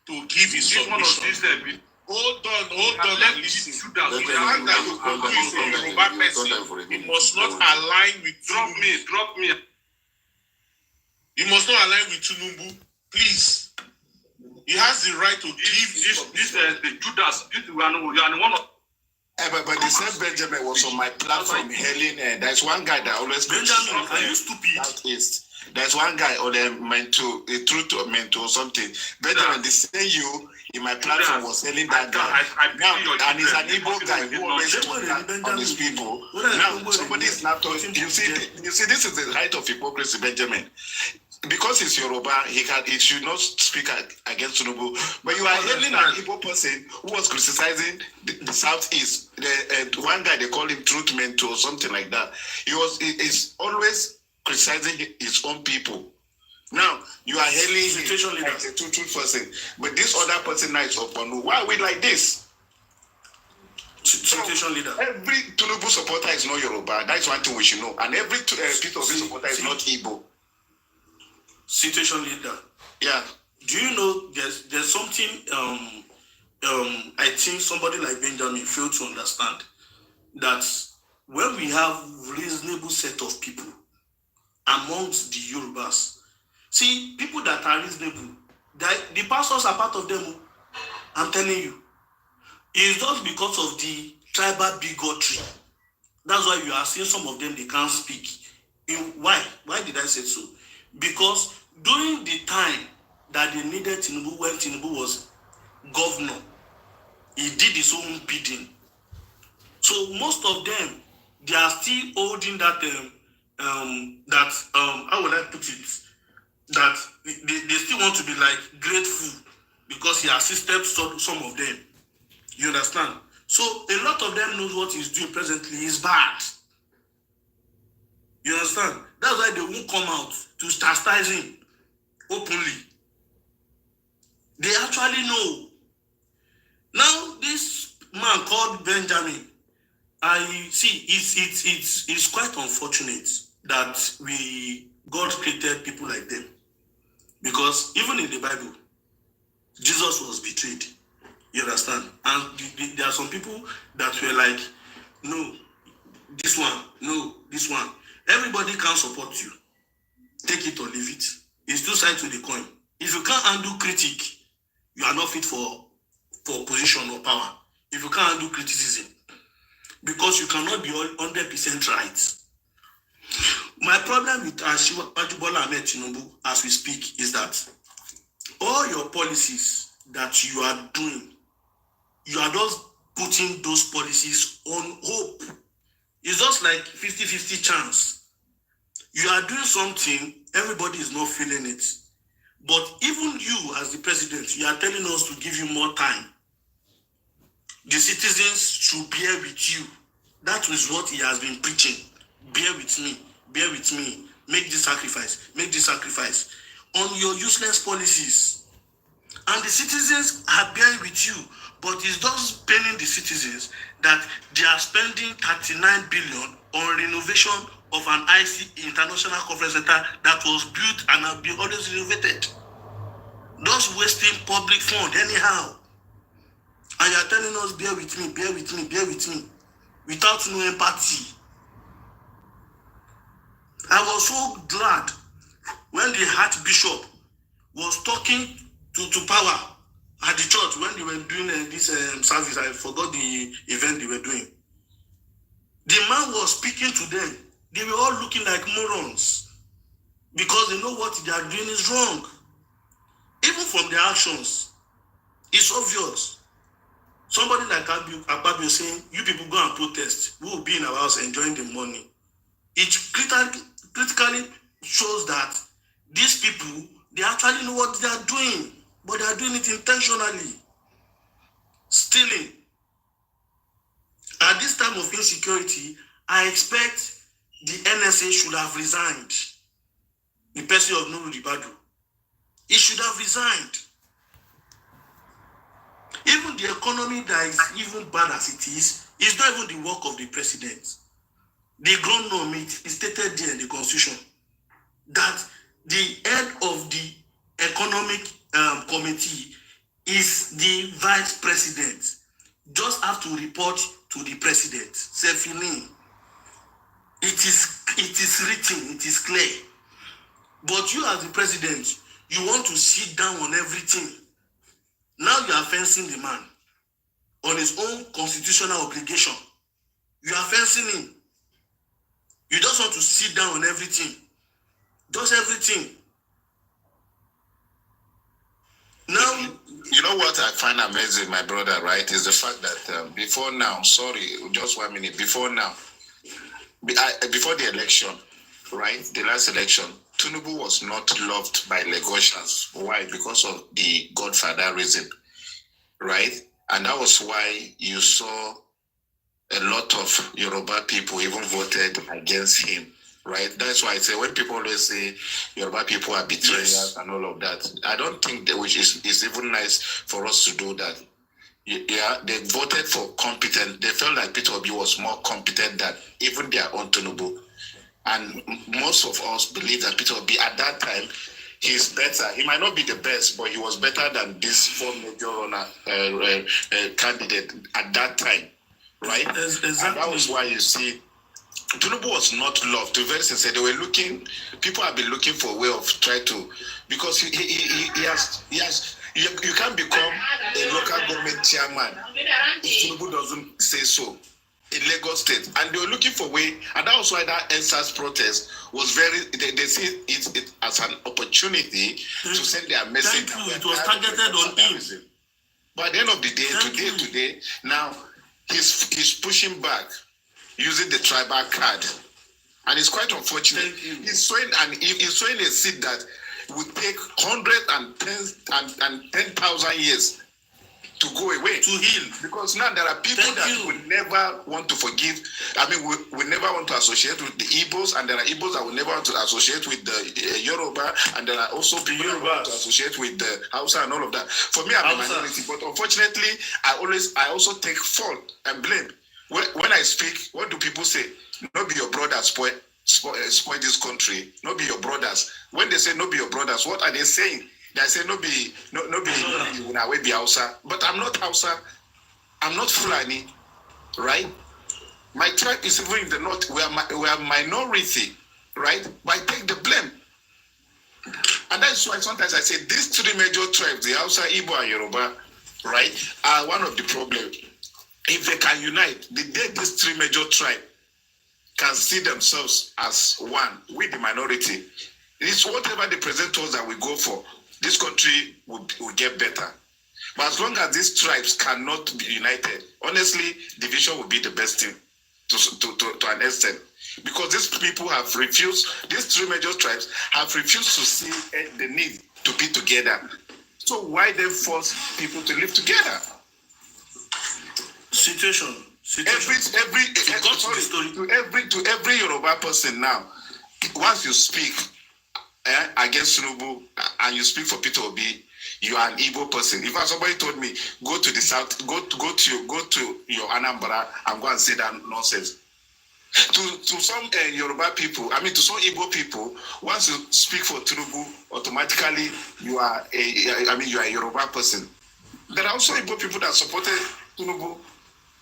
Speaker 7: to give his submission. Hold on, and listen. The fact that Okono is a Yoruba person, he must not align with Tinubu.
Speaker 2: Drop me.
Speaker 7: He must not align with Tinubu. Please. He has the right to give his submission.
Speaker 2: The Judas, you are one of.
Speaker 5: But the same Benjamin was on my platform hailing. There's one guy that always
Speaker 12: Benjamin, are you stupid?
Speaker 5: Southeast. There's one guy on the mentor, a truth or mentor or something. Benjamin, the same you in my platform was telling that guy. Now, and he's an Igbo guy who always on these people. Now, somebody is not talking. You see, this is the height of hypocrisy, Benjamin. Because it's Yoruba, he should not speak against Tinubu. But you are hailing an Igbo person who was criticizing the Southeast. One guy, they call him truth mentor or something like that. He's always
Speaker 7: criticizing his own people. Now, you are hailing him like a true person. But this other person now is upon. Why are we like this? Situation leader. Every Tinubu supporter is not Yoruba. That's one thing we should know. And every piece of supporter is not Igbo.
Speaker 12: Situation leader.
Speaker 7: Yeah.
Speaker 12: Do you know there's something I think somebody like Benjamin failed to understand, that when we have reasonable set of people amongst the Yorubas, see, people that are reasonable, the pastors are part of them. I'm telling you. It's just because of the tribal bigotry. That's why you are seeing some of them, they can't speak. Why? Why did I say so? Because during the time that they needed Tinubu, when Tinubu was governor, he did his own bidding. So most of them, they are still holding that, how would I put it? That they still want to be like grateful because he assisted some of them. You understand? So a lot of them knows what he's doing presently is bad. You understand? That's why they won't come out to chastise him openly. They actually know. Now this man called Benjamin, I see it's quite unfortunate that God created people like them. Because even in the Bible, Jesus was betrayed. You understand? And there are some people that were like, no, this one, no, this one. Everybody can support you. Take it or leave it. It's two sides to the coin. If you can't handle critique, you are not fit for position or power. If you can't handle criticism, because you cannot be 100% right. My problem with Bola Ahmed Tinubu as we speak is that all your policies that you are doing, you are just putting those policies on hope. It's just like 50-50 chance. You are doing something, everybody is not feeling it. But even you as the president, you are telling us to give you more time. The citizens should bear with you. That is what he has been preaching. Bear with me, make this sacrifice, on your useless policies. And the citizens are bearing with you, but it's just paining the citizens that they are spending 39 billion on renovation of an IC International Conference Center that was built and has been always renovated. Those wasting public fund anyhow. And you are telling us, bear with me, without no empathy. I was so glad when the Archbishop was talking to power at the church when they were doing this service. I forgot the event they were doing. The man was speaking to them. They were all looking like morons because they know what they are doing is wrong. Even from their actions, it's obvious. Somebody like Akpabio saying, you people go and protest. We will be in our house enjoying the money. It critically shows that these people, they actually know what they are doing, but they are doing it intentionally. Stealing. At this time of insecurity, I expect the NSA should have resigned. The person of Nuru Ribadu. He should have resigned. Even the economy that is even bad as it is not even the work of the president. The ground norm, it is stated there in the constitution that the head of the economic committee is the vice president. Just have to report to the president. Self-healing. It is written, it is clear. But you as the president, you want to sit down on everything. Now you are fencing the man on his own constitutional obligation. You are fencing him. You just want to sit down on everything. Just everything. Now,
Speaker 7: you know what I find amazing, my brother, right, is the fact that before now, just 1 minute, before now, before the election, right, the last election, Tinubu was not loved by Lagosians. Why? Because of the Godfather reason, right? And that was why you saw a lot of Yoruba people even voted against him.
Speaker 11: right? That's why I say when people always say Yoruba people are betrayers and all of that, I don't think that which is even nice for us to do that. Yeah, they voted for competent. They felt like Peter Obi was more competent than even their own Tinubu. And most of us believe that Peter Obi at that time, he's better. He might not be the best, but he was better than this 4 major runner candidate at that time, right? Exactly. And that was why you see, Tinubu was not loved. To be very sincere, they were looking. People have been looking for a way of trying to, because he has. You can't become a local government chairman if Tinubu doesn't say so in Lagos State. And they were looking for a way, and that was why that NSAS protest was very, they see it as an opportunity to send their message.
Speaker 12: Thank you. It was targeted on him.
Speaker 11: But at the end of the day, today, now he's pushing back using the tribal card. And it's quite unfortunate. He's sowing a seed that would take 110,000 years to go away, to heal. Because now there are people that will never want to forgive. I mean, we never want to associate with the Igbos, and there are Igbos that will never want to associate with the Yoruba, and there are also people that want to associate with the Hausa and all of that. For me, I'm a minority, but unfortunately, I also take fault and blame. When I speak, what do people say? Not be your brother spoil this country. Not be your brothers. When they say not be your brothers, what are they saying? They say no be Hausa. But I'm not Hausa. I'm not Fulani, right? My tribe is even in the north. We are minority, right? But I take the blame. And that's why sometimes I say these 3 major tribes, the Hausa, Igbo, and Yoruba, right, are one of the problems. If they can unite, the day these 3 major tribes can see themselves as one with the minority, it's whatever they present to us that we go for, this country will get better. But as long as these tribes cannot be united, honestly, division will be the best thing to an extent. Because these people have refused, these 3 major tribes have refused to see the need to be together. So why then force people to live together?
Speaker 12: Situation.
Speaker 11: To every Yoruba person now, once you speak against Tinubu and you speak for Peter Obi, you are an Igbo person. If somebody told me go to the south, go to your Anambra and go and say that nonsense. To some Yoruba people, to some Igbo people, once you speak for Tinubu, automatically you are a Yoruba person. There are also Igbo people that supported Tinubu.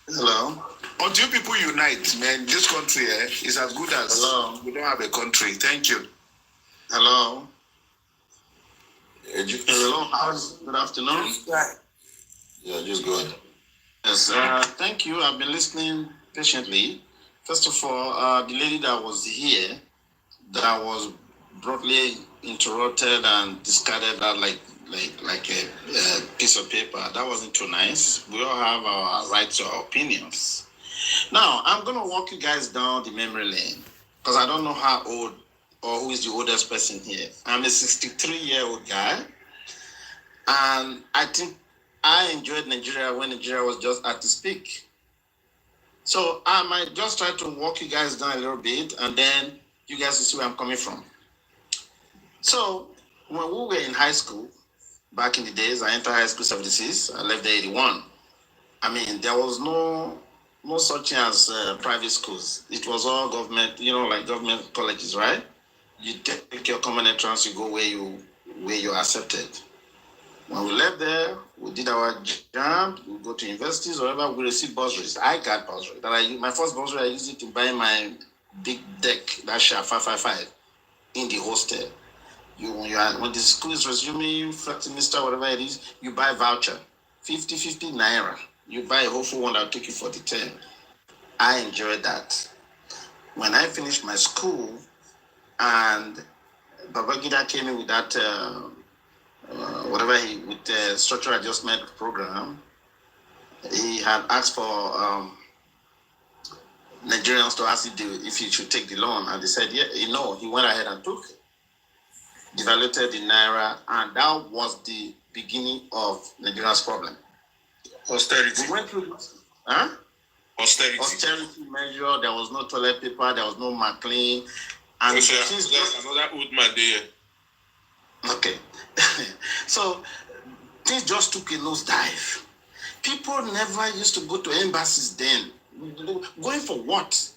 Speaker 7: Hello.
Speaker 11: Until people unite, man, this country is as good as we don't have a country. Thank you.
Speaker 7: Hello. Hello. Good afternoon.
Speaker 11: Yeah, just go ahead.
Speaker 7: Yes. Thank you. I've been listening patiently. First of all, the lady that was here, that was broadly interrupted and discarded that like a piece of paper. That wasn't too nice. We all have our rights to our opinions. Now, I'm going to walk you guys down the memory lane because I don't know how old or who is the oldest person here. I'm a 63-year-old guy, and I think I enjoyed Nigeria when Nigeria was just at its peak. So I might just try to walk you guys down a little bit, and then you guys will see where I'm coming from. So when we were in high school, back in the days, I entered high school 76. I left there 81. There was no such thing as private schools. It was all government, like government colleges, right? You take your common entrance, you go where you're accepted. When we left there, we did our jump, we go to universities, or whatever, we received bursaries. I got bursary. My first bursary, I used it to buy my big deck, that share 555, in the hostel. When the school is resuming, first semester, whatever it is, you buy voucher, 50 naira. You buy a whole full one that will take you for the term. I enjoyed that. When I finished my school, and Babangida came in with that, with the structural adjustment program, he had asked for Nigerians to ask if he should take the loan, and they said, yeah, he went ahead and took it. Devaluated the naira, and that was the beginning of Nigeria's problem.
Speaker 6: Austerity.
Speaker 7: We went through
Speaker 6: Austerity
Speaker 7: measure. There was no toilet paper. There was no McLean.
Speaker 12: And
Speaker 6: there's another old man there.
Speaker 12: Okay. So things just took a nosedive. People never used to go to embassies then. Going for what?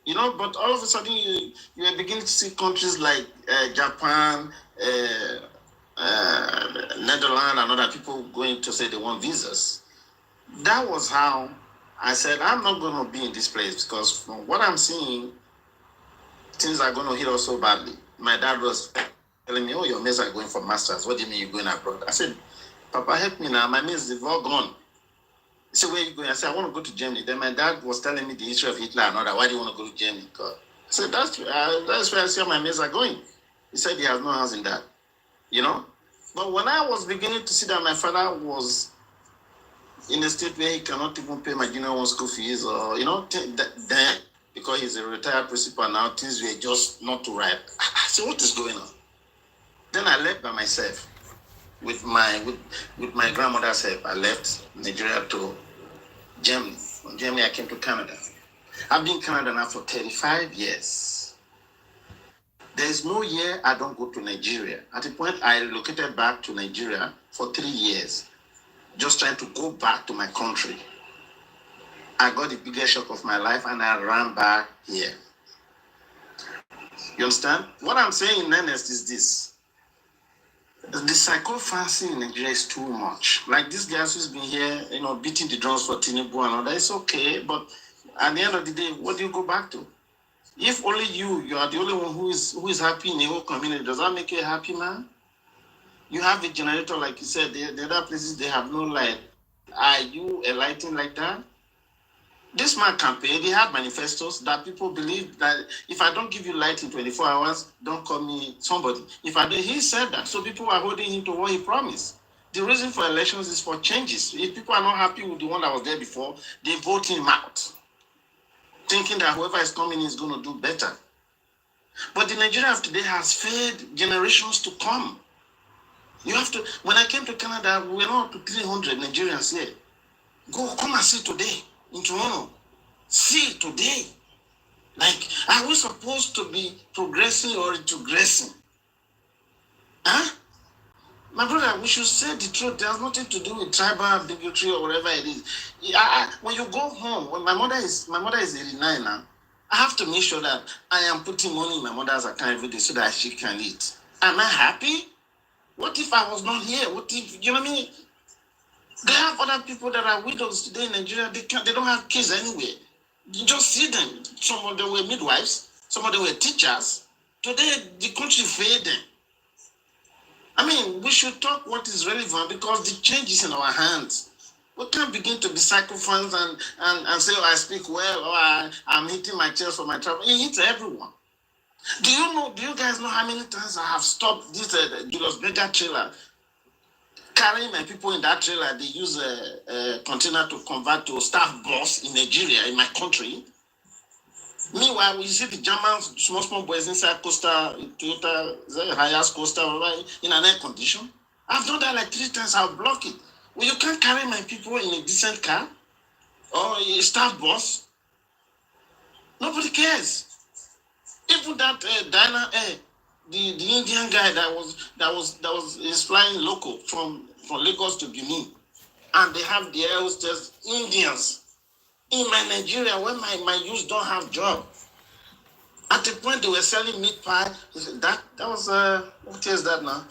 Speaker 12: You know, but all of a sudden you are beginning to see countries like Japan, Netherlands, and other people going to say they want visas. That was how I said, I'm not going to be in this place because from what I'm seeing, things are going to hit us so badly. My dad was telling me, oh, your mates are going for masters. What do you mean you're going abroad? I said, Papa, help me now. My mates, they've all gone. He said, where are you going? I said, I want to go to Germany. Then my dad was telling me the history of Hitler and all that. Why do you want to go to Germany? I said, that's where I see my mates are going. He said he has no house in that. You know? But when I was beginning to see that my father was in a state where he cannot even pay my junior one school fees or, you know, then, because he's a retired principal now, things were just not too right. I said, what is going on? Then I left by myself. With my grandmother's help, I left Nigeria to Germany. From Germany, I came to Canada. I've been in Canada now for 35 years. There is no year I don't go to Nigeria. At the point, I relocated back to Nigeria for 3 years, just trying to go back to my country. I got the biggest shock of my life, and I ran back here. You understand? What I'm saying in earnest is this. The psychophancy in Nigeria is too much. Like this guy who's been here, you know, beating the drums for Tinubu and all that, it's okay. But at the end of the day, what do you go back to? If only you are the only one who is happy in the whole community, does that make you a happy man? You have a generator, like you said, the other places, they have no light. Are you enlightened like that? This man campaign, they have manifestos that people believe that if I don't give you light in 24 hours, don't call me somebody. If I do, he said that. So people are holding him to what he promised. The reason for elections is for changes. If people are not happy with the one that was there before, they vote him out, thinking that whoever is coming is going to do better. But the Nigeria of today has failed generations to come. You have to, when I came to Canada, we were not to 300 Nigerians here. Come and see today in Toronto. See today. Like, are we supposed to be progressing or retrogressing? Huh? My brother, we should say the truth. There's nothing to do with tribal bigotry or whatever it is. When you go home, when my mother is 89 now, I have to make sure that I am putting money in my mother's account every day so that she can eat. Am I happy? What if I was not here? What if, you know what I mean? They have other people that are widows today in Nigeria. They don't have kids anywhere. You just see them. Some of them were midwives. Some of them were teachers. Today, the country failed them. I mean, we should talk what is relevant because the change is in our hands. We can't begin to be sycophants and say, oh, I speak well, or I'm hitting my chest for my trouble. It hits everyone. Do you guys know how many times I have stopped this Julius Berger trailer? Carrying my people in that trailer, they use a container to convert to staff bus in Nigeria, in my country. Meanwhile, we see the German small boys inside Costa, Toyota, Hiace Costa, in an air condition. I've done that like 3 times, I'll block it. Well, you can't carry my people in a decent car or a staff bus. Nobody cares. Even that Diner Air, the Indian guy that is flying local from Lagos to Benin, and they have the air hostess Indians in my Nigeria where my youth don't have job. At the point they were selling meat pie, that was what is that now?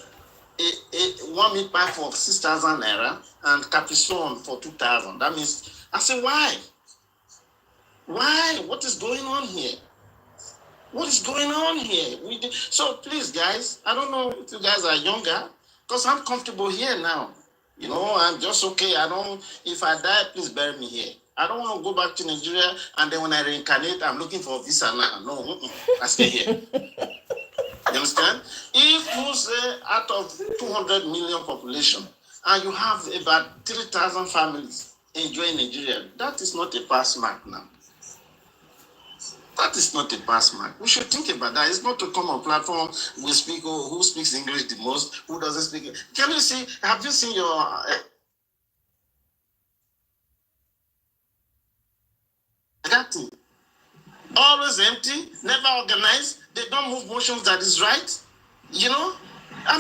Speaker 12: One meat pie for 6,000 naira and capison for 2,000. That means I said, why? Why? What is going on here? What is going on here? So please, guys, I don't know if you guys are younger, because I'm comfortable here now. You know, I'm just okay. If I die, please bury me here. I don't want to go back to Nigeria, and then when I reincarnate, I'm looking for a visa now. No, I stay here. You understand? If you say out of 200 million population, and you have about 3,000 families enjoying Nigeria, that is not a pass mark now. That is not a pass mark. We should think about that. It's not to come on platform, we speak, who speaks English the most, who doesn't speak. Can you see, have you seen your... that thing? Always empty, never organized, They don't move motions that is right. You know? I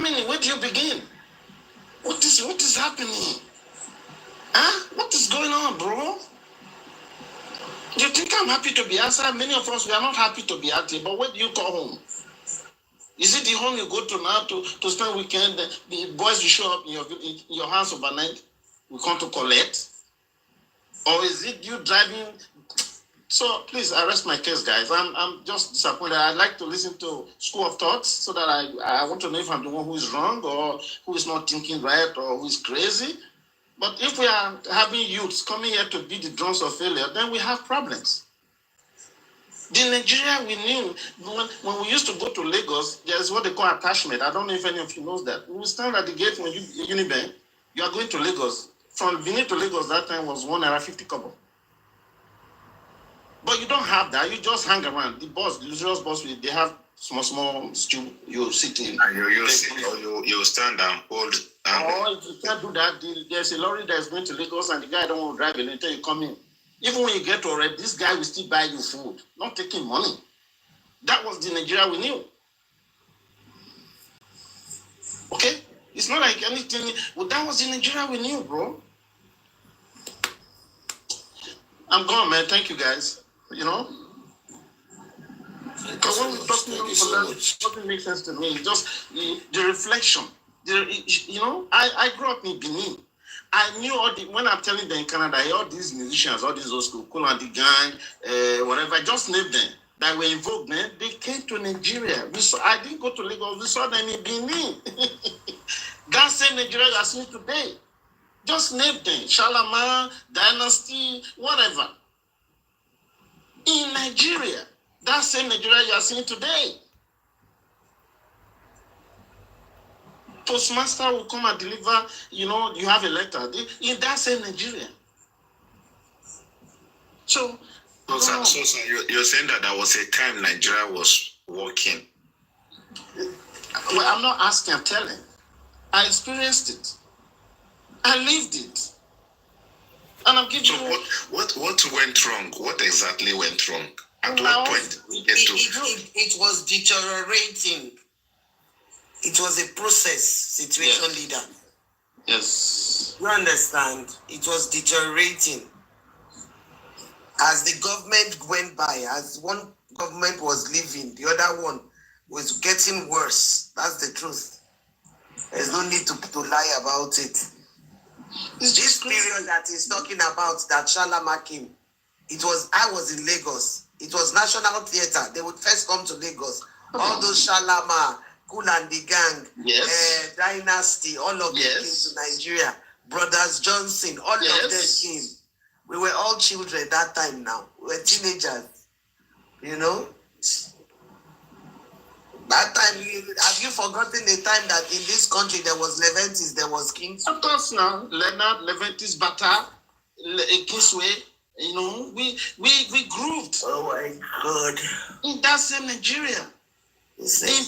Speaker 12: mean, where do you begin? What is happening? Huh? What is going on, bro? You think I'm happy to be outside? Many of us, we are not happy to be out here, but where do you call home? Is it the home you go to now to spend weekend? The boys will show up in your house overnight. We come to collect? Or is it you driving? So please arrest my case, guys. I'm just disappointed. I'd like to listen to school of thoughts so that I want to know if I'm the one who is wrong or who is not thinking right or who is crazy. But if we are having youths coming here to be the drums of failure, then we have problems. The Nigeria we knew, when we used to go to Lagos, there's what they call attachment. I don't know if any of you knows that. We stand at the gate when Unibank, you are going to Lagos. From Benin to Lagos that time was 1 naira 50 kobo. But you don't have that. You just hang around. The bus, the luxurious bus, they have small stool you sit in.
Speaker 6: And you stand and hold.
Speaker 12: Or if you can't do that, there's a lorry that is going to Lagos and the guy don't want to drive it until you come in. Even when you get to already, this guy will still buy you food, not taking money. That was the Nigeria we knew. Okay? It's not like anything. Well, that was the Nigeria we knew, bro. I'm gone, man. Thank you, guys. You know? Because when we talk to you, it doesn't make sense to me. Just the reflection. I grew up in Benin. I knew when I'm telling them in Canada, all these musicians, all these old school, Cool and the Gang, whatever, I just named them that were invoked, man. They came to Nigeria. I didn't go to Lagos. We saw them in Benin. That same Nigeria you are seeing today. Just name them. Shalama, Dynasty, whatever. In Nigeria, that same Nigeria you are seeing today. Postmaster will come and deliver, you have a letter. In that same Nigeria. So
Speaker 6: you're saying that there was a time Nigeria was working.
Speaker 12: Well, I'm not asking, I'm telling. I experienced it. I lived it. And I'm giving you...
Speaker 6: What went wrong? What exactly went wrong? At what point?
Speaker 5: It was deteriorating. It was a process, situation leader.
Speaker 12: Yes.
Speaker 5: You understand? It was deteriorating. As the government went by, as one government was leaving, the other one was getting worse. That's the truth. There's no need to lie about it. This period that he's talking about, that Shalama came, I was in Lagos. It was National Theatre. They would first come to Lagos. All those Shalama, Cool and the Gang, Dynasty, all of them came to Nigeria. Brothers Johnson, all of them came. We were all children that time now. We were teenagers, That time, have you forgotten the time that in this country there was Leventis, there was Kings?
Speaker 12: Of course now, Leonard, Leventis, Bata, Kingsway, we grooved.
Speaker 5: Oh my God.
Speaker 12: In that same Nigeria. In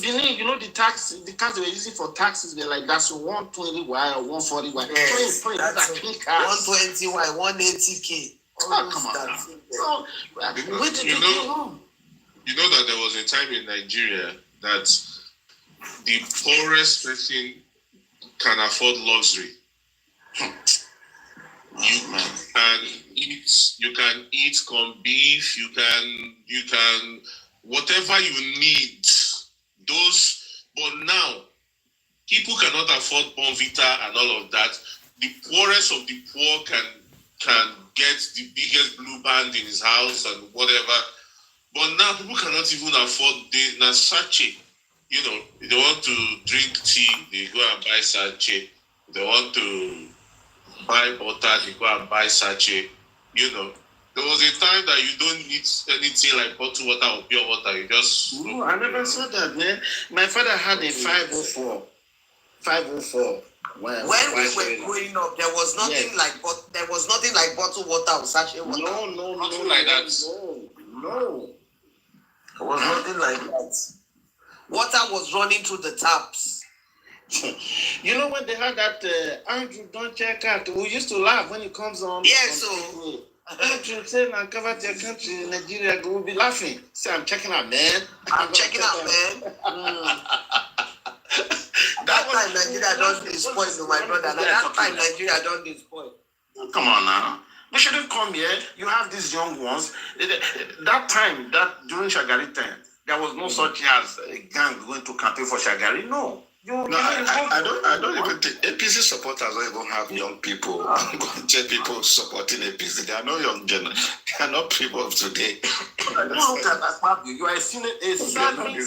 Speaker 12: Benin, the tax they were using for taxes were like that's 120Y or 140Y.
Speaker 5: Yes, that's 120Y, 180K.
Speaker 12: Oh, come on. Where did you go wrong?
Speaker 6: You know that there was a time in Nigeria that the poorest person can afford luxury. You can eat corned beef, you can whatever you need. But now people cannot afford Bonvita and all of that. The poorest of the poor can get the biggest blue band in his house and whatever. But now people cannot even afford the sachet. They want to drink tea, they go and buy sachet. They want to buy butter, they go and buy sachet. There was a time that you don't need anything like bottled water or pure water. You just...
Speaker 12: No, I never saw that, man. My father had a 504. 504.
Speaker 5: When we were growing up, there was nothing like bottled water or sachet water.
Speaker 12: No,
Speaker 6: nothing like that.
Speaker 12: No.
Speaker 5: There was nothing like that. Water was running through the taps.
Speaker 12: When they had that Andrew, don't check out. We used to laugh when it comes on.
Speaker 5: Yeah, so You say now cover your country, Nigeria will be laughing. Say I'm checking out, man.
Speaker 3: I'm checking out, man. That time Nigeria don't disappoint, my brother. That time Nigeria don't disappoint.
Speaker 5: Come on now. They shouldn't come here. You have these young ones. That time, during Shagari time, there was no such as a gang going to campaign for Shagari. No.
Speaker 11: I don't even think APC supporters don't even have young people. People supporting APC. They are not young generation. They are not people of today.
Speaker 5: You are a serving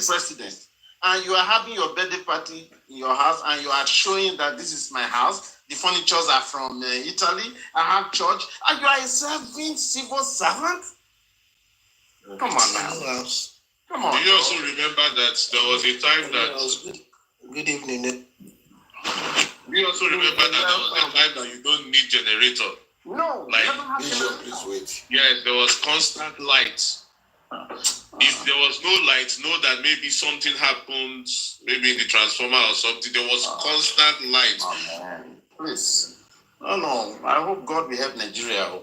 Speaker 5: president, and you are having your birthday party in your house, and you are showing that this is my house. The furnitures are from Italy. I have church, and you are a serving civil servant. Come on now. Come on.
Speaker 6: Do you also remember that there was a time that?
Speaker 3: Good evening.
Speaker 6: Do you also remember that there was a time that you don't need generator?
Speaker 5: No.
Speaker 6: Like,
Speaker 11: please wait.
Speaker 6: Yes, there was constant lights. If there was no lights, know that maybe something happened, maybe in the transformer or something. There was constant light.
Speaker 5: Oh, man. Please. No. I hope God will help Nigeria.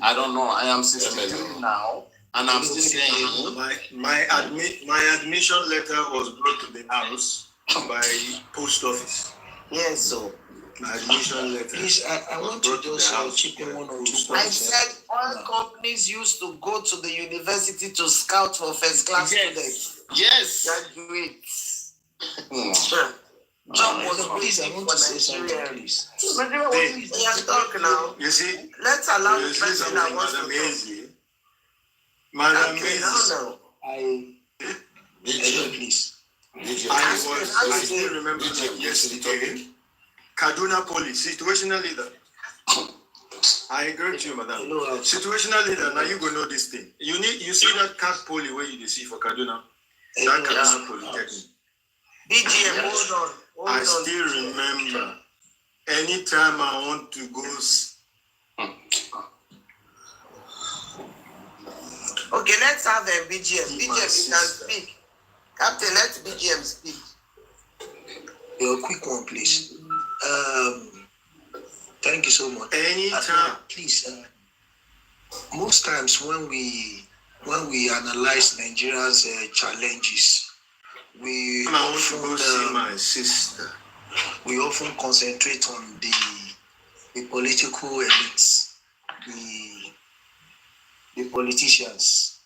Speaker 5: I don't know. I am 63 now. And I'm still saying
Speaker 12: my admission letter was brought to the house by post office.
Speaker 3: Yes, so
Speaker 12: my admission letter.
Speaker 3: Please, I want to just chip in 1 or 2 points. I said all companies used to go to the university to scout for first class students.
Speaker 5: Yes.
Speaker 3: Graduates. Job was please, I want to say something, please. Talk now.
Speaker 12: You see,
Speaker 3: let's allow the person that wants to talk.
Speaker 12: Madam
Speaker 3: please.
Speaker 12: I still remember yesterday. Kaduna police, situational leader. I agree with you, madam. Situational leader, now you go know this thing. You see that cat poly where you see for Kaduna? That Kaduna Polytechnic.
Speaker 3: BGM, hold on.
Speaker 12: I still remember anytime I want to go.
Speaker 3: Okay, let's have a BGM. BGM, you can speak. Captain, let BGM speak. A quick one, please. Thank you so much.
Speaker 12: Anytime.
Speaker 3: Please, most times when we analyze Nigeria's challenges, we
Speaker 12: often see my sister.
Speaker 3: We often concentrate on the political elites, the politicians,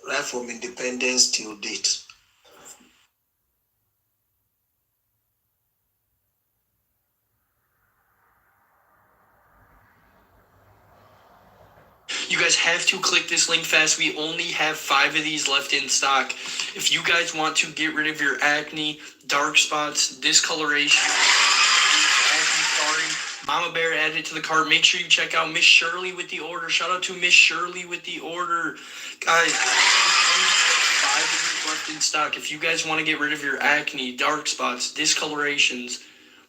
Speaker 3: right from independence till date.
Speaker 13: You guys have to click this link fast. We only have 5 of these left in stock. If you guys want to get rid of your acne, dark spots, discoloration, acne scarring, Mama Bear added it to the cart. Make sure you check out Miss Shirley with the order. Shout out to Miss Shirley with the order. Guys, 5 of these left in stock. If you guys want to get rid of your acne, dark spots, discolorations,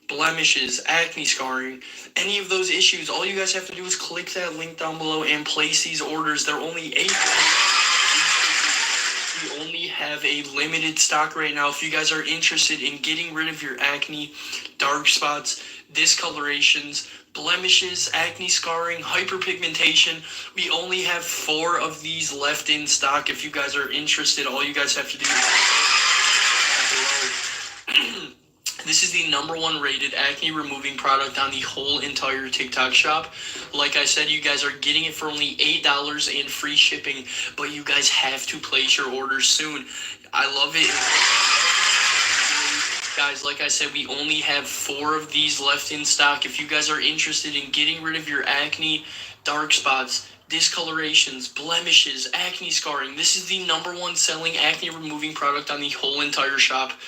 Speaker 13: blemishes, acne scarring, any of those issues, all you guys have to do is click that link down below and place these orders. They're only 8. We only have a limited stock right now. If you guys are interested in getting rid of your acne, dark spots, discolorations, blemishes, acne scarring, hyperpigmentation, we only have 4 of these left in stock. If you guys are interested, all you guys have to do is this is the #1 rated acne removing product on the whole entire TikTok shop. Like I said, you guys are getting it for only $8 and free shipping, but you guys have to place your orders soon. I love it. Guys, like I said, we only have 4 of these left in stock. If you guys are interested in getting rid of your acne, dark spots, discolorations, blemishes, acne scarring, this is the #1 selling acne removing product on the whole entire shop.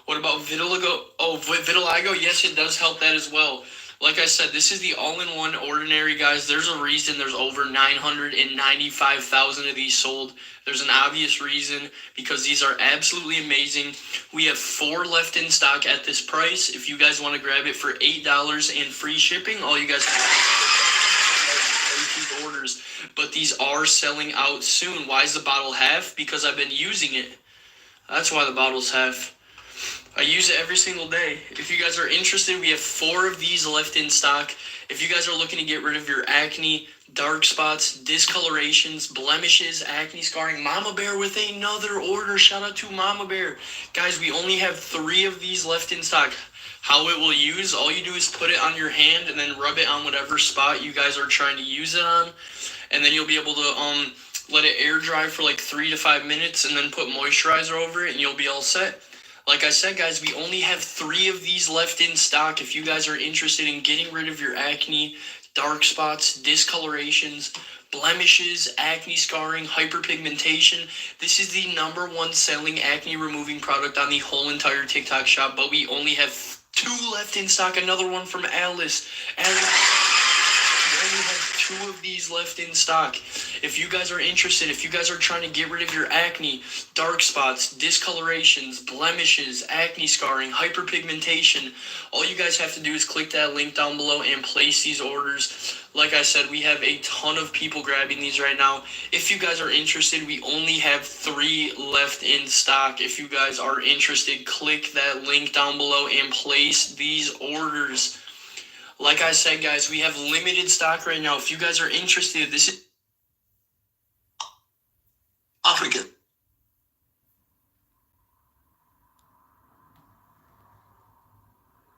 Speaker 13: What about vitiligo? Oh, vitiligo, yes, it does help that as well. Like I said, this is the all-in-one ordinary, guys. There's a reason there's over 995,000 of these sold. There's an obvious reason, because these are absolutely amazing. We have 4 left in stock at this price. If you guys want to grab it for $8 and free shipping, all you guys have to orders. But these are selling out soon. Why is the bottle half? Because I've been using it. That's why the bottle's half. I use it every single day. If you guys are interested, we have 4 of these left in stock. If you guys are looking to get rid of your acne, dark spots, discolorations, blemishes, acne scarring, Mama Bear with another order. Shout out to Mama Bear. Guys, we only have 3 of these left in stock. How it will use, all you do is put it on your hand and then rub it on whatever spot you guys are trying to use it on. And then you'll be able to let it air dry for like 3 to 5 minutes and then put moisturizer over it and you'll be all set. Like I said, guys, we only have 3 of these left in stock. If you guys are interested in getting rid of your acne, dark spots, discolorations, blemishes, acne scarring, hyperpigmentation, this is the #1 selling acne removing product on the whole entire TikTok shop, but we only have 2 left in stock. Another one from Alice. We only have 2 of these left in stock. If you guys are interested, if you guys are trying to get rid of your acne, dark spots, discolorations, blemishes, acne scarring, hyperpigmentation, all you guys have to do is click that link down below and place these orders. Like I said, we have a ton of people grabbing these right now. If you guys are interested, we only have 3 left in stock. If you guys are interested, click that link down below and place these orders. Like I said, guys, we have limited stock right now. If you guys are interested, this is
Speaker 12: African.